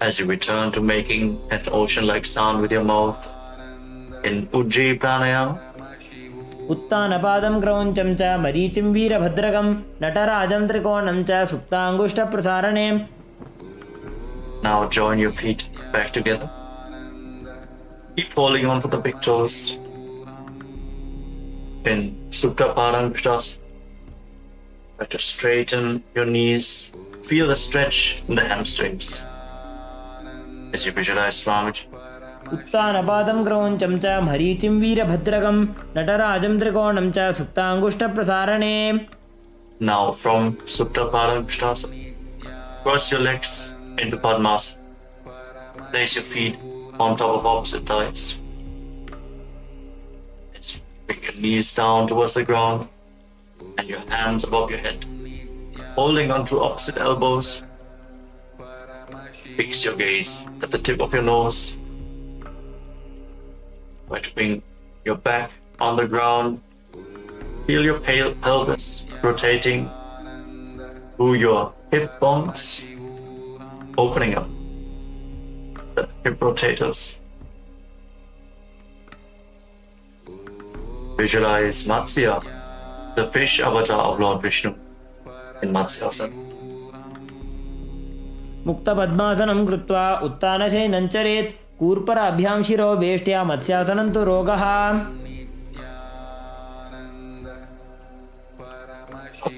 As you return to making an ocean-like sound with your mouth in Ujjayi Pranayama. उत्तानपादं क्रौञ्चं च मरीचिं वीरभद्रकं नटराजं त्रिकोणं च सुप्ताङ्गुष्ठप्रसारणे. Now join your feet back together. Keep holding on to the big toes in Supta Parangushtasana. Try to straighten your knees. Feel the stretch in the hamstrings as you visualize Swamiji. उत्तानपादं क्रौञ्चं च मरीचिं वीरभद्रकं नटराजं त्रिकोणं च सुप्ताङ्गुष्ठप्रसारणे. Now from Supta Parangushtasana, cross your legs into Padmasana. Place your feet on top of opposite thighs. Bring your knees down towards the ground and your hands above your head. Holding onto opposite elbows. Fix your gaze at the tip of your nose. Try to bring your back on the ground. Feel your pelvis rotating through your hip bones, opening up the hip rotators. Visualize Matsya, the fish avatar of Lord Vishnu in Matsyasana. मुक्तपद्मासनं कृत्वा उत्तानशयनं चरेत् कूर्पराभ्यां शिरो वेष्ट्या मत्स्यासनं तु रोगः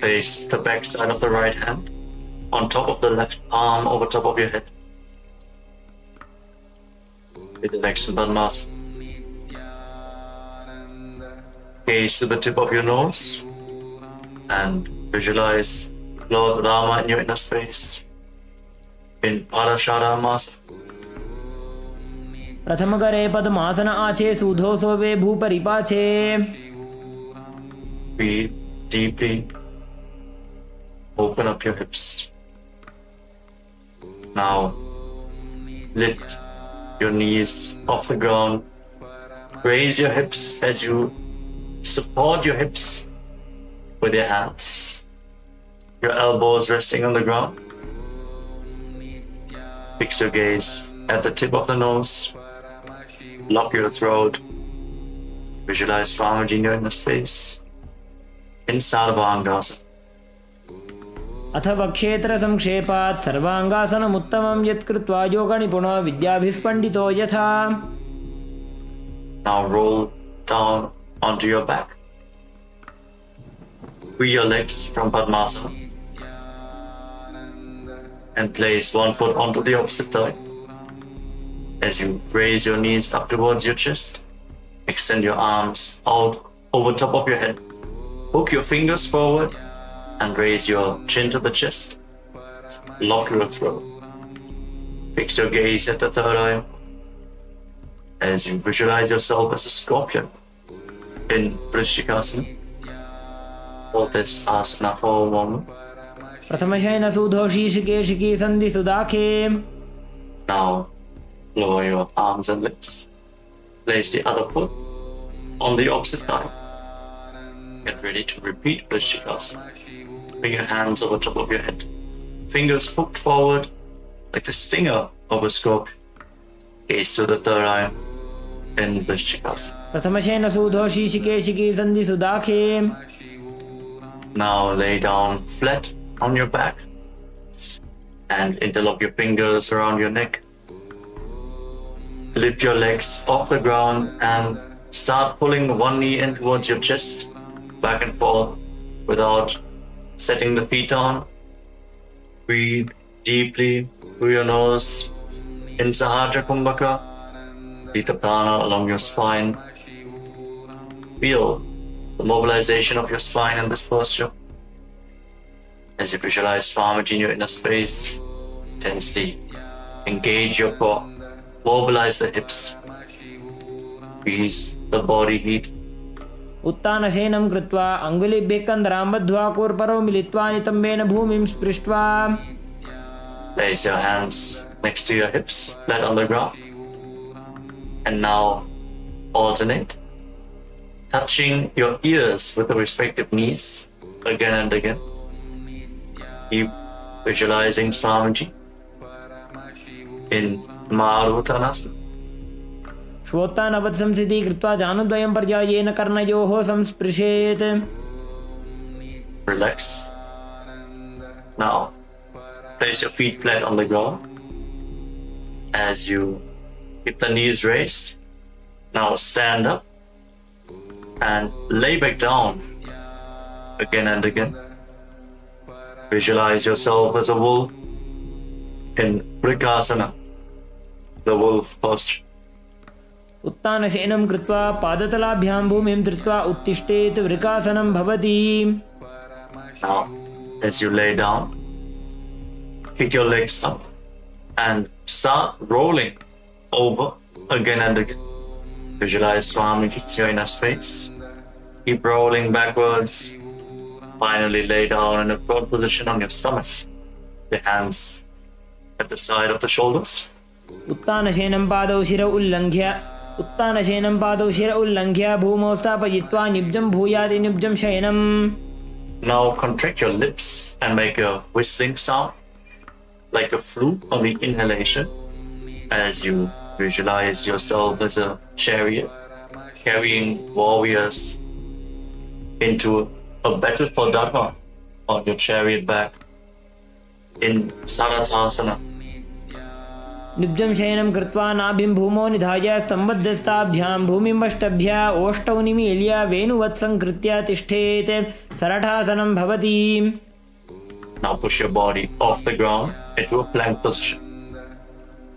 Place the back side of the right hand on top of the left palm over top of your head. With the legs in Padmasana. Gaze to the tip of your nose and visualize Lord Rama in your inner space in Parasharamasana. प्रथमकरे पद्मासन आचे सुधोसो वे भूपरिपाचे Breathe deeply. Open up your hips. Now lift your knees off the ground. Raise your hips as you support your hips with your hands. Your elbows resting on the ground. Fix your gaze at the tip of the nose. Lock your throat. Visualize Swamiji in your inner space. In Sarvangasana. अथ वक्षेत्र संक्षेपात् सर्वांगासनमुत्तमं यत्कृत्वा योगनिपुणो विद्याभिः पण्डितो यथा Now roll down onto your back. Free your legs from Padmasana and place one foot onto the opposite thigh. As you raise your knees up towards your chest, extend your arms out over top of your head. Hook your fingers forward and raise your chin to the chest. Lock your throat. Fix your gaze at the third eye as you visualize yourself as a scorpion in Vrishikasana. Hold this asana for a moment. प्रथमशयन सुधो शीर्षिकेशिकी सन्धि सुदाखे Now lower your arms and legs. Place the other foot on the opposite thigh. Get ready to repeat Vrishikasana. Bring your hands over top of your head. Fingers hooked forward like the stinger of a scorpion. Gaze to the third eye in Vrishikasana. प्रथमशयन सुधो शीर्षिकेशिकी सन्धि सुदाखे Now lay down flat on your back and interlock your fingers around your neck. Lift your legs off the ground and start pulling one knee in towards your chest, back and forth without setting the feet down. Breathe deeply through your nose in Sahasrara Kumbhaka. Pita prana along your spine. Feel the mobilization of your spine in this posture. As you visualize Swamiji in your inner space, intensely engage your core, mobilize the hips, ease the body heat. उत्तानशयनं कृत्वा अङ्गुलिभ्यः कन्धरां बद्ध्वा कूर्परौ मिलित्वा नितम्बेन भूमिं स्पृष्ट्वा Place your hands next to your hips, flat on the ground. And now alternate, touching your ears with the respective knees again and again. Keep visualizing Swamiji in Maruttanasana. श्वोत्तानवत् संस्थिति कृत्वा जानुद्वयं पर्यायेन कर्णयोः संस्पृशेत् Relax. Now, place your feet flat on the ground as you keep the knees raised. Now stand up and lay back down again and again. Visualize yourself as a wolf in Vrikasana, the wolf posture. उत्तानशयनं कृत्वा पादतलाभ्यां भूमिं धृत्वा उत्तिष्ठेत् वृकासनं भवति Now, as you lay down, kick your legs up and start rolling over again and again. Visualize Swamiji in your inner space. Keep rolling backwards. Finally lay down in a prone position on your stomach. The hands at the side of the shoulders. उत्तानशयनं पादौ शिर उल्लङ्घ्य भूमौ स्थापयित्वा निब्जं भूयादि निब्जं शयनम् Now contract your lips and make a whistling sound like a flute on the inhalation as you visualize yourself as a chariot carrying warriors into a battle for Dharma on your chariot back in Sarathasana, निब्जं शयनं कृत्वा नाभिं भूमौ निधाय स्तम्भध्यस्ताभ्यां भूमिमष्टभ्य ओष्ठौ निमील्य वेणुवत्सङ्कृत्य तिष्ठेत् सरठासनं भवति. Now push your body off the ground into a plank position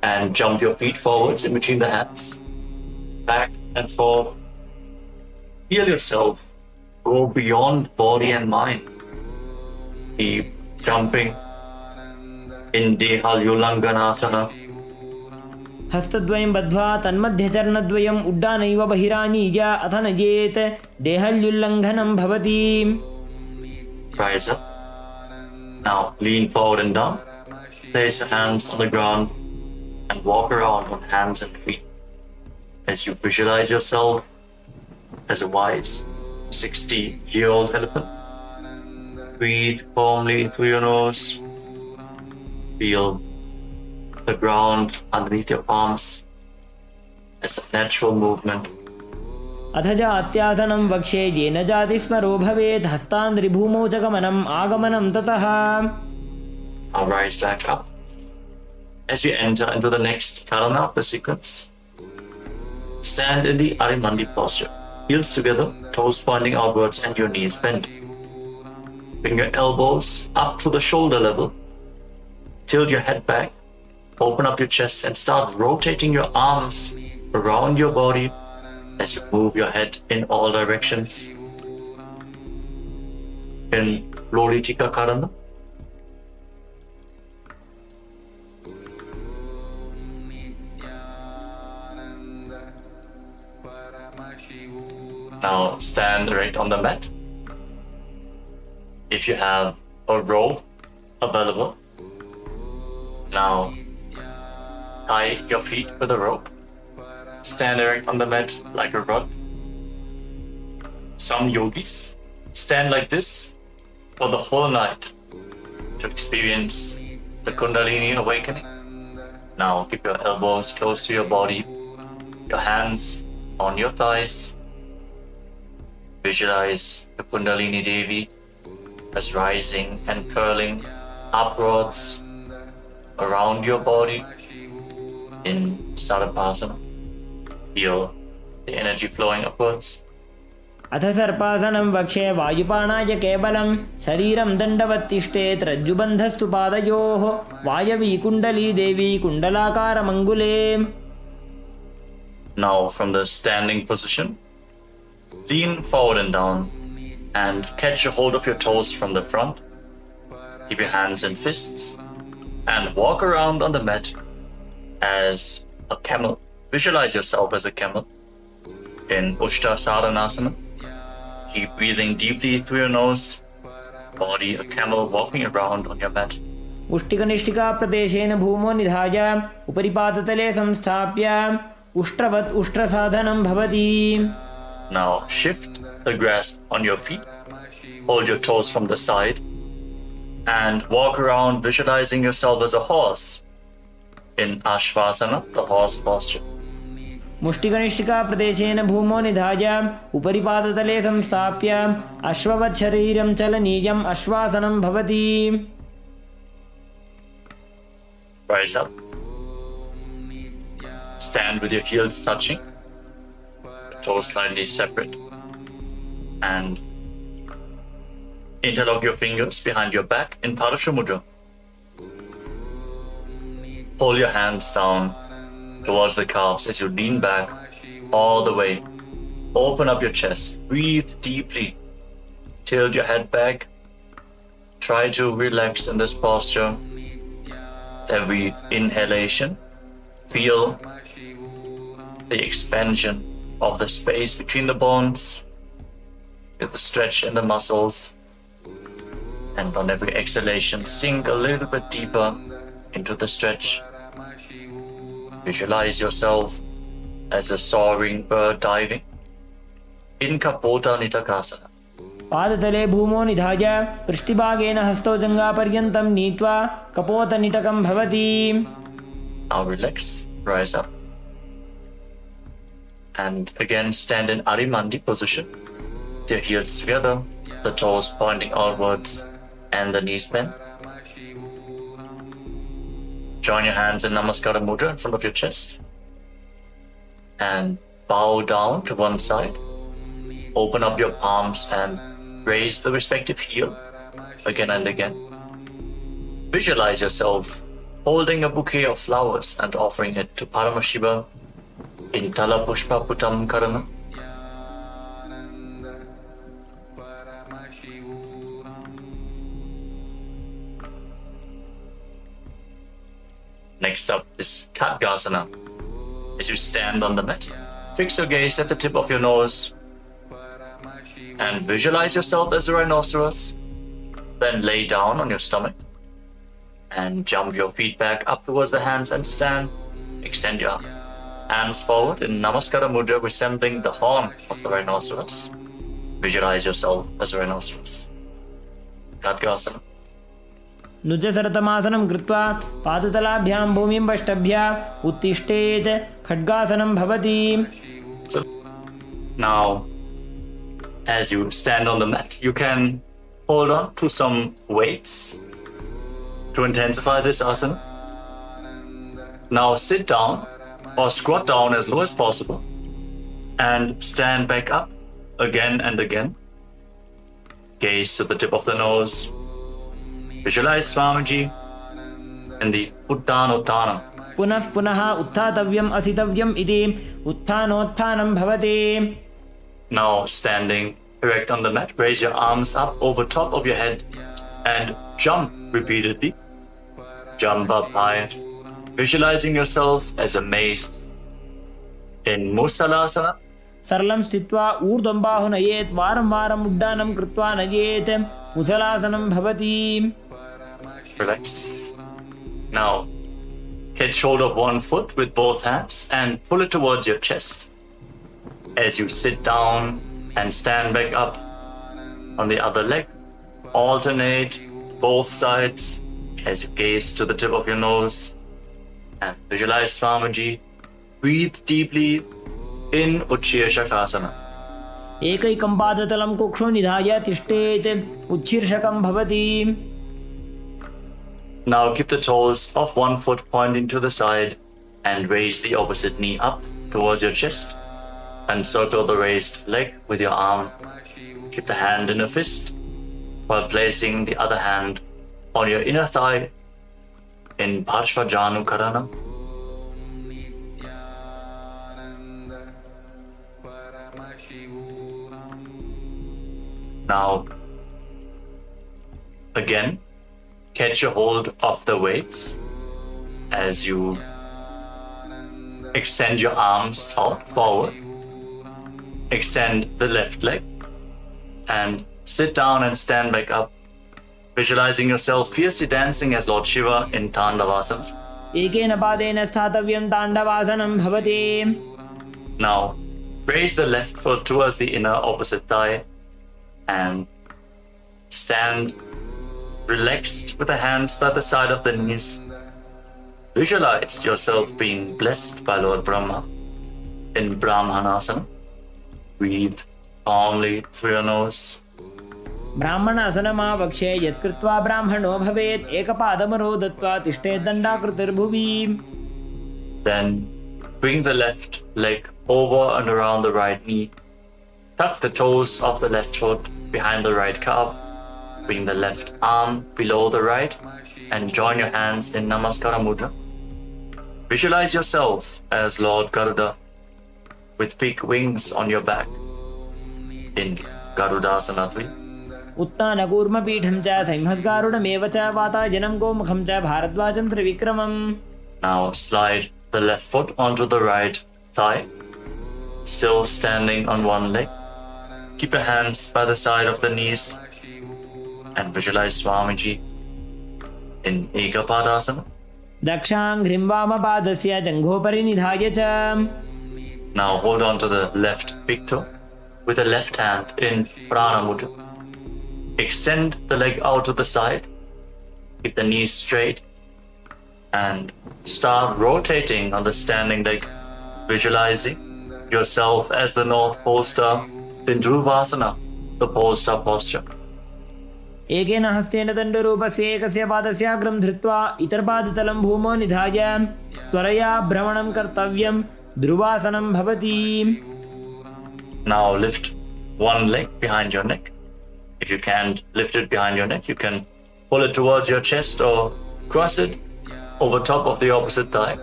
and jump your feet forwards in between the hands, back and forth. Feel yourself go beyond body and mind. Keep jumping in Dehalyulanganasana. हस्तद्वयं बद्ध्वा तन्मध्यचरणद्वयम् उड्डानैव बहिरानीय अथ नयेत् देहल्युल्लङ्घनं भवति. Rise up. Now lean forward and down. Place your hands on the ground and walk around on hands and feet as you visualize yourself as a wise 60-year-old elephant. Breathe calmly through your nose. Feel the ground underneath your palms as a natural movement. अथ जात्यासनं वक्ष्ये येन जाति स्मरो भवेत् हस्तान्द्रिभूमौ च गमनम् आगमनं ततः. Now rise back up. As you enter into the next karana of the sequence, stand in the Arimandi posture. Heels together, toes pointing outwards and your knees bent. Bring your elbows up to the shoulder level. Tilt your head back. Open up your chest and start rotating your arms around your body as you move your head in all directions. In Lolitika Karana. Now stand right on the mat. If you have a rope available, now tie your feet with a rope. Stand erect on the mat like a rod. Some yogis stand like this for the whole night to experience the Kundalini awakening. Now keep your elbows close to your body, your hands on your thighs. Visualize the Kundalini Devi as rising and curling upwards around your body in Sarabhasana. Feel the energy flowing upwards. अथ सर्पासनं वक्ष्ये वायुपानाय केवलं शरीरं दण्डवत् तिष्ठेत् रज्जुबन्धस्तु पादयोः वायवी कुण्डली देवी कुण्डलाकारमङ्गुले. Now from the standing position, lean forward and down and catch a hold of your toes from the front. Keep your hands in fists and walk around on the mat as a camel. Visualize yourself as a camel in Ushtrasadhanasana. Keep breathing deeply through your nose. Body a camel walking around on your mat. उष्टिकनिष्ठिका प्रदेशेन भूमौ निधाय उपरिपादतले संस्थाप्य उष्ट्रवत् उष्ट्रसाधनं भवति. Now shift the grasp on your feet. Hold your toes from the side and walk around visualizing yourself as a horse in Ashvasana, the horse posture. मुष्टिकनिष्ठिका प्रदेशेन भूमौ निधाय उपरिपादतले संस्थाप्य अश्ववत् शरीरं चलनीयम् अश्वासनं भवति. Rise up. Stand with your heels touching, the toes slightly separate, and interlock your fingers behind your back in Parashamudra. Pull your hands down towards the calves as you lean back all the way. Open up your chest. Breathe deeply. Tilt your head back. Try to relax in this posture. Every inhalation, feel the expansion of the space between the bones. Feel the stretch in the muscles. And on every exhalation, sink a little bit deeper into the stretch. Visualize yourself as a soaring bird diving in Kapota Nitakasana. पादतले भूमौ निधाय पृष्ठभागेन हस्तौ जङ्घापर्यन्तं नीत्वा कपोतनिटकं भवति. Now relax, rise up. And again stand in Arimandi position. Your heels together, the toes pointing outwards and the knees bent. Join your hands in Namaskara Mudra in front of your chest. And bow down to one side. Open up your palms and raise the respective heel again and again. Visualize yourself holding a bouquet of flowers and offering it to Paramashiva in Tala Pushpa Putam Karana. Next up is Khatgasana. As you stand on the mat, fix your gaze at the tip of your nose and visualize yourself as a rhinoceros. Then lay down on your stomach and jump your feet back up towards the hands and stand. Extend your hands forward in Namaskara Mudra, resembling the horn of the rhinoceros. Visualize yourself as a rhinoceros. Khatgasana. नुजसरतमासनं कृत्वा पादतलाभ्यां भूमिं वष्टभ्या उत्तिष्ठेत् खड्गासनं भवति. So now, as you stand on the mat, you can hold on to some weights to intensify this asana. Now sit down or squat down as low as possible and stand back up again and again. Gaze to the tip of the nose. Visualize Swamiji in the Uttanottana. पुनः पुनः उत्थातव्यम् असितव्यम् इति उत्थानोत्थानं भवति. Now standing erect on the mat, raise your arms up over top of your head and jump repeatedly. Jump up high, visualizing yourself as a mace in Musalasana. सरलं स्थित्वा ऊर्ध्वं बाहु नयेत् वारं वारम् उड्डानं कृत्वा नयेत् मुसलासनं भवति. Relax. Now, catch hold of one foot with both hands and pull it towards your chest. As you sit down and stand back up on the other leg, alternate both sides as you gaze to the tip of your nose and visualize Swamiji. Breathe deeply in Uchchir Shakasana. एकैकं पादतलं कुक्षो निधाय तिष्ठेत् उच्छीर्षकं भवति. Now keep the toes of one foot pointing to the side and raise the opposite knee up towards your chest and circle the raised leg with your arm. Keep the hand in a fist while placing the other hand on your inner thigh in Parshvajanu Karana. Now, again, catch a hold of the weights as you extend your arms out forward. Extend the left leg and sit down and stand back up, visualizing yourself fiercely dancing as Lord Shiva in Tandavasana. एकेन पादेन स्थातव्यं ताण्डवासनं भवति. Now, raise the left foot towards the inner opposite thigh and stand relaxed with the hands by the side of the knees. Visualize yourself being blessed by Lord Brahma in Brahmanasana. Breathe calmly through your nose. ब्राह्मणासनमावक्ष्ये यत्कृत्वा ब्राह्मणो भवेत् एकपादमरो दत्त्वा तिष्ठेत् दण्डाकृतिर्भुवि. Then bring the left leg over and around the right knee. Tuck the toes of the left foot behind the right calf. Bring the left arm below the right and join your hands in Namaskara Mudra. Visualize yourself as Lord Garuda with big wings on your back in Garudasana 3. उत्तानकूर्मपीठं च संहस्गारुडमेव च वातायनं गोमुखं च भारद्वाजं त्रिविक्रमम्. Now slide the left foot onto the right thigh, still standing on one leg. Keep your hands by the side of the knees and visualize Swamiji in Ekapadasana. दक्षाङ्घ्रिं वामपादस्य जङ्घोपरि निधाय च. Now hold on to the left big toe with the left hand in Prana Mudra. Extend the leg out to the side. Keep the knees straight and start rotating on the standing leg, visualizing yourself as the North Pole Star in Dhruvasana, the pole star posture. एकेन हस्तेन दण्डरूपस्य एकस्य पादस्याग्रं धृत्वा इतरपादतलं भूमौ निधाय त्वरया भ्रमणं कर्तव्यं ध्रुवासनं भवति. Now lift one leg behind your neck. If you can't lift it behind your neck, you can pull it towards your chest or cross it over top of the opposite thigh.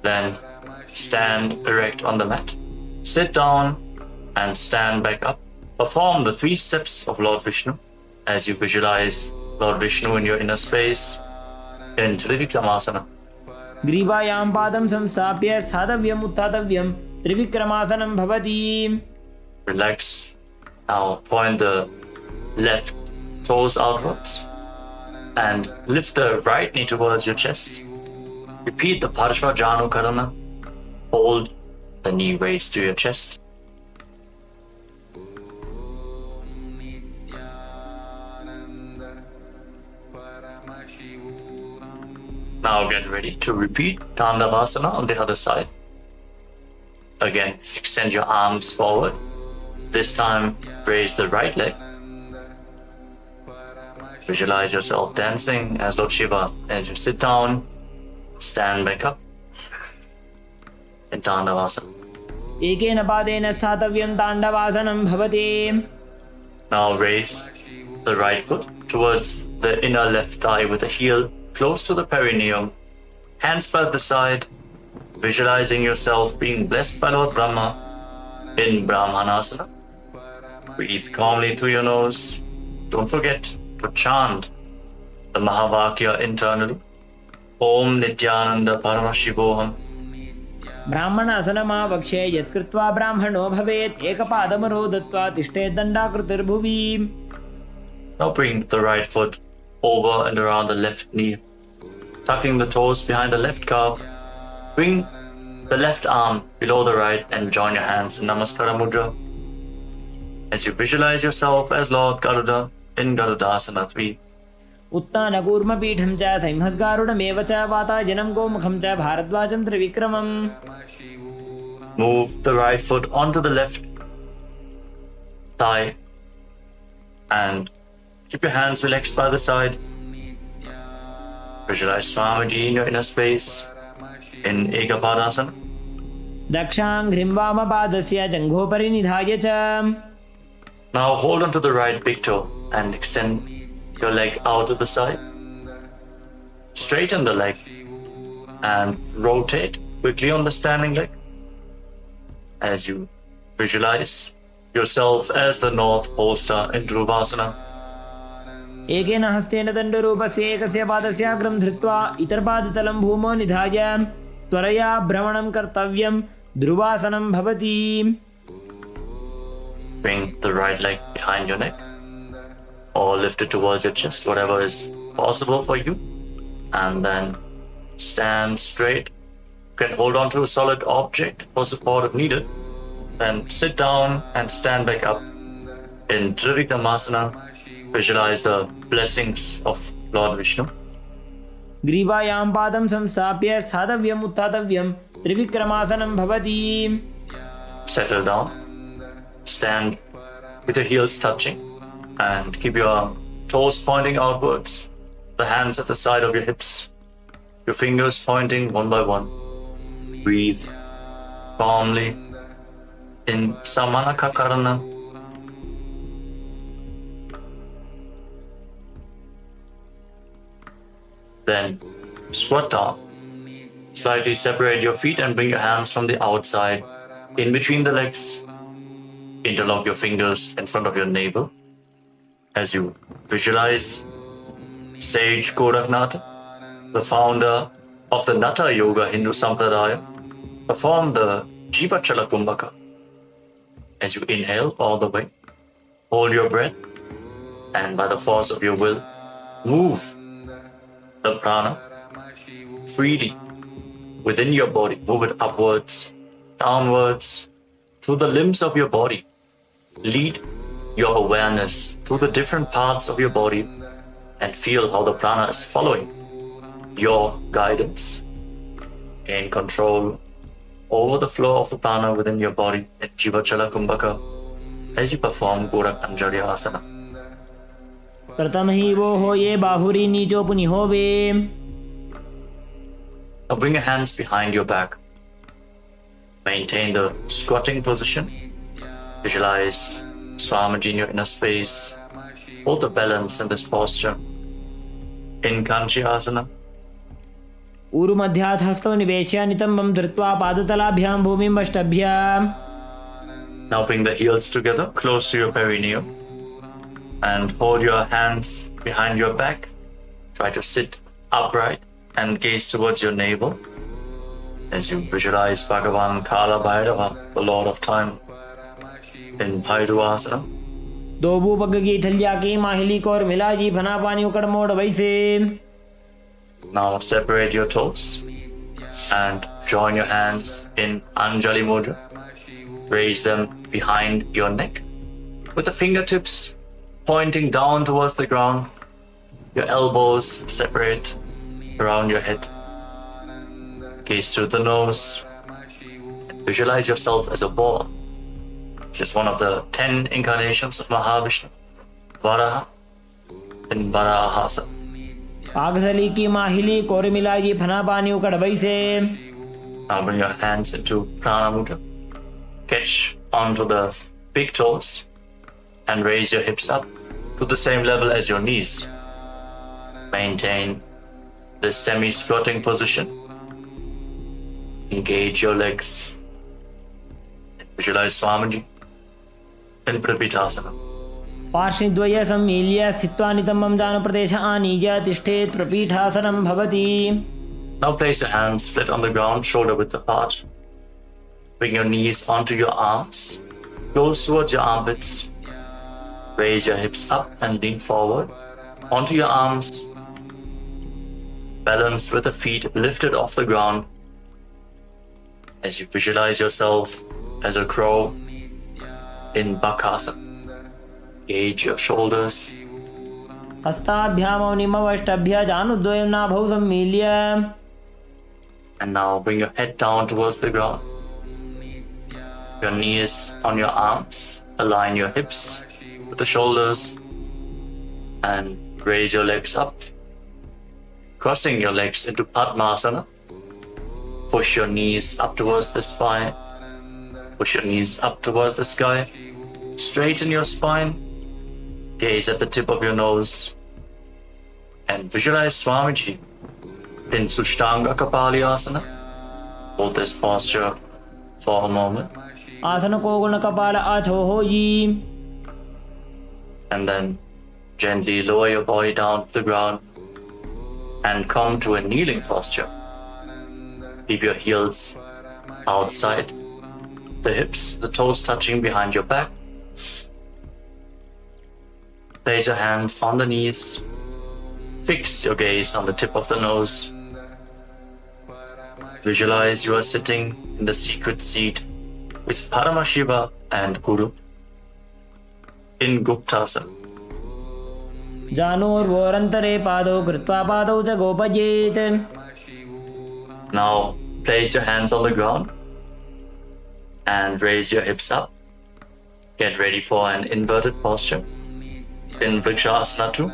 Then stand erect on the mat. Sit down and stand back up. Perform the 3 steps of Lord Vishnu as you visualize Lord Vishnu in your inner space in Trivikramasana. ग्रीवायां पादं संस्थाप्य स्थातव्यम् उत्थातव्यं त्रिविक्रमासनं भवति. Relax. Now point the left toes outwards and lift the right knee towards your chest. Repeat the Parshva Janu Karana. Hold the knee raised to your chest. Now get ready to repeat Tandavasana on the other side. Again, extend your arms forward. This time, raise the right leg. Visualize yourself dancing as Lord Shiva. As you sit down, stand back up in Tandavasana. एकेन पादेन स्थातव्यं ताण्डवासनं भवति. Now raise the right foot towards the inner left thigh with the heel close to the perineum. Hands by the side, visualizing yourself being blessed by Lord Brahma in Brahmanasana. Breathe calmly through your nose. Don't forget to chant the Mahavakya internally. Om Nityananda Paramashivoham. ब्राह्मणासनमावक्ष्ये यत्कृत्वा ब्राह्मणो भवेत् एकपादमरो दत्त्वा तिष्ठेत् दण्डाकृतिर्भुवि. Now bring the right foot over and around the left knee, tucking the toes behind the left calf. Bring the left arm below the right and join your hands in Namaskara Mudra as you visualize yourself as Lord Garuda in Garudasana 3. उत्तानकूर्मपीठं च संहस्गारुडमेव च वातायनं गोमुखं च भारद्वाजं त्रिविक्रमम्. Move the right foot onto the left thigh and keep your hands relaxed by the side. Visualize Swamiji in your inner space in Ekapadasana. दक्षाङ्घ्रिं वामपादस्य जङ्घोपरि निधाय च. Now hold onto the right big toe and extend your leg out to the side. Straighten the leg and rotate quickly on the standing leg as you visualize yourself as the North Pole Star in Dhruvasana. एकेन हस्तेन दण्डरूपस्य एकस्य पादस्याग्रं धृत्वा इतरपादतलं भूमौ निधाय त्वरया भ्रमणं कर्तव्यं ध्रुवासनं भवति. Bring the right leg behind your neck or lift it towards your chest, whatever is possible for you. And then stand straight. You can hold on to a solid object for support if needed. Then sit down and stand back up. In Trivikramasana, visualize the blessings of Lord Vishnu. ग्रीवायां पादं संस्थाप्य स्थातव्यम् उत्थातव्यं त्रिविक्रमासनं भवति. Settle down. Stand with your heels touching and keep your toes pointing outwards, the hands at the side of your hips, your fingers pointing one by one. Breathe calmly in Samanaka Karana. Then squat down. Slightly separate your feet and bring your hands from the outside in between the legs. Interlock your fingers in front of your navel as you visualize Sage Goraknath, the founder of the Natha Yoga Hindu Sampradaya. Perform the Jiva Chala Kumbhaka. As you inhale all the way, hold your breath, and by the force of your will, move the prana freely within your body. Move it upwards, downwards, through the limbs of your body. Lead your awareness through the different parts of your body and feel how the prana is following your guidance. Gain control over the flow of the prana within your body in Jiva Chala Kumbhaka as you perform Gorak Anjali Asana. प्रथम ही वो हो ये बाहुरी नीचो पुनि होवे. Now bring your hands behind your back. Maintain the squatting position. Visualize Swamiji in your inner space. Hold the balance in this posture. In Kanchi Asana. ऊरुमध्यात् हस्तौ निवेश्य नितम्बं धृत्वा पादतलाभ्यां भूमिं वष्टभ्य. Now bring the heels together, close to your perineum. And hold your hands behind your back. Try to sit upright and gaze towards your navel. As you visualize Bhagavan Kala Bhairava, the Lord of Time, in Bhairuvasana. दोबू पग की थलिया की माहिली core मिला जी फना पानी उकड़ मोड़ वैसे. Now separate your toes and join your hands in Anjali Mudra. Raise them behind your neck with the fingertips pointing down towards the ground. Your elbows separate around your head. Gaze through the nose. Visualize yourself as a ball. Just one of the 10 incarnations of Mahavishnu, Varaha, in Varahasa. पागसली की माहिली core मिला जी फना पानी उकड़ वैसे. Now bring your hands into Prana Mudra. Catch onto the big toes and raise your hips up to the same level as your knees. Maintain this semi-squatting position. Engage your legs. Visualize Swamiji in Prapitasana. पार्श्वद्वय सम्मील्य स्थित्वा नितम्बं जानप्रदेश आनीय तिष्ठेत् प्रपीठासनं भवति. Now place your hands flat on the ground, shoulder width apart. Bring your knees onto your arms, close towards your armpits. Raise your hips up and lean forward onto your arms. Balance with the feet lifted off the ground. As you visualize yourself as a crow in Bakasana. Engage your shoulders. हस्ताभ्यां निमवष्टभ्य जानुद्वयं नाभौ सम्मील्य. And now bring your head down towards the ground. Your knees on your arms. Align your hips with the shoulders. And raise your legs up. Crossing your legs into Padmasana. Push your knees up towards the spine. Push your knees up towards the sky. Straighten your spine. Gaze at the tip of your nose. And visualize Swamiji in Sushtanga Kapalyasana. Hold this posture for a moment. आसन को गुण कपाल आछो हो जी. And then gently lower your body down to the ground and come to a kneeling posture. Keep your heels outside the hips, the toes touching behind your back. Place your hands on the knees. Fix your gaze on the tip of the nose. Visualize you are sitting in the secret seat with Paramashiva and Guru in Guptasana. जानोर्वोरन्तरे पादौ कृत्वा पादौ च गोपजेत्. Now place your hands on the ground and raise your hips up. Get ready for an inverted posture in Vrikshasana 2.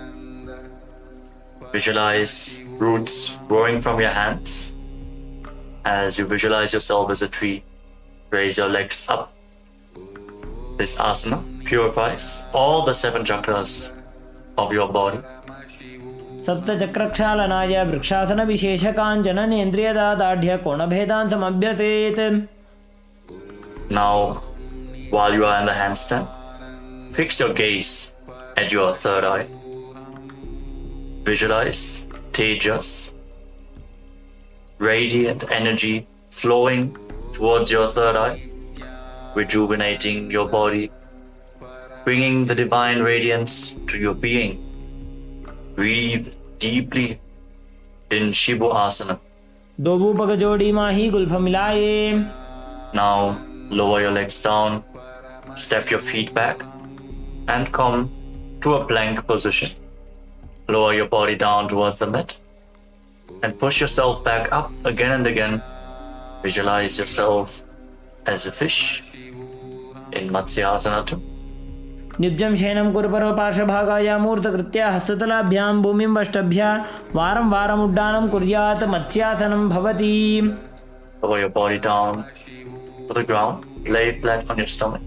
Visualize roots growing from your hands. As you visualize yourself as a tree, raise your legs up. This asana purifies all the 7 chakras of your body. सप्तचक्रक्षालनाय vrikshasana विशेषकाञ्चन नेन्द्रियदादाढ्य कोणभेदान् समभ्यसेत्. Now, while you are in the handstand, fix your gaze at your third eye. Visualize Tejas, radiant energy flowing towards your third eye, rejuvenating your body, bringing the divine radiance to your being. Breathe deeply in Shibu Asana. दोबू पग जोड़ी माही Gulf मिलाए. Now lower your legs down, step your feet back, and come to a plank position. Lower your body down towards the mat and push yourself back up again and again. Visualize yourself as a fish in Matsyasana 2. निब्जं शयनं कुरु पार्श्वभागाय मूर्धकृत्य हस्ततलाभ्यां भूमिं वष्टभ्य वारं वारम् उड्डानं कुर्यात् मत्स्यासनं भवति. Lower your body down to the ground, lay flat on your stomach,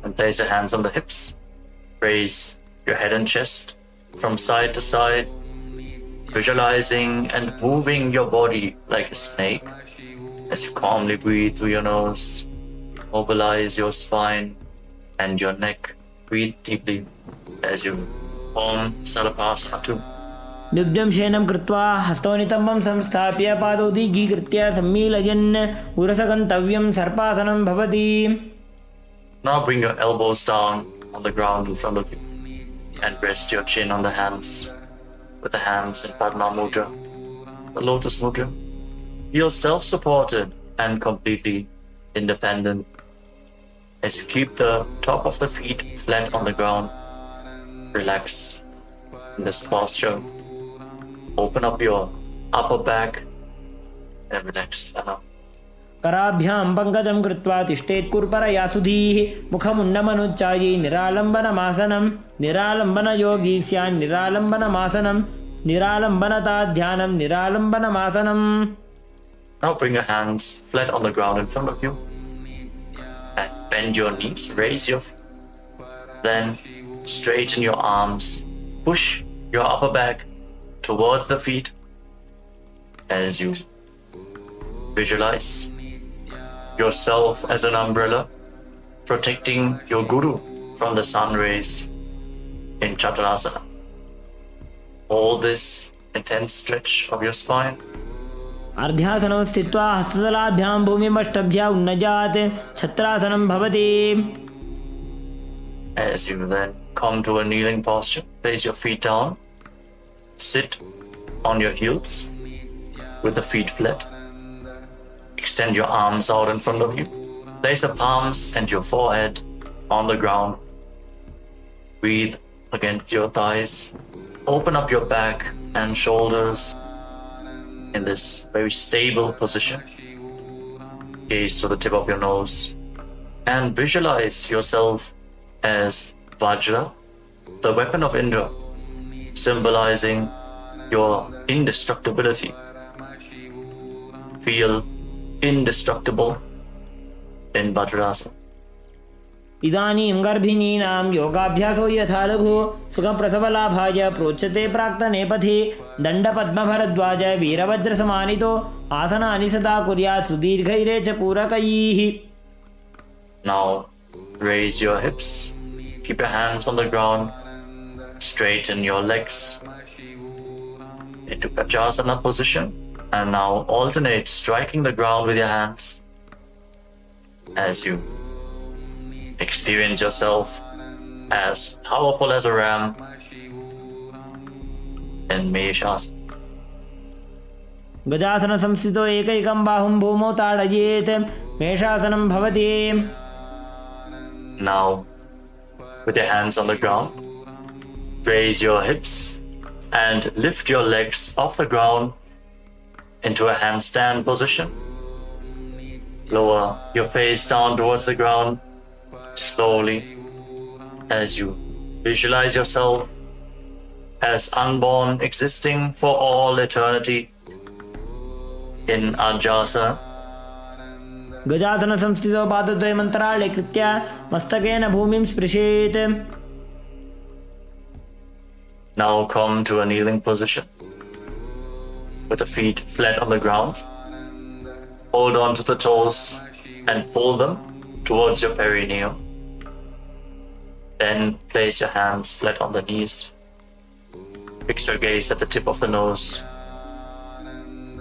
and place your hands on the hips. Raise your head and chest from side to side, visualizing and moving your body like a snake as you calmly breathe through your nose. Mobilize your spine and your neck. Breathe deeply as you form Salapasana 2. निब्जं शयनं कृत्वा हस्तौ नितम्बं संस्थाप्य पादौ दीर्घीकृत्य सम्मीलयन् उरसगन्तव्यं सर्पासनं भवति. Now bring your elbows down on the ground in front of you and rest your chin on the hands with the hands in Padma Mudra, the Lotus Mudra. Feel self-supported and completely independent as you keep the top of the feet flat on the ground. Relax in this posture. Open up your upper back and relax. कराभ्यां पङ्कजं कृत्वा तिष्ठेत् कुर्परया सुधीः मुखमुन्नमनुच्चायि निरालम्बनमासनं निरालम्बनयोगी स्यान् निरालम्बनमासनं निरालम्बनता ध्यानं निरालम्बनमासनम्. Now bring your hands flat on the ground in front of you and bend your knees, raise your feet. Then straighten your arms, push your upper back towards the feet as you visualize yourself as an umbrella protecting your guru from the sun rays in Chaturasana. All this intense stretch of your spine. अर्ध्यासनं स्थित्वा हस्ततलाभ्यां भूमिमष्टभ्य उन्नजात् छत्रासनं भवति. As you then come to a kneeling posture, place your feet down, sit on your heels with the feet flat. Extend your arms out in front of you. Place the palms and your forehead on the ground. Breathe against your thighs. Open up your back and shoulders in this very stable position. Gaze to the tip of your nose and visualize yourself as Vajra, the weapon of Indra, symbolizing your indestructibility. Feel indestructible in Vajrasana. इदानीं गर्भिणीनां योगाभ्यासो यथा लघु सुखप्रसवलाभाय प्रोच्यते प्राक्तनेपथि दण्डपद्मभरद्वाज वीरवज्रसमानितो आसनानि सदा कुर्यात् सुदीर्घैरे च पूरकैः. Now raise your hips, keep your hands on the ground, straighten your legs into Kajasana position, and now alternate striking the ground with your hands as you experience yourself as powerful as a ram in Meshasana. गजासन संस्थितो एकैकं बाहुं भूमौ ताडयेत् मेषासनं भवति. Now, with your hands on the ground, raise your hips and lift your legs off the ground into a handstand position. Lower your face down towards the ground slowly as you visualize yourself as unborn, existing for all eternity in Ajasana. गजासन संस्थितो पादद्वयम् अन्तराळे कृत्य मस्तकेन भूमिं स्पृशेत्. Now come to a kneeling position with the feet flat on the ground. Hold on to the toes and pull them towards your perineum. Then place your hands flat on the knees. Fix your gaze at the tip of the nose.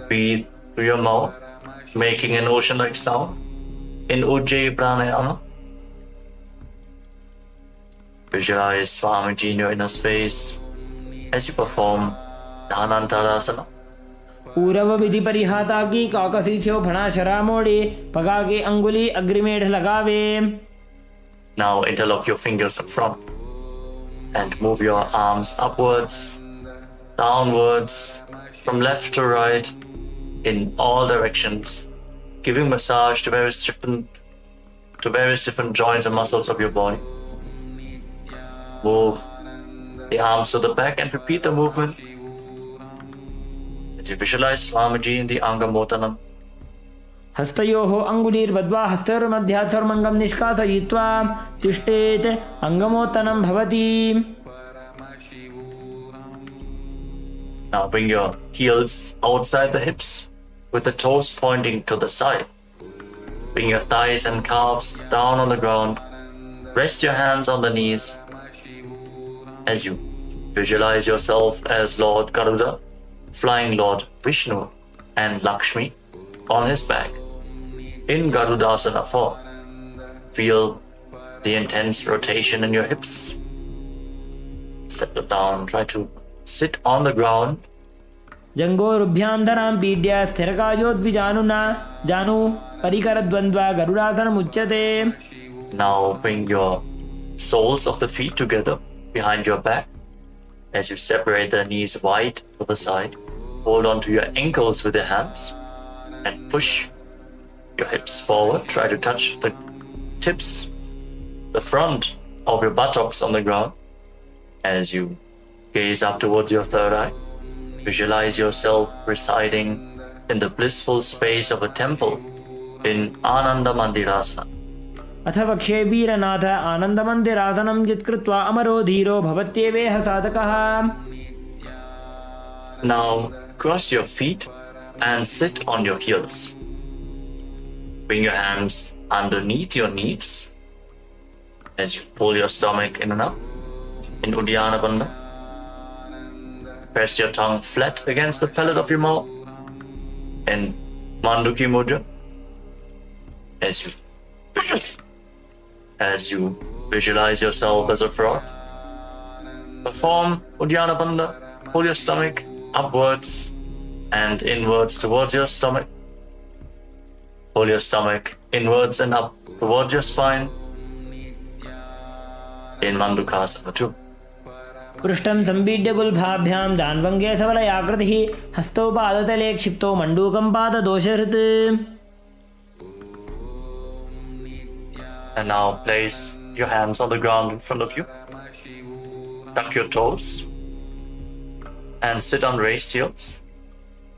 Breathe through your mouth, making an ocean-like sound in Ujjayi Pranayama. Visualize Swamiji in your inner space as you perform Dhanantarasana. पूरव विधि परिहाता की काकसी छो फणा शरा मोड़े पगा के अंगुली अग्रिमेढ़ लगावे. Now interlock your fingers in front and move your arms upwards, downwards, from left to right, in all directions, giving massage to various different joints and muscles of your body. Move the arms to the back and repeat the movement. As you visualize Swamiji in the Angamotanam. हस्तयोः अङ्गुलीर्बद्ध्वा हस्तयोर्मध्यात् सर्वमङ्गं निष्कासयित्वा तिष्ठेत् अङ्गमोत्तनं भवति. Now bring your heels outside the hips with the toes pointing to the side. Bring your thighs and calves down on the ground. Rest your hands on the knees as you visualize yourself as Lord Garuda, flying Lord Vishnu and Lakshmi on his back in Garudasana form. Feel the intense rotation in your hips. Settle down, try to sit on the ground. जङ्घोरुभ्यां धरां पीड्य स्थिरकायोद्विजानुना जानु परिकरद्वन्द्वा गरुडासनमुच्यते. Now bring your soles of the feet together behind your back as you separate the knees wide to the side. Hold on to your ankles with your hands and push your hips forward. Try to touch the tips, the front of your buttocks on the ground as you gaze up towards your third eye. Visualize yourself residing in the blissful space of a temple in Ananda Mandirasana. अथ वक्षे वीरनाथ आनन्दमन्दिरासनं यत्कृत्वा अमरो धीरो भवत्येवेह साधकः. Now cross your feet and sit on your heels. Bring your hands underneath your knees as you pull your stomach in and up in Uddiyana Bandha. Press your tongue flat against the palate of your mouth in Manduki Mudra as you visualize yourself as a frog. Perform Uddiyana Bandha. Pull your stomach upwards and inwards towards your stomach. Pull your stomach inwards and up towards your spine in Mandukasana too. पृष्ठं सम्पीड्य गुल्फाभ्यां जान्वङ्गे सबलयाकृतिः हस्तौ पादतले क्षिप्तो मण्डूकं पाददोषहृत्. And now place your hands on the ground in front of you. Tuck your toes and sit on raised heels.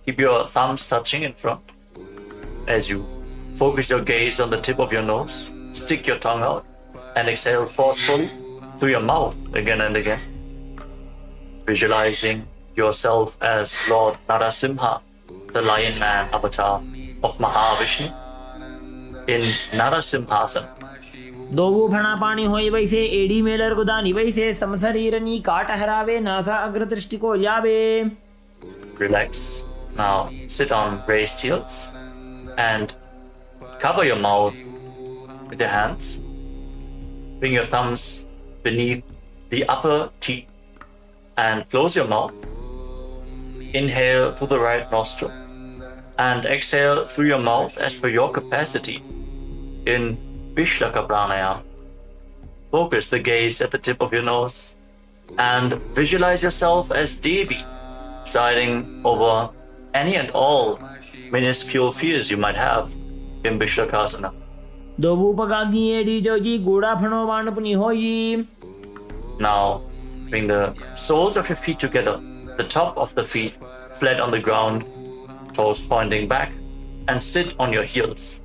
Keep your thumbs touching in front as you focus your gaze on the tip of your nose. Stick your tongue out and exhale forcefully through your mouth again and again. Visualizing yourself as Lord Narasimha, the Lion Man avatar of Mahavishnu in Narasimhasana. दोबू फणा पाणी होई वैसे AD Mailer गुदानी वैसे समशरीरनी काट हरावे NASA अग्रदृष्टि को ल्यावे. Relax. Now sit on raised heels and cover your mouth with your hands. Bring your thumbs beneath the upper teeth and close your mouth. Inhale through the right nostril and exhale through your mouth as per your capacity in Vishlaka Pranayama. Focus the gaze at the tip of your nose and visualize yourself as Devi, presiding over any and all minuscule fears you might have in Vishlakasana. दोबू पगाग्नि एडी जोगी गोड़ा फणो वाणपुनि होई. Now bring the soles of your feet together, the top of the feet flat on the ground, toes pointing back, and sit on your heels.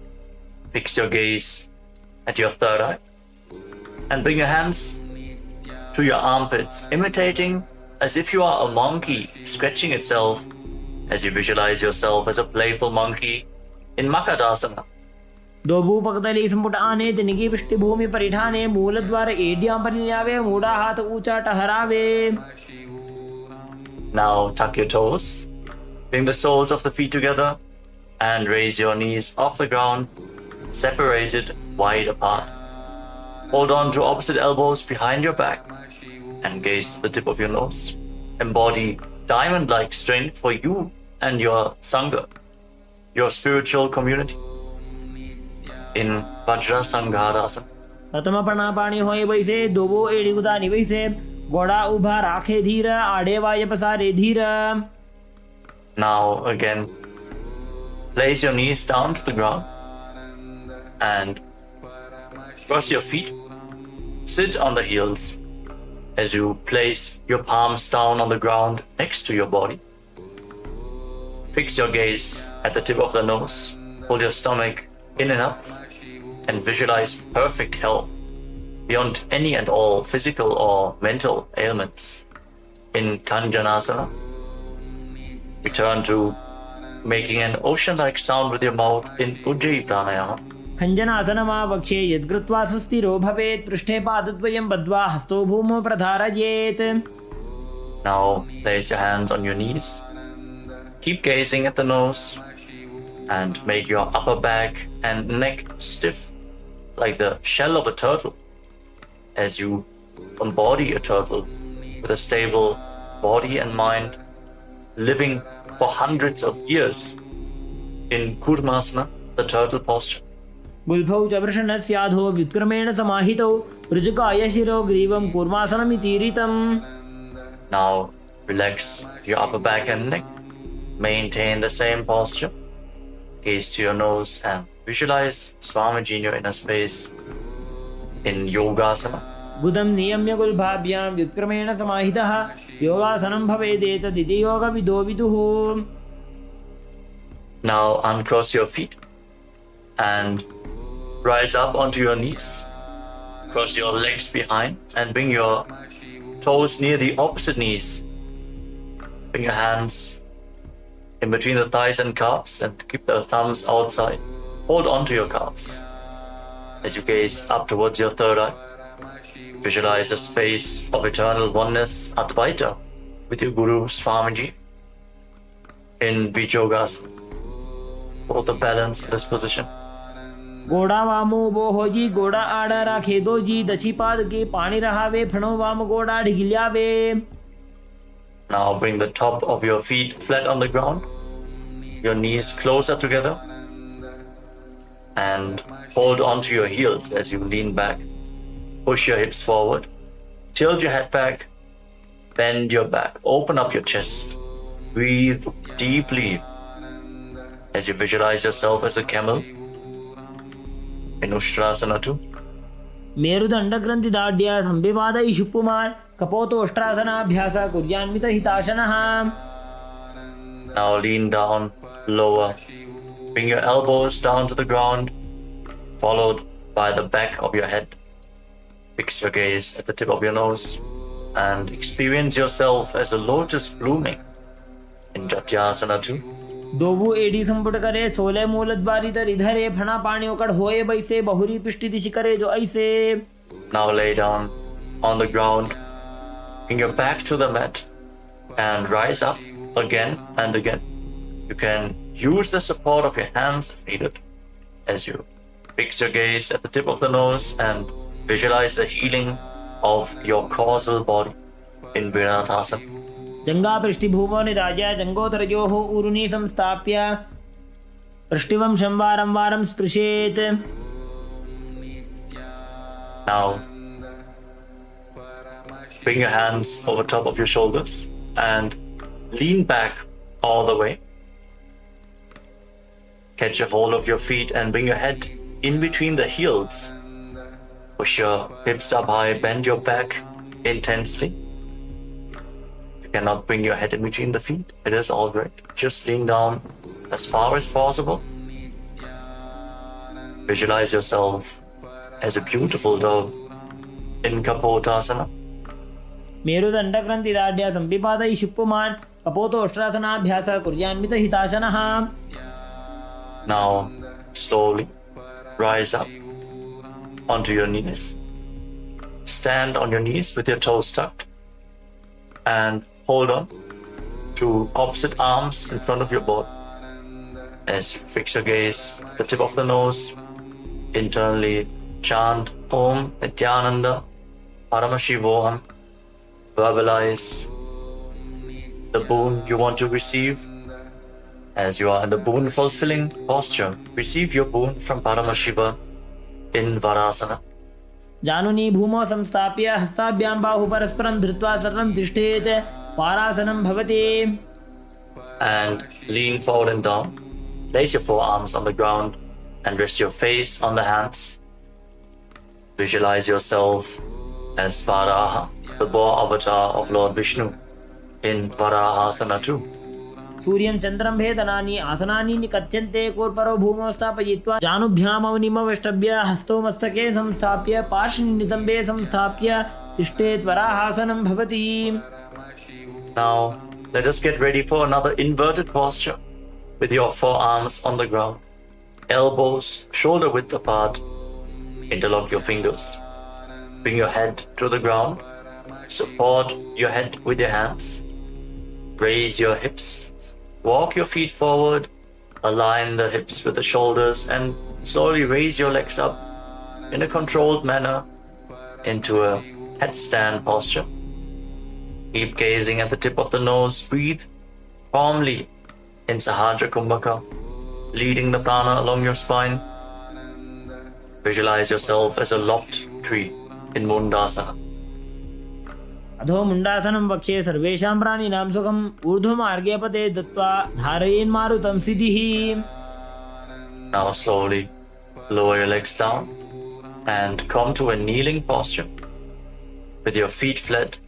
Fix your gaze at your third eye and bring your hands to your armpits, imitating as if you are a monkey scratching itself as you visualize yourself as a playful monkey in Makadasana. दोबू पकतली संपुट आने तिनकी पृष्ठभूमि परिठाने मूलद्वार एड्यां परिल्यावे मूढ़ा हाथ ऊंचा टहरावे. Now tuck your toes, bring the soles of the feet together and raise your knees off the ground, separated wide apart. Hold on to opposite elbows behind your back and gaze to the tip of your nose. Embody diamond-like strength for you and your Sangha, your spiritual community in Vajra Sangharasana. प्रथम प्रणापाणी होई वैसे दोबो AD गुदानी वैसे गोड़ा उभा राखे धीर आड़े वाय पसारे धीर. Now again, place your knees down to the ground and cross your feet. Sit on the heels as you place your palms down on the ground next to your body. Fix your gaze at the tip of the nose, pull your stomach in and up, and visualize perfect health beyond any and all physical or mental ailments. In Kanjanasana, return to making an ocean-like sound with your mouth in Ujjayi Pranayama. खञ्जनासनमावक्षे यद्कृत्वा सुस्थिरो भवेत् पृष्ठे पादद्वयं बद्ध्वा हस्तो भूमौ प्रधारयेत्. Now place your hands on your knees. Keep gazing at the nose and make your upper back and neck stiff like the shell of a turtle as you embody a turtle with a stable body and mind, living for hundreds of years in Kurmasana, the turtle posture. गुल्फौ च वृषणस्याधो व्युत्क्रमेण समाहितौ ऋजुकाय शिरो ग्रीवं कूर्मासनमितीरितम्. Now relax your upper back and neck. Maintain the same posture. Gaze to your nose and visualize Swamiji in your inner space in Yogasana. गुदं नियम्य गुल्फाभ्यां व्युत्क्रमेण समाहितः योगासनं भवेदेतदिति योगविदो विदुः. Now uncross your feet and rise up onto your knees. Cross your legs behind and bring your toes near the opposite knees. Bring your hands in between the thighs and calves and keep the thumbs outside. Hold onto your calves. As you gaze up towards your third eye, visualize a space of eternal oneness, Advaita, with your Guru Swamiji in Vijogasana. Hold the balance in this position. गोड़ा वामो बोहो जी गोड़ा आड़ा राखे दो जी दक्षी पाद के पानी रहावे फणो वाम गोड़ा ढिगिल्यावे. Now bring the top of your feet flat on the ground, your knees closer together, and hold onto your heels as you lean back. Push your hips forward, tilt your head back, bend your back, open up your chest. Breathe deeply as you visualize yourself as a camel in Ustrasana 2. मेरुदण्डग्रन्थिदाढ्य संविवादयि शुपुमान् कपोतोष्ट्रासनाभ्यास कुर्यान्वित हिताशनः. Now lean down, lower. Bring your elbows down to the ground, followed by the back of your head. Fix your gaze at the tip of your nose and experience yourself as a lotus blooming in Jatyasana 2. दोबू AD संपुट करे 16 मूलद्वारी तर इधरे फणा पानी ओकड़ होए बैसे बहुरी पिष्टि दिशि करे जो ऐसे. Now lay down on the ground, bring your back to the mat and rise up again and again. You can use the support of your hands if needed as you fix your gaze at the tip of the nose and visualize the healing of your causal body in Virathasana. जंगा पृष्ठिभूमो निराज्य जंगोदरयोः ऊरुनी संस्थाप्य पृष्ठिवंशं वारं वारं स्पृशेत्. Now bring your hands over top of your shoulders and lean back all the way. Catch a hold of your feet and bring your head in between the heels. Push your hips up high, bend your back intensely. Cannot bring your head in between the feet, it is all right. Just lean down as far as possible. Visualize yourself as a beautiful dove in Kapotasana. मेरुदण्डग्रन्थिदाढ्य संविपादयि शुपुमान् कपोतोष्ट्रासनाभ्यास कुर्यान्वित हिताशनः. Now slowly rise up onto your knees. Stand on your knees with your toes tucked and hold on to opposite arms in front of your body. As you fix your gaze at the tip of the nose, internally chant Om Nityananda Paramashivoham. Verbalize the boon you want to receive. As you are in the boon fulfilling posture, receive your boon from Paramashiva in Varasana. जानुनी भूमौ संस्थाप्य हस्ताभ्यां बाहु परस्परं धृत्वा सर्वं तिष्ठेत् पारासनं भवति. And lean forward and down. Place your forearms on the ground and rest your face on the hands. Visualize yourself as Varaha, the boar avatar of Lord Vishnu, in Varahasana too. सूर्यं चन्द्रं भेदनानि आसनानि निकथ्यन्ते कोर्परो भूमौ स्थापयित्वा जानुभ्यामवनिमवष्टभ्य हस्तौ मस्तके संस्थाप्य पार्श्वनितम्बे संस्थाप्य तिष्ठेत् वराहासनं भवति. Now, let us get ready for another inverted posture with your forearms on the ground, elbows shoulder width apart. Interlock your fingers. Bring your head to the ground. Support your head with your hands. Raise your hips. Walk your feet forward. Align the hips with the shoulders and slowly raise your legs up in a controlled manner into a headstand posture. Keep gazing at the tip of the nose. Breathe calmly in Sahajra Kumbhaka, leading the prana along your spine. Visualize yourself as a lopped tree in Mundasana. अधो मुण्डासनं वक्षे सर्वेषां प्राणिनां सुखम् ऊर्ध्वमार्गे पते दत्त्वा धारयेन्मारुतं सिद्धिः. Now slowly lower your legs down and come to a kneeling posture. With your feet flat,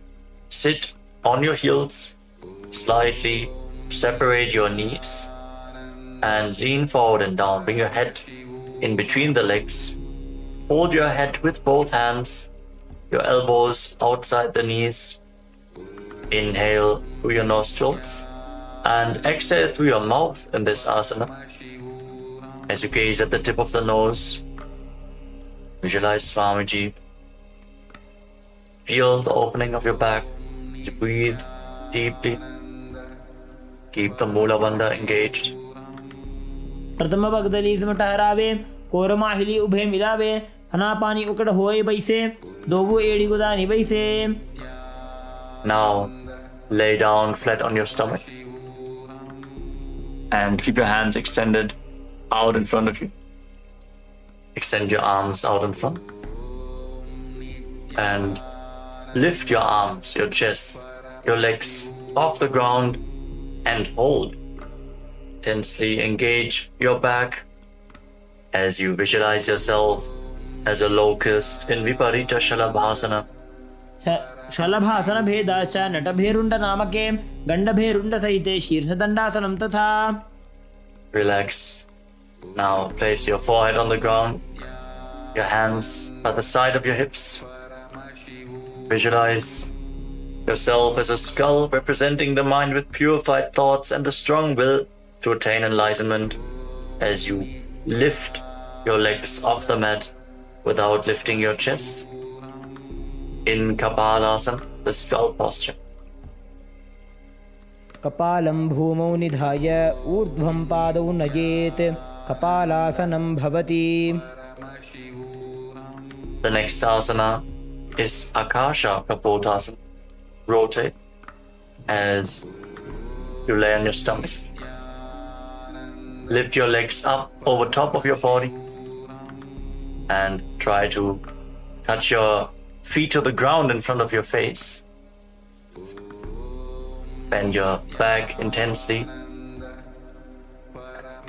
sit on your heels, slightly separate your knees and lean forward and down. Bring your head in between the legs. Hold your head with both hands, your elbows outside the knees. Inhale through your nostrils and exhale through your mouth in this asana. As you gaze at the tip of the nose, visualize Swamiji. Feel the opening of your back as you breathe deeply. Keep the Mula Bandha engaged. प्रथम भगदली इसमें ठहरावे कोरमाहिली उभे मिलावे हना पानी उकड़ होए बैसे दोबू एड़ी गुदानी बैसे. Now lay down flat on your stomach and keep your hands extended out in front of you. Extend your arms out in front and lift your arms, your chest, your legs off the ground and hold. Tensely engage your back as you visualize yourself as a locust in Viparita Shalabhasana. शलभासन भेदाश्च नटभेरुण्ड नामके गण्डभेरुण्ड सहिते शीर्षदण्डासनं तथा. Relax. Now place your forehead on the ground, your hands by the side of your hips. Visualize yourself as a skull representing the mind with purified thoughts and the strong will to attain enlightenment as you lift your legs off the mat without lifting your chest. In Kapalasana, the skull posture. कपालं भूमौ निधाय ऊर्ध्वं पादौ नयेत् कपालासनं भवति. The next asana is Akasha Kapotasana. Rotate as you lay on your stomach. Lift your legs up over top of your body and try to touch your feet to the ground in front of your face. Bend your back intensely.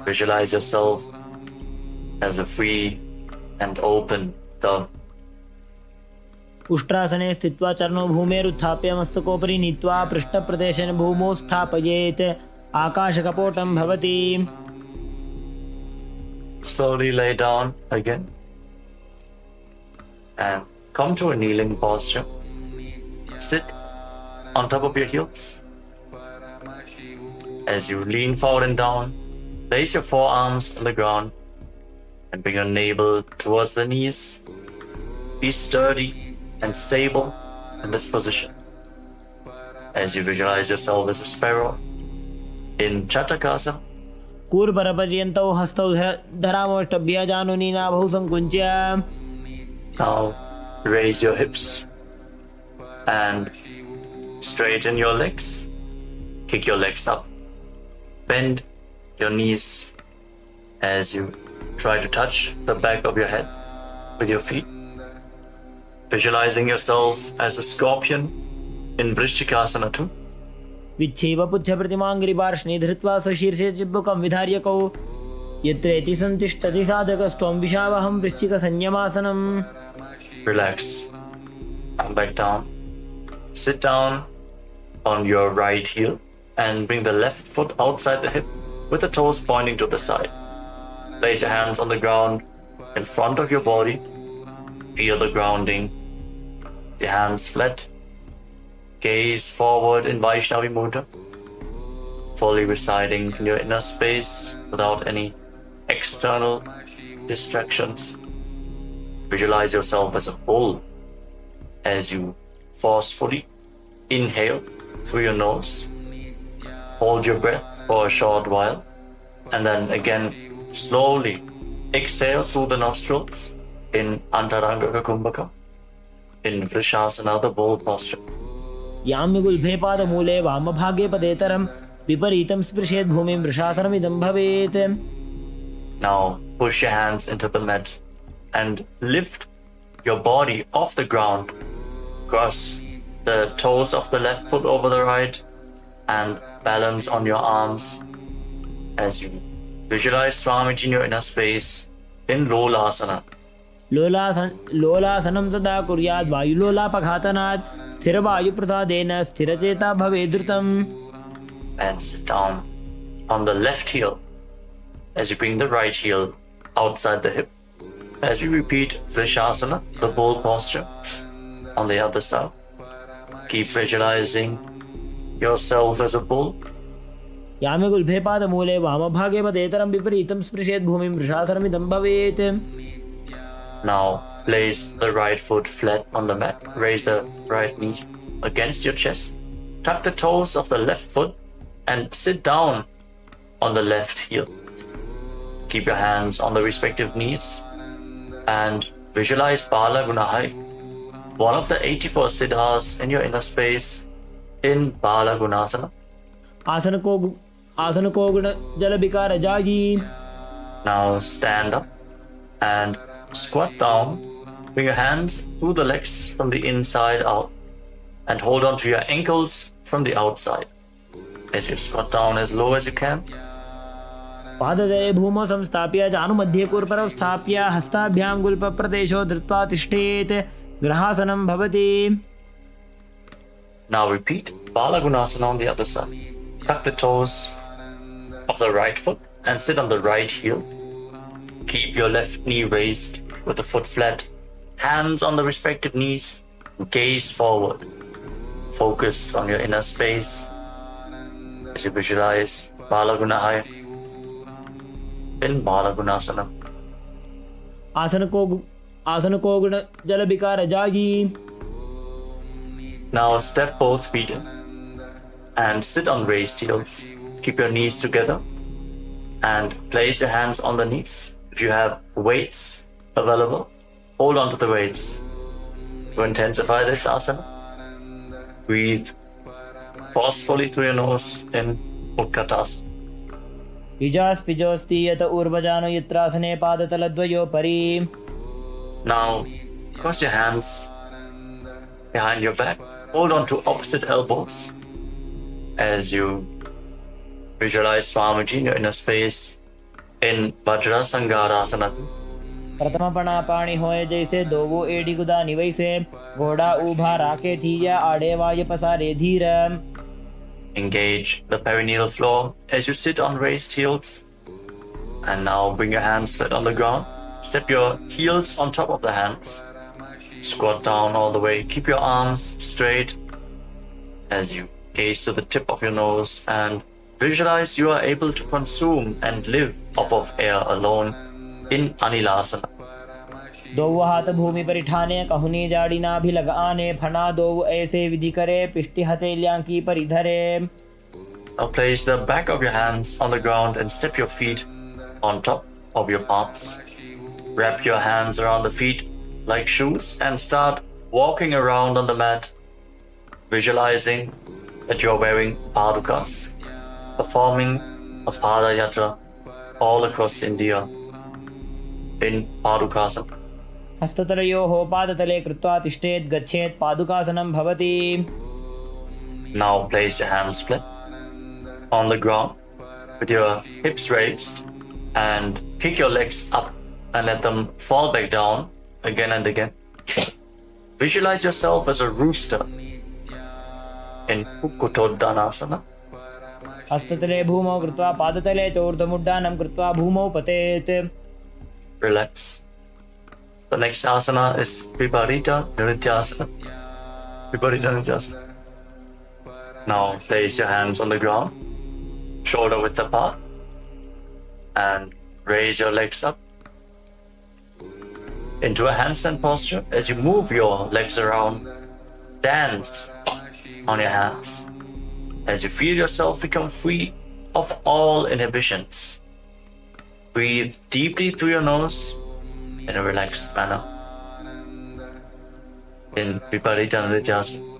Visualize yourself as a free and open dove. उष्ट्रासने स्थित्वा चरणो भूमेरुत्थाप्य मस्तकोपरि नीत्वा पृष्ठप्रदेशेन भूमौ स्थापयेत् आकाशकपोटं भवति. Slowly lay down again and come to a kneeling posture. Sit on top of your heels. As you lean forward and down, place your forearms on the ground and bring your navel towards the knees. Be sturdy and stable in this position. As you visualize yourself as a sparrow in Chatakasana. कूर्परपर्यन्तौ हस्तौ धरामोष्टभ्य जानुनी नाभौ संकुञ्च्य. Now raise your hips and straighten your legs. Kick your legs up. Bend your knees as you try to touch the back of your head with your feet. Visualizing yourself as a scorpion in Vrishchikasana too. विच्छेव पुच्छ प्रतिमाङ्घ्रिपार्ष्णे धृत्वा स्वशीर्षे चिब्बुकं विधार्यकौ यत्रेति संतिष्ठति साधकस्त्वं विशावहं वृश्चिकसंयमासनम्. Relax. Come back down. Sit down on your right heel and bring the left foot outside the hip with the toes pointing to the side. Place your hands on the ground in front of your body. Feel the grounding. The hands flat. Gaze forward in Vaishnavi Mudra. Fully residing in your inner space without any external distractions. Visualize yourself as a bull as you forcefully inhale through your nose. Hold your breath for a short while and then again slowly exhale through the nostrils in Antaranga Kumbhaka, in Vrishasana, the bull posture. याम्यगुल्फे पादमूले वामभागे पदेतरं विपरीतं स्पृशेत् भूमिं वृषासनमिदं भवेत्. Now push your hands into the mat and lift your body off the ground. Cross the toes of the left foot over the right and balance on your arms as you visualize Swamiji in your inner space in Lolasana. लोलासनं तदा कुर्यात् वायुलोलापघातनात् स्थिरवायुप्रसादेन स्थिरचेता भवेत् द्रुतम्. And sit down on the left heel as you bring the right heel outside the hip. As you repeat Vrishasana, the bull posture, on the other side. Keep visualizing yourself as a bull. याम्यगुल्फे पादमूले वामभागे पदेतरं विपरीतं स्पृशेत् भूमिं वृषासनमिदं भवेत्. Now place the right foot flat on the mat. Raise the right knee against your chest. Tuck the toes of the left foot and sit down on the left heel. Keep your hands on the respective knees and visualize Bala Gunahai, one of the 84 siddhas in your inner space in Bala Gunasana. आसन को गुण जल विकार जागी. Now stand up and squat down. Bring your hands through the legs from the inside out and hold on to your ankles from the outside. As you squat down as low as you can. पाददये भूमौ संस्थाप्य जानुमध्ये कुर्परौ स्थाप्य हस्ताभ्यां गुल्पप्रदेशो धृत्वा तिष्ठेत्. ग्रहासनं भवति. Now repeat Bala Gunasana on the other side. Tuck the toes of the right foot and sit on the right heel. Keep your left knee raised with the foot flat. Hands on the respective knees. Gaze forward. Focus on your inner space. As you visualize Bala Gunahai in Bala Gunasana. आसन को गुण जल विकार जागी. Now step both feet in and sit on raised heels. Keep your knees together and place your hands on the knees. If you have weights available, hold on to the weights. To intensify this asana, breathe forcefully through your nose in Utkatasana. इजास्पिजोस्ति यत ऊर्वजानो यत्रासने पादतलद्वयोपरि. Now cross your hands behind your back. Hold on to opposite elbows as you visualize Swamiji in your inner space in Vajra Sangarasana. प्रथमपणा पाणी होए जैसे दोवो AD गुदा निवैसे. घोड़ा ऊभा राके थीया आड़े वाय पसारे धीर. Engage the perineal floor as you sit on raised heels. And now bring your hands flat on the ground. Step your heels on top of the hands. Squat down all the way. Keep your arms straight as you gaze to the tip of your nose and visualize you are able to consume and live off of air alone in Anilasana. दोव हाथ भूमि पर ठाने कहुनी जाड़ी ना भी लगाने. फना दोव ऐसे विधि करे पिष्टि हथेलियां की परिधरे. Now place the back of your hands on the ground and step your feet on top of your palms. Wrap your hands around the feet like shoes and start walking around on the mat, visualizing that you're wearing padukas, performing a pada yatra all across India in padukasana. हस्ततलयोः पादतले कृत्वा तिष्ठेत्. गच्छेत्. पादुकासनं भवति. Now place your hands flat on the ground with your hips raised and kick your legs up and let them fall back down again and again. visualize yourself as a rooster in Kukutoddanasana. हस्ततले भूमौ कृत्वा पादतले च ऊर्ध्वमुड्डानं कृत्वा भूमौ पतेत्. Relax. The next asana is Viparita Nrityasana. Viparita Nrityasana. Now place your hands on the ground, shoulder width apart, and raise your legs up into a handstand posture. As you move your legs around, dance on your hands as you feel yourself become free of all inhibitions. Breathe deeply through your nose in a relaxed manner. In Viparita Nrityasana.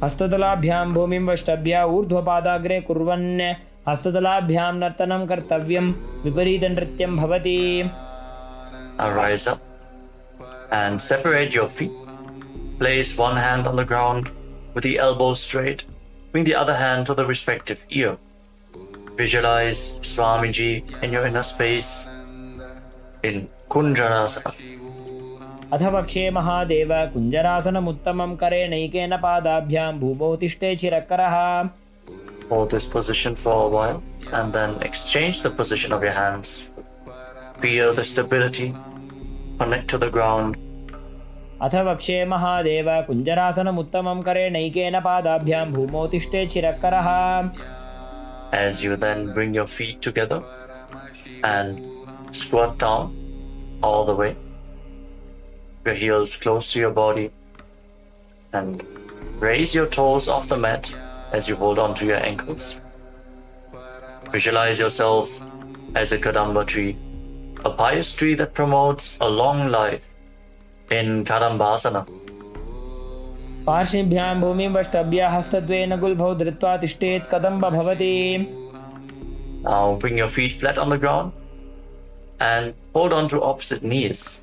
हस्ततलाभ्यां भूमिं वष्टभ्य ऊर्ध्वपादाग्रे कुर्वन् हस्ततलाभ्यां नर्तनं कर्तव्यं विपरीतनृत्यं भवति. Now rise up and separate your feet. Place one hand on the ground with the elbows straight. Bring the other hand to the respective ear. Visualize Swamiji in your inner space in Kunjarasana. अथ वक्षे महादेव कुञ्जरासनमुत्तमं करेणैकेन पादाभ्यां भूमौ तिष्ठे चिरकरः. Hold this position for a while and then exchange the position of your hands. Feel the stability. Connect to the ground. अथ वक्षे महादेव कुञ्जरासनमुत्तमं करेणैकेन पादाभ्यां भूमौ तिष्ठे चिरकरः. As you then bring your feet together and squat down all the way. Your heels close to your body and raise your toes off the mat as you hold on to your ankles. Visualize yourself as a Kadamba tree, a pious tree that promotes a long life in Kadambasana. पार्श्वभ्यां भूमिं वष्टभ्य हस्तद्वयेन गुल्भौ धृत्वा तिष्ठेत् कदम्ब भवति. Now bring your feet flat on the ground and hold on to opposite knees.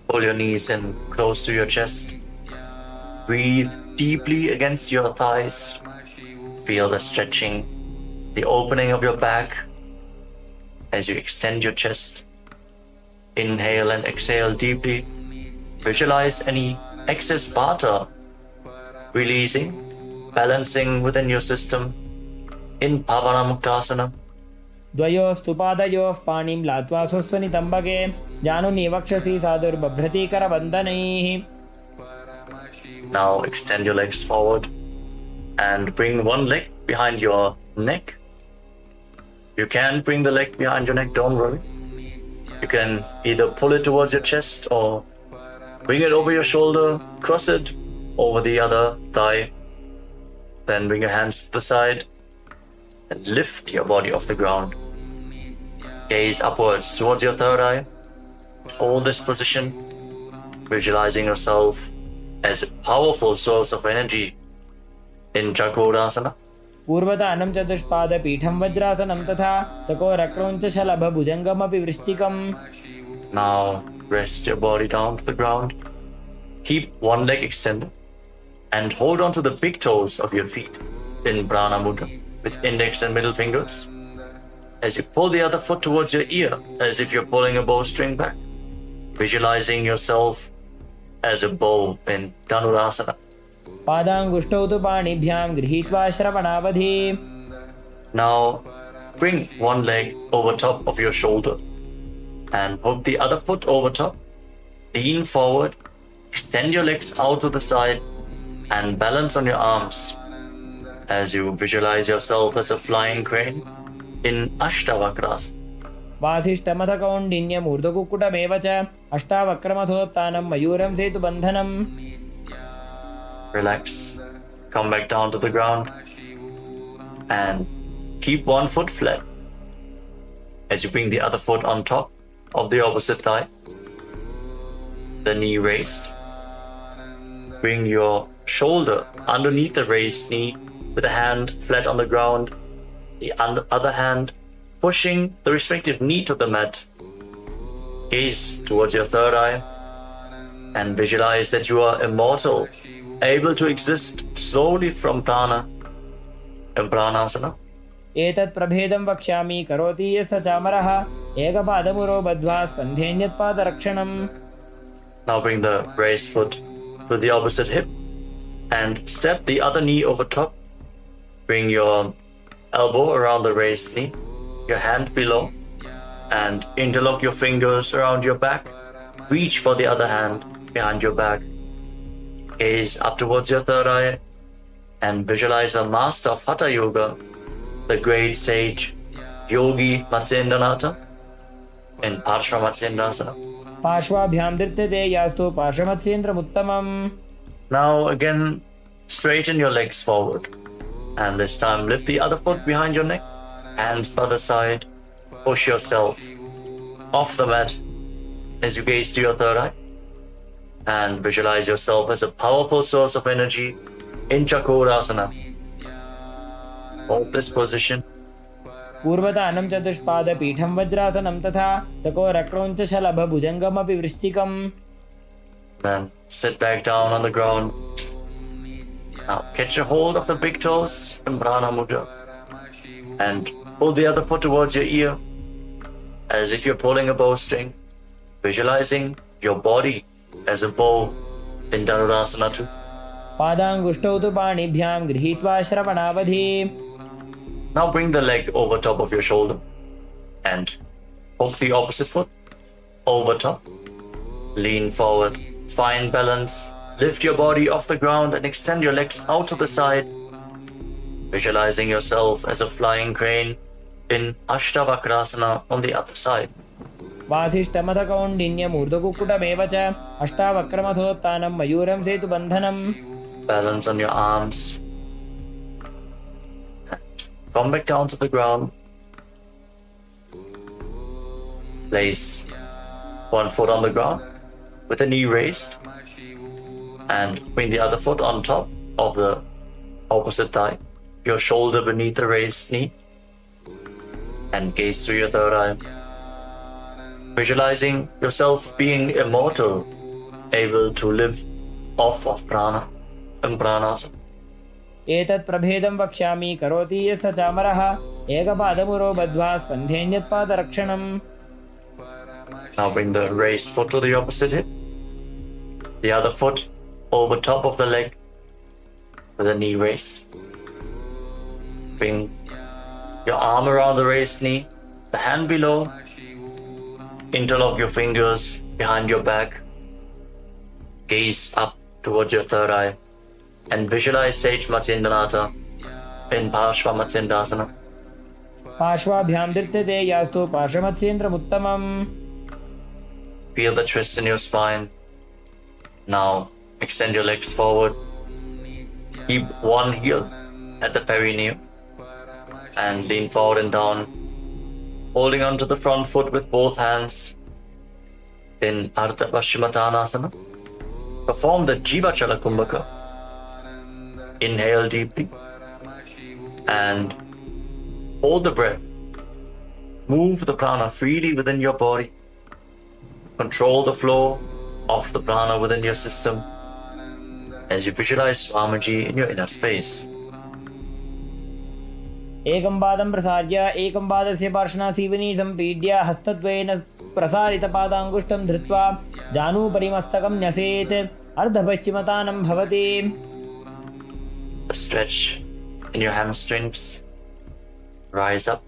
Pull your knees in close to your chest. Breathe deeply against your thighs. Feel the stretching, the opening of your back as you extend your chest. Inhale and exhale deeply. Visualize any excess vata releasing, balancing within your system in Pavanamuktasana. द्वयोस्तु पादयोः पाणिं लात्वा स्वस्वनितम्बके जानुनि वक्षसि साधुर्बभ्रति करबन्धनैः. Now extend your legs forward and bring one leg behind your neck. You can bring the leg behind your neck, don't worry. You can either pull it towards your chest or bring it over your shoulder, cross it over the other thigh. Then bring your hands to the side and lift your body off the ground. Gaze upwards towards your third eye. Hold this position, visualizing yourself as a powerful source of energy in Chakrasana. पूर्वतानं चतुष्पादपीठं वज्रासनं तथा चकोरक्रौञ्चशलभभुजङ्गमपि वृश्चिकम्. Now rest your body down to the ground. Keep one leg extended and hold on to the big toes of your feet in Prana Mudra with index and middle fingers. As you pull the other foot towards your ear as if you're pulling a bowstring back, visualizing yourself as a bow in Dhanurasana. पादाङ्गुष्ठौ तु पाणिभ्यां गृहीत्वा श्रवणावधि. Now bring one leg over top of your shoulder and hook the other foot over top. Lean forward, extend your legs out to the side and balance on your arms as you visualize yourself as a flying crane in Ashtavakrasana. वासिष्ठमथ कौण्डिन्यमूर्धकुक्कुटमेव च अष्टावक्रमथोत्थानं मयूरं सेतुबन्धनम्. Relax. Come back down to the ground and keep one foot flat as you bring the other foot on top of the opposite thigh. The knee raised. Bring your shoulder underneath the raised knee with a hand flat on the ground, the other hand pushing the respective knee to the mat. Gaze towards your third eye and visualize that you are immortal, able to exist slowly from prana in pranasana. एतत् प्रभेदं वक्ष्यामि करोति यस्य चामरः एकपादमुरो बद्ध्वा स्कन्धेऽन्यत्पादरक्षणम्. Now bring the raised foot to the opposite hip and step the other knee over top. Bring your elbow around the raised knee, your hand below, and interlock your fingers around your back. Reach for the other hand behind your back. Gaze up towards your third eye and visualize a master of Hatha Yoga, the great sage Yogi Matsyendranath in Parshva Matsyendrasana. पार्श्वाभ्यां धृत्यते यास्तु पार्श्वमत्स्येन्द्रमुत्तमम्. Now again, straighten your legs forward. And this time lift the other foot behind your neck, hands by the side, push yourself off the mat as you gaze to your third eye. And visualize yourself as a powerful source of energy in Chakrasana. Hold this position. पूर्वतानं चतुष्पादपीठं वज्रासनं तथा चकोरक्रौञ्चशलभभुजङ्गमपि वृश्चिकम्. Then sit back down on the ground. Now catch a hold of the big toes in Prana Mudra and pull the other foot towards your ear as if you're pulling a bowstring, visualizing your body as a bow in Dhanurasana too. पादाङ्गुष्ठौ तु पाणिभ्यां गृहीत्वा श्रवणावधि. Now bring the leg over top of your shoulder and hook the opposite foot over top. Lean forward, find balance, lift your body off the ground and extend your legs out to the side, visualizing yourself as a flying crane in Ashtavakrasana on the other side. वासिष्ठमथ कौण्डिन्यमूर्धकुक्कुटमेव च अष्टावक्रमथोत्थानं मयूरं सेतुबन्धनम्. Balance on your arms. Come back down to the ground. Place one foot on the ground with the knee raised and bring the other foot on top of the opposite thigh, your shoulder beneath the raised knee, and gaze through your third eye. Visualizing yourself being immortal, able to live off of prana and pranas. एतत् प्रभेदं वक्ष्यामि करोति यः स चामरः एकपादमुरो बद्ध्वा स्कन्धेऽन्यत्पादरक्षणम्. Now bring the raised foot to the opposite hip, the other foot over top of the leg with the knee raised. Bring your arm around the raised knee, the hand below, interlock your fingers behind your back, gaze up towards your third eye, and visualize Sage Matsyendranath in Parshva Matsyendrasana. पार्श्वाभ्यां धृत्यते यास्तु पार्श्वमत्स्येन्द्रमुत्तमम्. Feel the twist in your spine. Now extend your legs forward. Keep one heel at the perineum and lean forward and down, holding onto the front foot with both hands in Ardha Paschimottanasana. Perform the Jiva Chala Kumbhaka. Inhale deeply and hold the breath. Move the prana freely within your body. Control the flow of the prana within your system as you visualize Swamiji in your inner space. एकं पादं प्रसार्य एकं पादस्य पार्श्वनासीवनी सम्पीड्य हस्तद्वयेन प्रसारितपादाङ्गुष्ठं धृत्वा जानुभरिमस्तकं न्यसेत् अर्धपश्चिमतानं भवति. A stretch in your hamstrings. Rise up.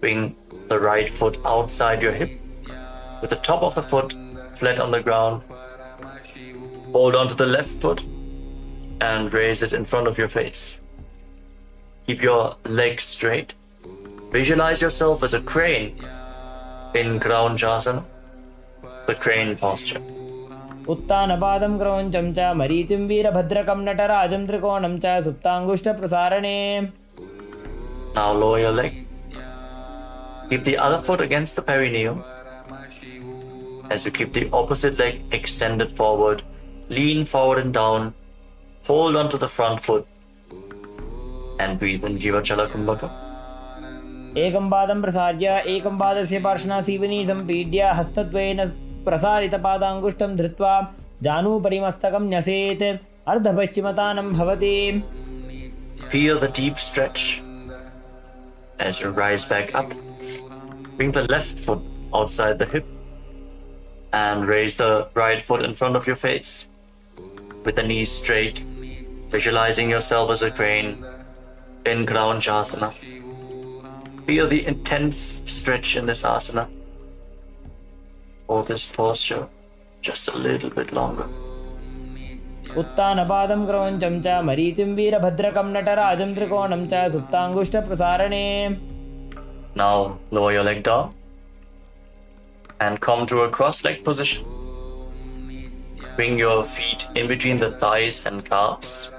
Bring the right foot outside your hip with the top of the foot flat on the ground. Hold on to the left foot and raise it in front of your face. Keep your legs straight. Visualize yourself as a crane in Kraunchasana, the crane posture. उत्तानपादं क्रौञ्चं च मरीचिं वीरभद्रकं नटराजं त्रिकोणं च सुप्ताङ्गुष्ठप्रसारणे. Now lower your leg. Keep the other foot against the perineum as you keep the opposite leg extended forward. Lean forward and down. Hold onto the front foot and breathe in Jiva Chala Kumbhaka. एकं पादं प्रसार्य एकं पादस्य पार्श्वनासीवनी सम्पीड्य हस्तद्वयेन प्रसारितपादाङ्गुष्ठं धृत्वा जानुभरिमस्तकं न्यसेत् अर्धपश्चिमतानं भवति. Feel the deep stretch as you rise back up. Bring the left foot outside the hip and raise the right foot in front of your face. with the knees straight, visualizing yourself as a crane in Asana. Feel the intense stretch in this asana. Hold this posture just a little bit longer. उत्तानपादं क्रौञ्चं च मरीचिं वीरभद्रकं नटराजं त्रिकोणं च सुप्ताङ्गुष्ठप्रसारणे. Now lower your leg down and come to a cross-legged position. Bring your feet in between the thighs and calves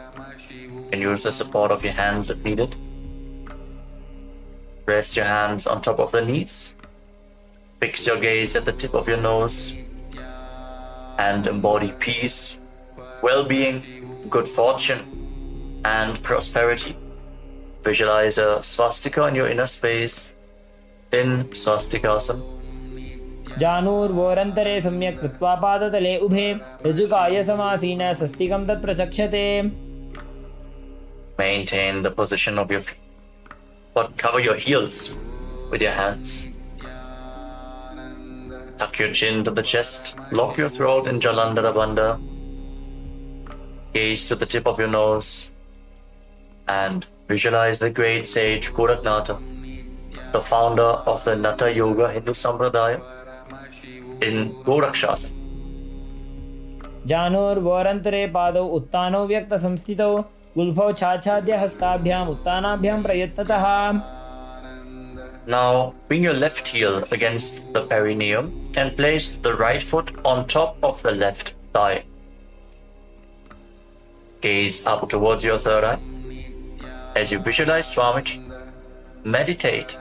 and use the support of your hands if needed. Rest your hands on top of the knees. Fix your gaze at the tip of your nose and embody peace, well-being, good fortune, and prosperity. Visualize a swastika in your inner space in swastikasana. जानुर्वोरन्तरे सम्यक् कृत्वा पादतले उभे ऋजुकाय समासीन स्वस्तिकं तत् प्रचक्षते. Maintain the position of your feet, but cover your heels with your hands. Tuck your chin to the chest, lock your throat in Jalandhara Bandha. Gaze to the tip of your nose and visualize the great sage Goraknath, the founder of the Natha Yoga Hindu Sampradaya, in Gorakshasana. जानुर्वोरन्तरे पादौ उत्तानौ व्यक्तसंस्थितौ गुल्फौ छाछाद्य हस्ताभ्याम् उत्तानाभ्यां प्रयत्नतः. Now bring your left heel against the perineum and place the right foot on top of the left thigh. Gaze up towards your third eye. As you visualize Swamiji, meditate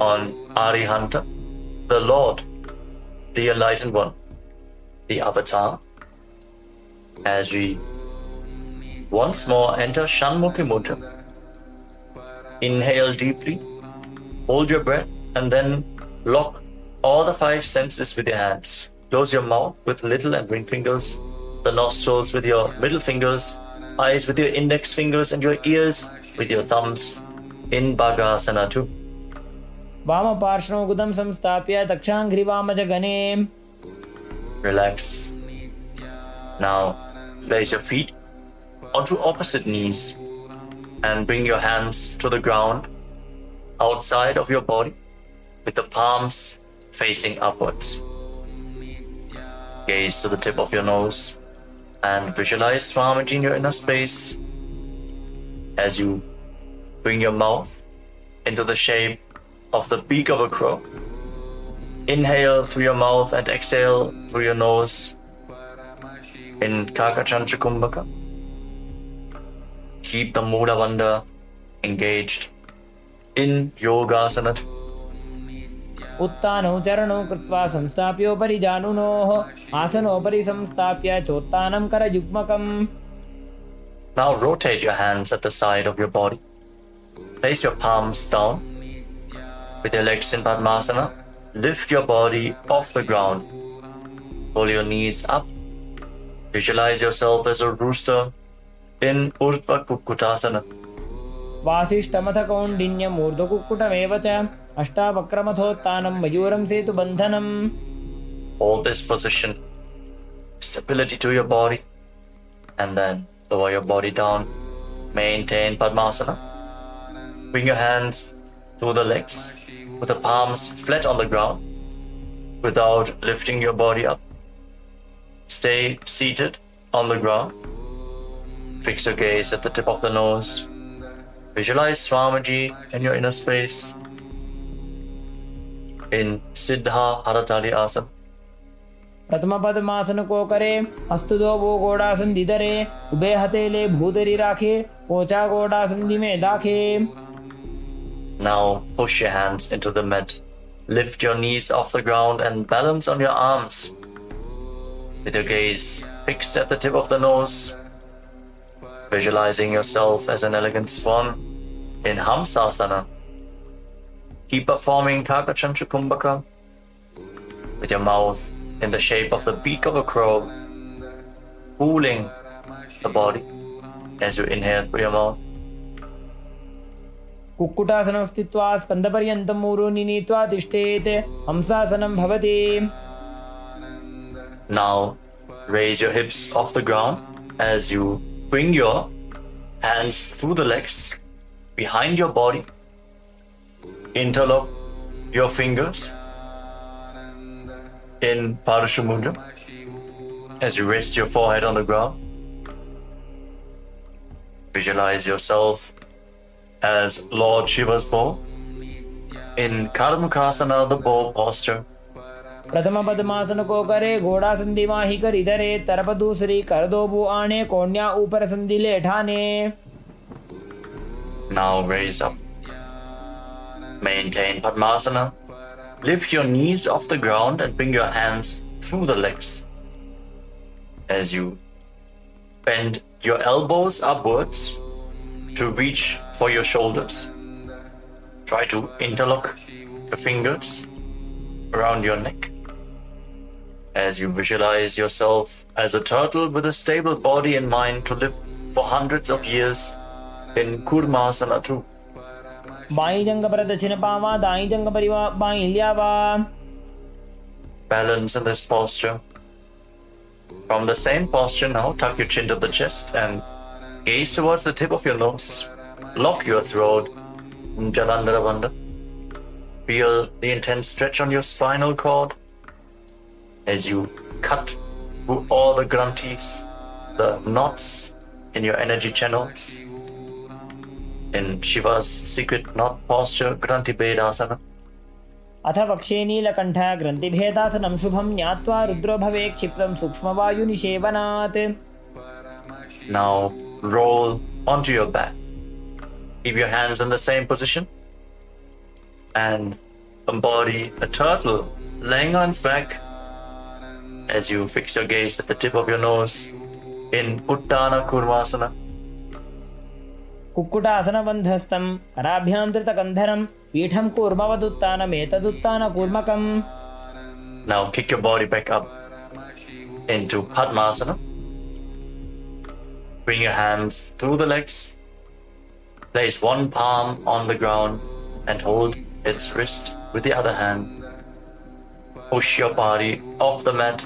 on Arihanta, the Lord, the Enlightened One, the Avatar. As we once more enter Shanmukhi Mudra, inhale deeply, hold your breath, and then lock all the five senses with your hands. Close your mouth with little and ring fingers, the nostrils with your middle fingers, eyes with your index fingers, and your ears with your thumbs in Bhagasana 2. वामपार्श्वं गुदं संस्थाप्य दक्षाङ्घ्रिवामजगणे. Relax. Now place your feet onto opposite knees and bring your hands to the ground outside of your body with the palms facing upwards. Gaze to the tip of your nose and visualize Swamiji in your inner space as you bring your mouth into the shape of the beak of a crow. Inhale through your mouth and exhale through your nose in Kakachancha Kumbhaka. Keep the Mula Bandha engaged in Yogasana. उत्तानौ चरणौ कृत्वा संस्थाप्योपरि जानुनोः आसनोपरि संस्थाप्य चोत्तानं करयुग्मकम्. Now rotate your hands at the side of your body. Place your palms down. With your legs in Padmasana, lift your body off the ground. Pull your knees up. Visualize yourself as a rooster in Urdhva Kukkutasana. वासिष्ठमथ कौण्डिन्यम् ऊर्ध्वकुक्कुटमेव च अष्टावक्रमथोत्तानं मयूरं सेतुबन्धनम्. Hold this position. Stability to your body. And then lower your body down. Maintain Padmasana. Bring your hands through the legs with the palms flat on the ground without lifting your body up. Stay seated on the ground. Fix your gaze at the tip of the nose. Visualize Swamiji in your inner space in Siddha Haratali Asana. प्रथमपद्मासन को करे हस्तुदो वो गोड़ासन दिदरे ube हथेले भूदरी राखे पोचा गोड़ासन में दाखे. Now push your hands into the mat. Lift your knees off the ground and balance on your arms. With your gaze fixed at the tip of the nose, visualizing yourself as an elegant swan in Hamsasana. Keep performing Kakachancha Kumbhaka with your mouth in the shape of the beak of a crow, cooling the body as you inhale through your mouth. कुक्कुटासनं स्थित्वा स्कन्दपर्यन्तं ऊरूनि नीत्वा तिष्ठेत् हंसासनं भवति. Now raise your hips off the ground as you bring your hands through the legs behind your body, interlock your fingers in Parusha Mudra as you rest your forehead on the ground. Visualize yourself as Lord Shiva's bow in Karmukasana, the bow posture. प्रथम पद्मासन को करे, घोड़ा संधि माही कर इधरे, तरफ दूसरी कर दो बू आने, कोन्या ऊपर संधि ले ठाने. Now raise up. Maintain Padmasana. Lift your knees off the ground and bring your hands through the legs. As you bend your elbows upwards to reach for your shoulders. Try to interlock the fingers around your neck. As you visualize yourself as a turtle with a stable body and mind to live for hundreds of years in Kurmasana too. By जंग पर दक्षिण पावा, दाई जंग परिवा by ल्यावा. Balance in this posture. From the same posture now, tuck your chin to the chest and gaze towards the tip of your nose. Lock your throat. Jalandhara Bandha. Feel the intense stretch on your spinal cord as you cut through all the granthis, the knots in your energy channels. In Shiva's secret knot posture, Granthi Bedasana. अथ वक्षे नीलकण्ठ ग्रन्थिभेदासनं शुभं ज्ञात्वा रुद्रो भवे क्षिप्रं सूक्ष्मवायुनिषेवनात्. Now roll onto your back. Keep your hands in the same position and embody a turtle laying on its back as you fix your gaze at the tip of your nose in Uttana Kurmasana. कुक्कुटासनबन्धस्थं कराभ्यां धृतकन्धरं पीठं कूर्मवदुत्तानमेतदुत्तानकूर्मकम्. Now kick your body back up into Padmasana. Bring your hands through the legs. Place one palm on the ground and hold its wrist with the other hand. Push your body off the mat.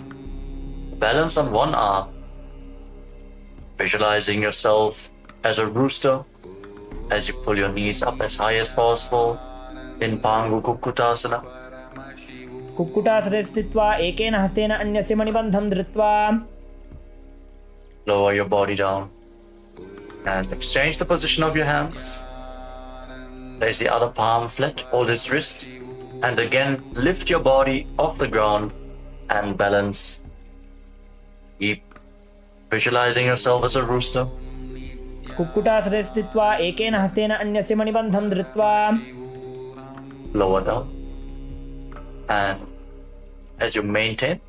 Balance on one arm. Visualizing yourself as a rooster as you pull your knees up as high as possible in Pangu Kukkutasana. कुक्कुटासने स्थित्वा एकेन हस्तेन अन्यस्य मणिबन्धं धृत्वा. Lower your body down and exchange the position of your hands. Place the other palm flat, hold its wrist, and again lift your body off the ground and balance. Keep visualizing yourself as a rooster. कुक्कुटासने स्थित्वा एकेन हस्तेन अन्यस्य मणिबन्धं धृत्वा. Lower down. And as you maintain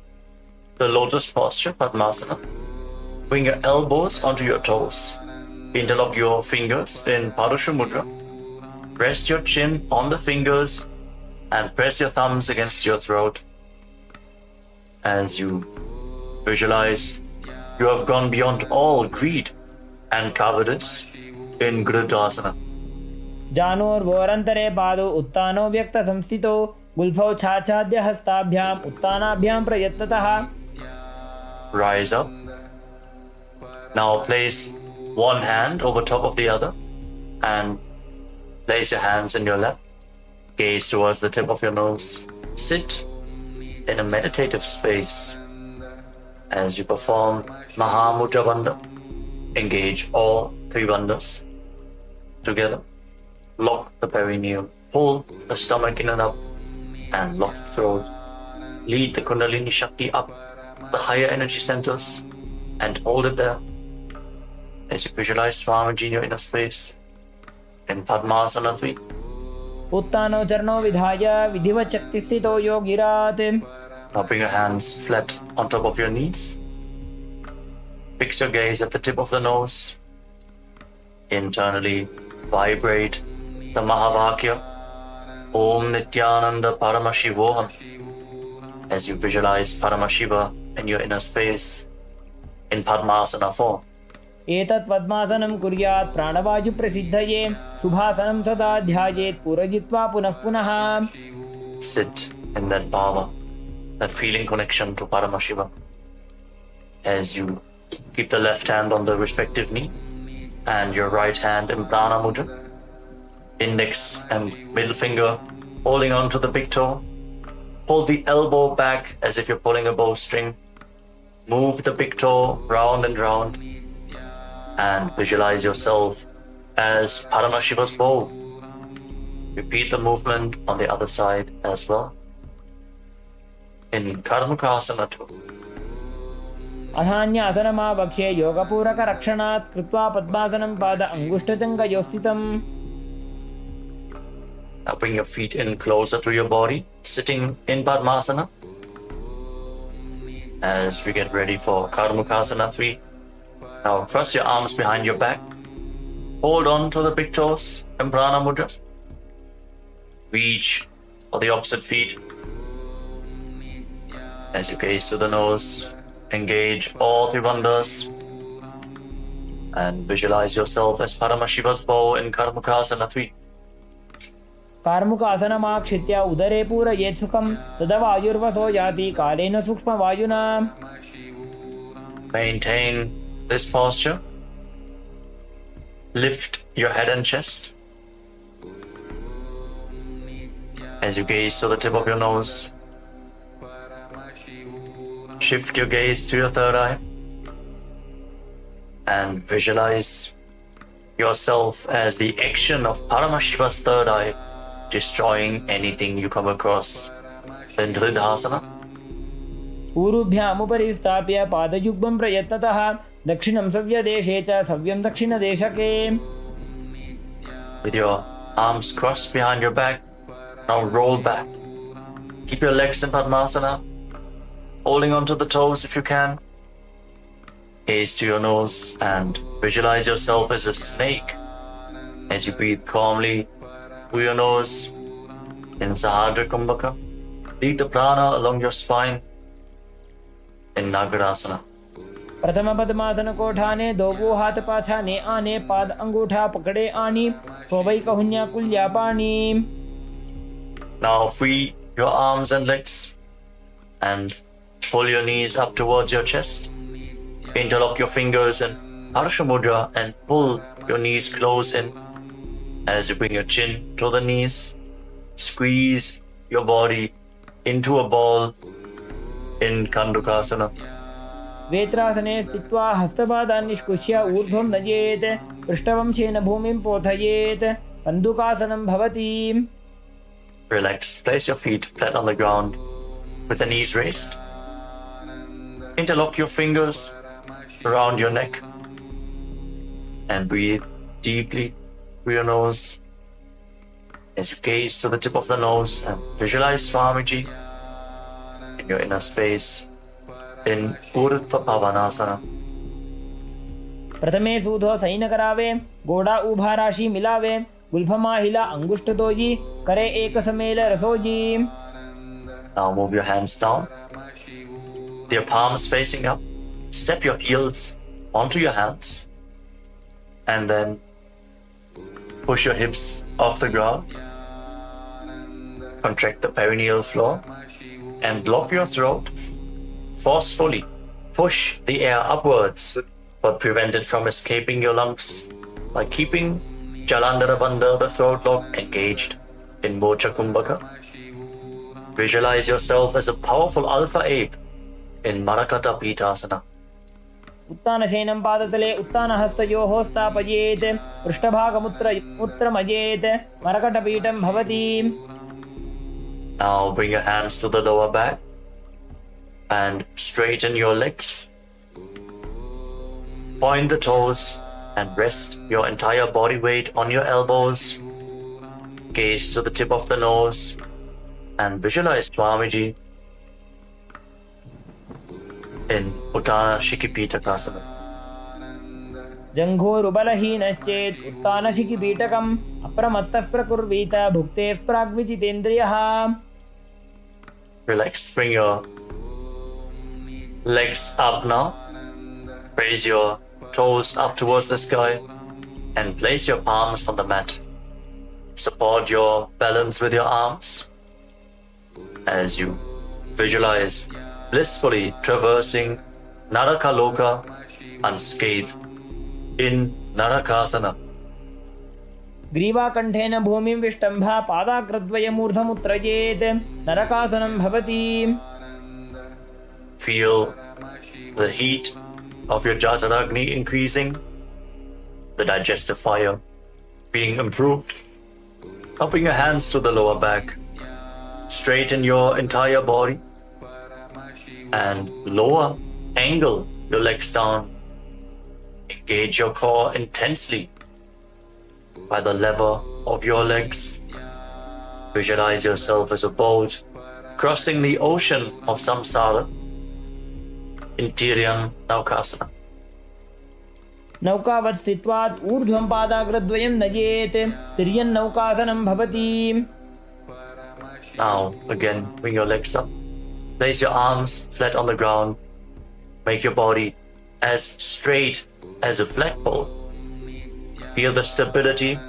the lotus posture, Padmasana, bring your elbows onto your toes. Interlock your fingers in Parusha Mudra. Rest your chin on the fingers and press your thumbs against your throat. As you visualize, you have gone beyond all greed and cowardice in Grudasana. जानोर्वोरन्तरे पादौ उत्तानो व्यक्तसंस्थितौ गुल्फौ छाछाद्य हस्ताभ्याम् उत्तानाभ्यां प्रयत्नतः. Rise up. Now place one hand over top of the other and place your hands in your lap. Gaze towards the tip of your nose. Sit in a meditative space as you perform Mahamudra Bandha. Engage all three bandhas together. Lock the perineum. Pull the stomach in and up and lock the throat. Lead the Kundalini Shakti up the higher energy centers and hold it there as you visualize Swamiji in your inner space in Padmasana 3. उत्तानो चरणो विधाय विधिवत् शक्तिस्थितो योगिरात्. Now bring your hands flat on top of your knees. Fix your gaze at the tip of the nose. Internally vibrate the Mahavakya Om Nityananda Paramashivoham as you visualize Paramashiva in your inner space in Padmasana 4. एतत् पद्मासनं कुर्यात् प्राणवायु प्रसिद्धये शुभासनं सदा ध्यायेत् पुरजित्वा पुनः पुनः. Sit in that bhava, that feeling connection to Paramashiva as you Keep the left hand on the respective knee and your right hand in Prana Mudra. Index and middle finger holding on to the big toe. Hold the elbow back as if you're pulling a bowstring. Move the big toe round and round and visualize yourself as Paramashiva's bow. Repeat the movement on the other side as well. In Karmukasana 2. अथान्यासनमावक्ष्ये योगपूरकरक्षणात् कृत्वा पद्मासनं पाद अङ्गुष्ठचङ्गयोस्थितम्. Now bring your feet in closer to your body, sitting in Padmasana. As we get ready for Karmukasana 3. Now cross your arms behind your back. Hold on to the big toes in Prana Mudra. Reach for the opposite feet. As you gaze to the nose, engage all three bandhas. And visualize yourself as Paramashiva's bow in Karmukasana 3. कार्मुकासनमाक्षित्य उदरे पूरयेत् सुखं तदा वायुर्वसो याति कालेन सूक्ष्मवायुना. Maintain this posture. Lift your head and chest. As you gaze to the tip of your nose, shift your gaze to your third eye and visualize yourself as the action of Paramashiva's third eye, destroying anything you come across in Dridhasana. ऊरुभ्यामुपरि स्थाप्य पादयुग्मं प्रयत्नतः दक्षिणं सव्यदेशे च सव्यं दक्षिणदेशके. With your arms crossed behind your back, now roll back. Keep your legs in Padmasana, holding onto the toes if you can. Gaze to your nose and visualize yourself as a snake as you breathe calmly through your nose in Sahadra Kumbhaka. Lead the prana along your spine in Nagarasana. प्रथम पद्मासन कोठाने दोगो हाथ पाछाने आने पाद अंगूठा पकड़े आनी सोबई कहुन्या कुल्या पानी. Now free your arms and legs and pull your knees up towards your chest. Interlock your fingers in Harsha Mudra and pull your knees close in. As you bring your chin to the knees, squeeze your body into a ball in Kandukasana. वेत्रासने स्थित्वा हस्तपादान् निष्कुष्य ऊर्ध्वं नयेत् पृष्ठवंशेन भूमिं पोथयेत् कन्दुकासनं भवति. Relax. Place your feet flat on the ground with the knees raised. Interlock your fingers around your neck and breathe deeply through your nose as you gaze to the tip of the nose and visualize Swamiji in your inner space in Urdhva Pavanasana. प्रथमे सूधो San करावे गोड़ा उभा राशि मिलावे गुल्फमा हिला अंगुष्ठ doji करे एक समेल रसोजी. Now move your hands down, your palms facing up. Step your heels onto your hands and then push your hips off the ground. Contract the perineal floor and block your throat. Forcefully push the air upwards, but prevent it from escaping your lungs by keeping Jalandhara Bandha, the throat lock, engaged in Mocha Kumbhaka. Visualize yourself as a powerful alpha ape in Marakata Pitasana. उत्तानशयनं पादतले उत्तानहस्तयोः स्थापयेत् पृष्ठभागमुत्रमजेत् मरकटपीठं भवति. Now bring your hands to the lower back and straighten your legs. Point the toes and rest your entire body weight on your elbows. Gaze to the tip of the nose and visualize Swamiji in Uttana Shikipitakasana. जङ्घोरुबलहीनश्चेत् उत्तानशिखिपीठकम् अप्रमत्तः प्रकुर्वीत भुक्तेः प्राग्विजितेन्द्रियः. Relax. Bring your legs up now. Raise your toes up towards the sky and place your palms on the mat. Support your balance with your arms as you visualize blissfully traversing Narakaloka unscathed in Narakasana. ग्रीवाकण्ठेन भूमिं विष्टम्भा पादाग्रद्वयमूर्धमुत्रजेत् नरकासनं भवति. Feel the heat of your Jataragni increasing, the digestive fire being improved. Upping your hands to the lower back, straighten your entire body, and lower, angle your legs down. Engage your core intensely by the lever of your legs. Visualize yourself as a boat crossing the ocean of samsara in Tiryan Naukasana. नौकावत् स्थित्वात् ऊर्ध्वं पादाग्रद्वयं नजेत् तिर्यन्नौकासनं भवति. Now, again, bring your legs up. Place your arms flat on the ground. Make your body as straight as a flagpole. Feel the stability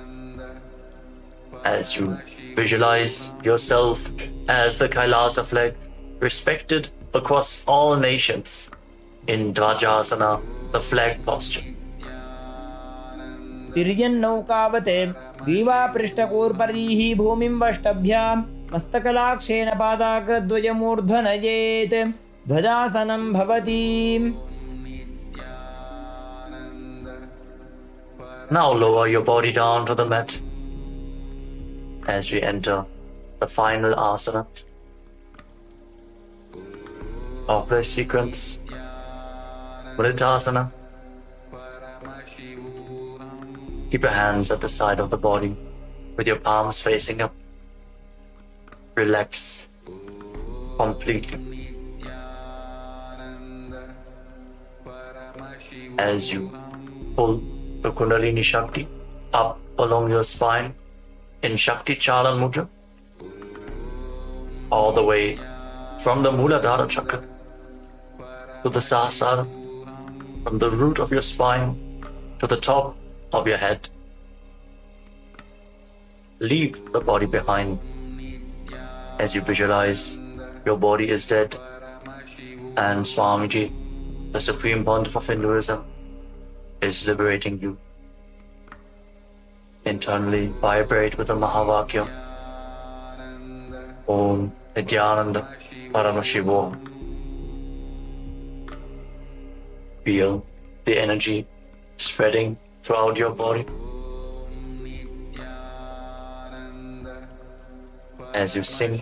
as you visualize yourself as the Kailasa flag, respected across all nations in Dvajasana, the flag posture. तिर्यन्नौकावत् ग्रीवापृष्ठकोर्परीः भूमिं वष्टभ्य मस्तकलाक्षेण पादाग्रद्वयमूर्ध्वनजेत् ध्वजासनं भवति. Now lower your body down to the mat as we enter the final asana of this sequence, Vriddhasana. Keep your hands at the side of the body with your palms facing up. Relax completely as you pull the Kundalini Shakti up along your spine in Shakti Chalan Mudra, all the way from the Muladhara Chakra to the Sahasrara, from the root of your spine to the top of your head. Leave the body behind as you visualize your body is dead and Swamiji, the supreme pontiff of Hinduism, is liberating you. Internally vibrate with the Mahavakya Om Nityananda Paramashivo. Feel the energy spreading throughout your body as you sink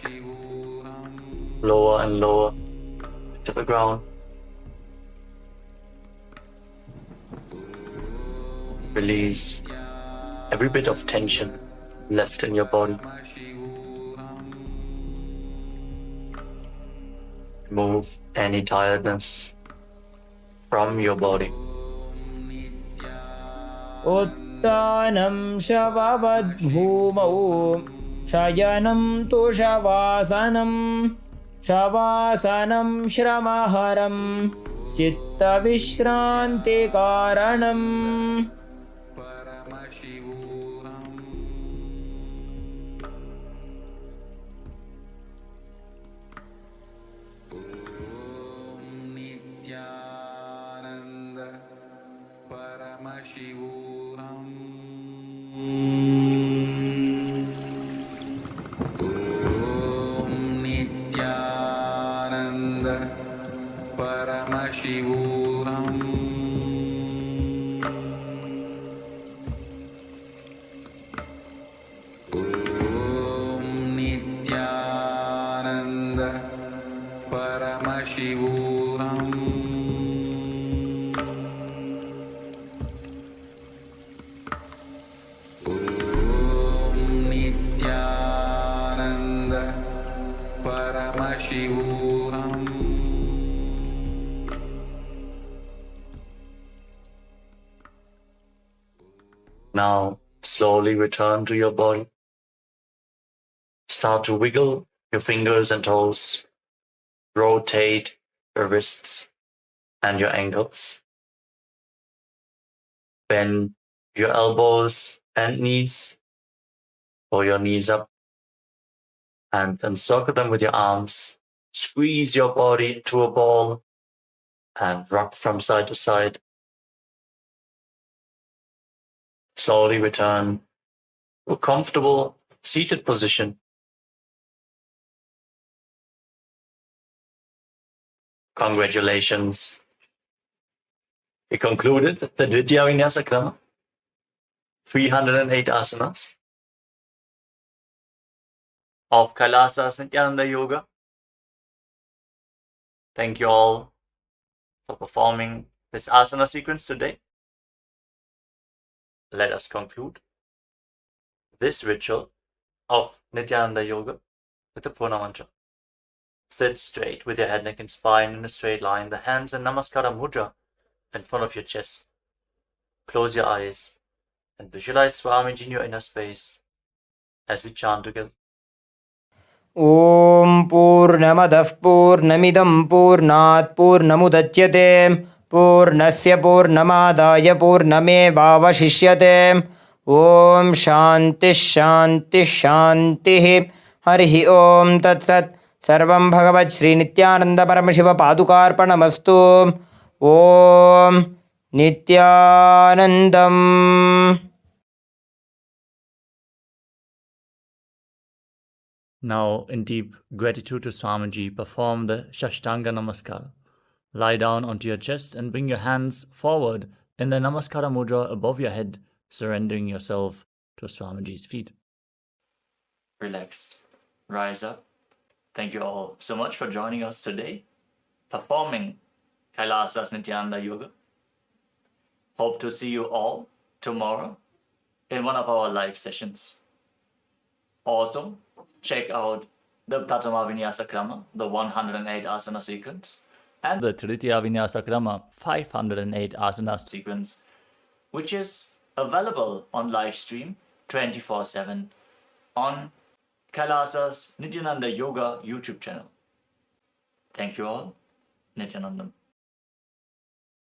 lower and lower to the ground. Release every bit of tension left in your body. Remove any tiredness from your body. उत्तानं शववद्भूमौ शयनं तुषवासनं शवासनं श्रमहरं चित्तविश्रान्तिकारणम्. Now, slowly return to your body. Start to wiggle your fingers and toes. Rotate your wrists and your ankles. Bend your elbows and knees. Pull your knees up and encircle them with your arms. Squeeze your body into a ball and rock from side to side. Slowly return to a comfortable seated position. Congratulations. We concluded the Dvitiya Vinyasa Krama, 308 asanas of Kailasas Nityananda Yoga. Thank you all for performing this asana sequence today. Let us conclude this ritual of Nityananda Yoga with the Purna Mantra. Sit straight with your head, neck, and spine in a straight line, the hands in Namaskara Mudra in front of your chest. Close your eyes and visualize Swamiji in your inner space as we chant together. ॐ पूर्णमदः पूर्णमिदं पूर्णात् पूर्णमुदच्यते पूर्णस्य पूर्णमादाय पूर्णमेवावशिष्यते ॐ शान्तिः शान्तिः शान्तिः हरिः ॐ तत्सत् सर्वं भगवत् श्रीनित्यानन्दपरमशिवपादुकार्पणमस्तु ॐ नित्यानन्दम् Now, in deep gratitude to Swamiji, perform the Shashtanga Namaskara. Lie down onto your chest and bring your hands forward in the Namaskara Mudra above your head, surrendering yourself to Swamiji's feet. Relax. Rise up. Thank you all so much for joining us today, performing Kailasas Nityananda Yoga. Hope to see you all tomorrow in one of our live sessions. Also, check out the Pratama Vinyasa Krama, the 108 asana sequence, and the Tritiya Vinyasa Krama, 508 asana sequence, which is available on live stream 24/7 on Kailasas Nityananda Yoga YouTube channel. Thank you all. Nityanandam.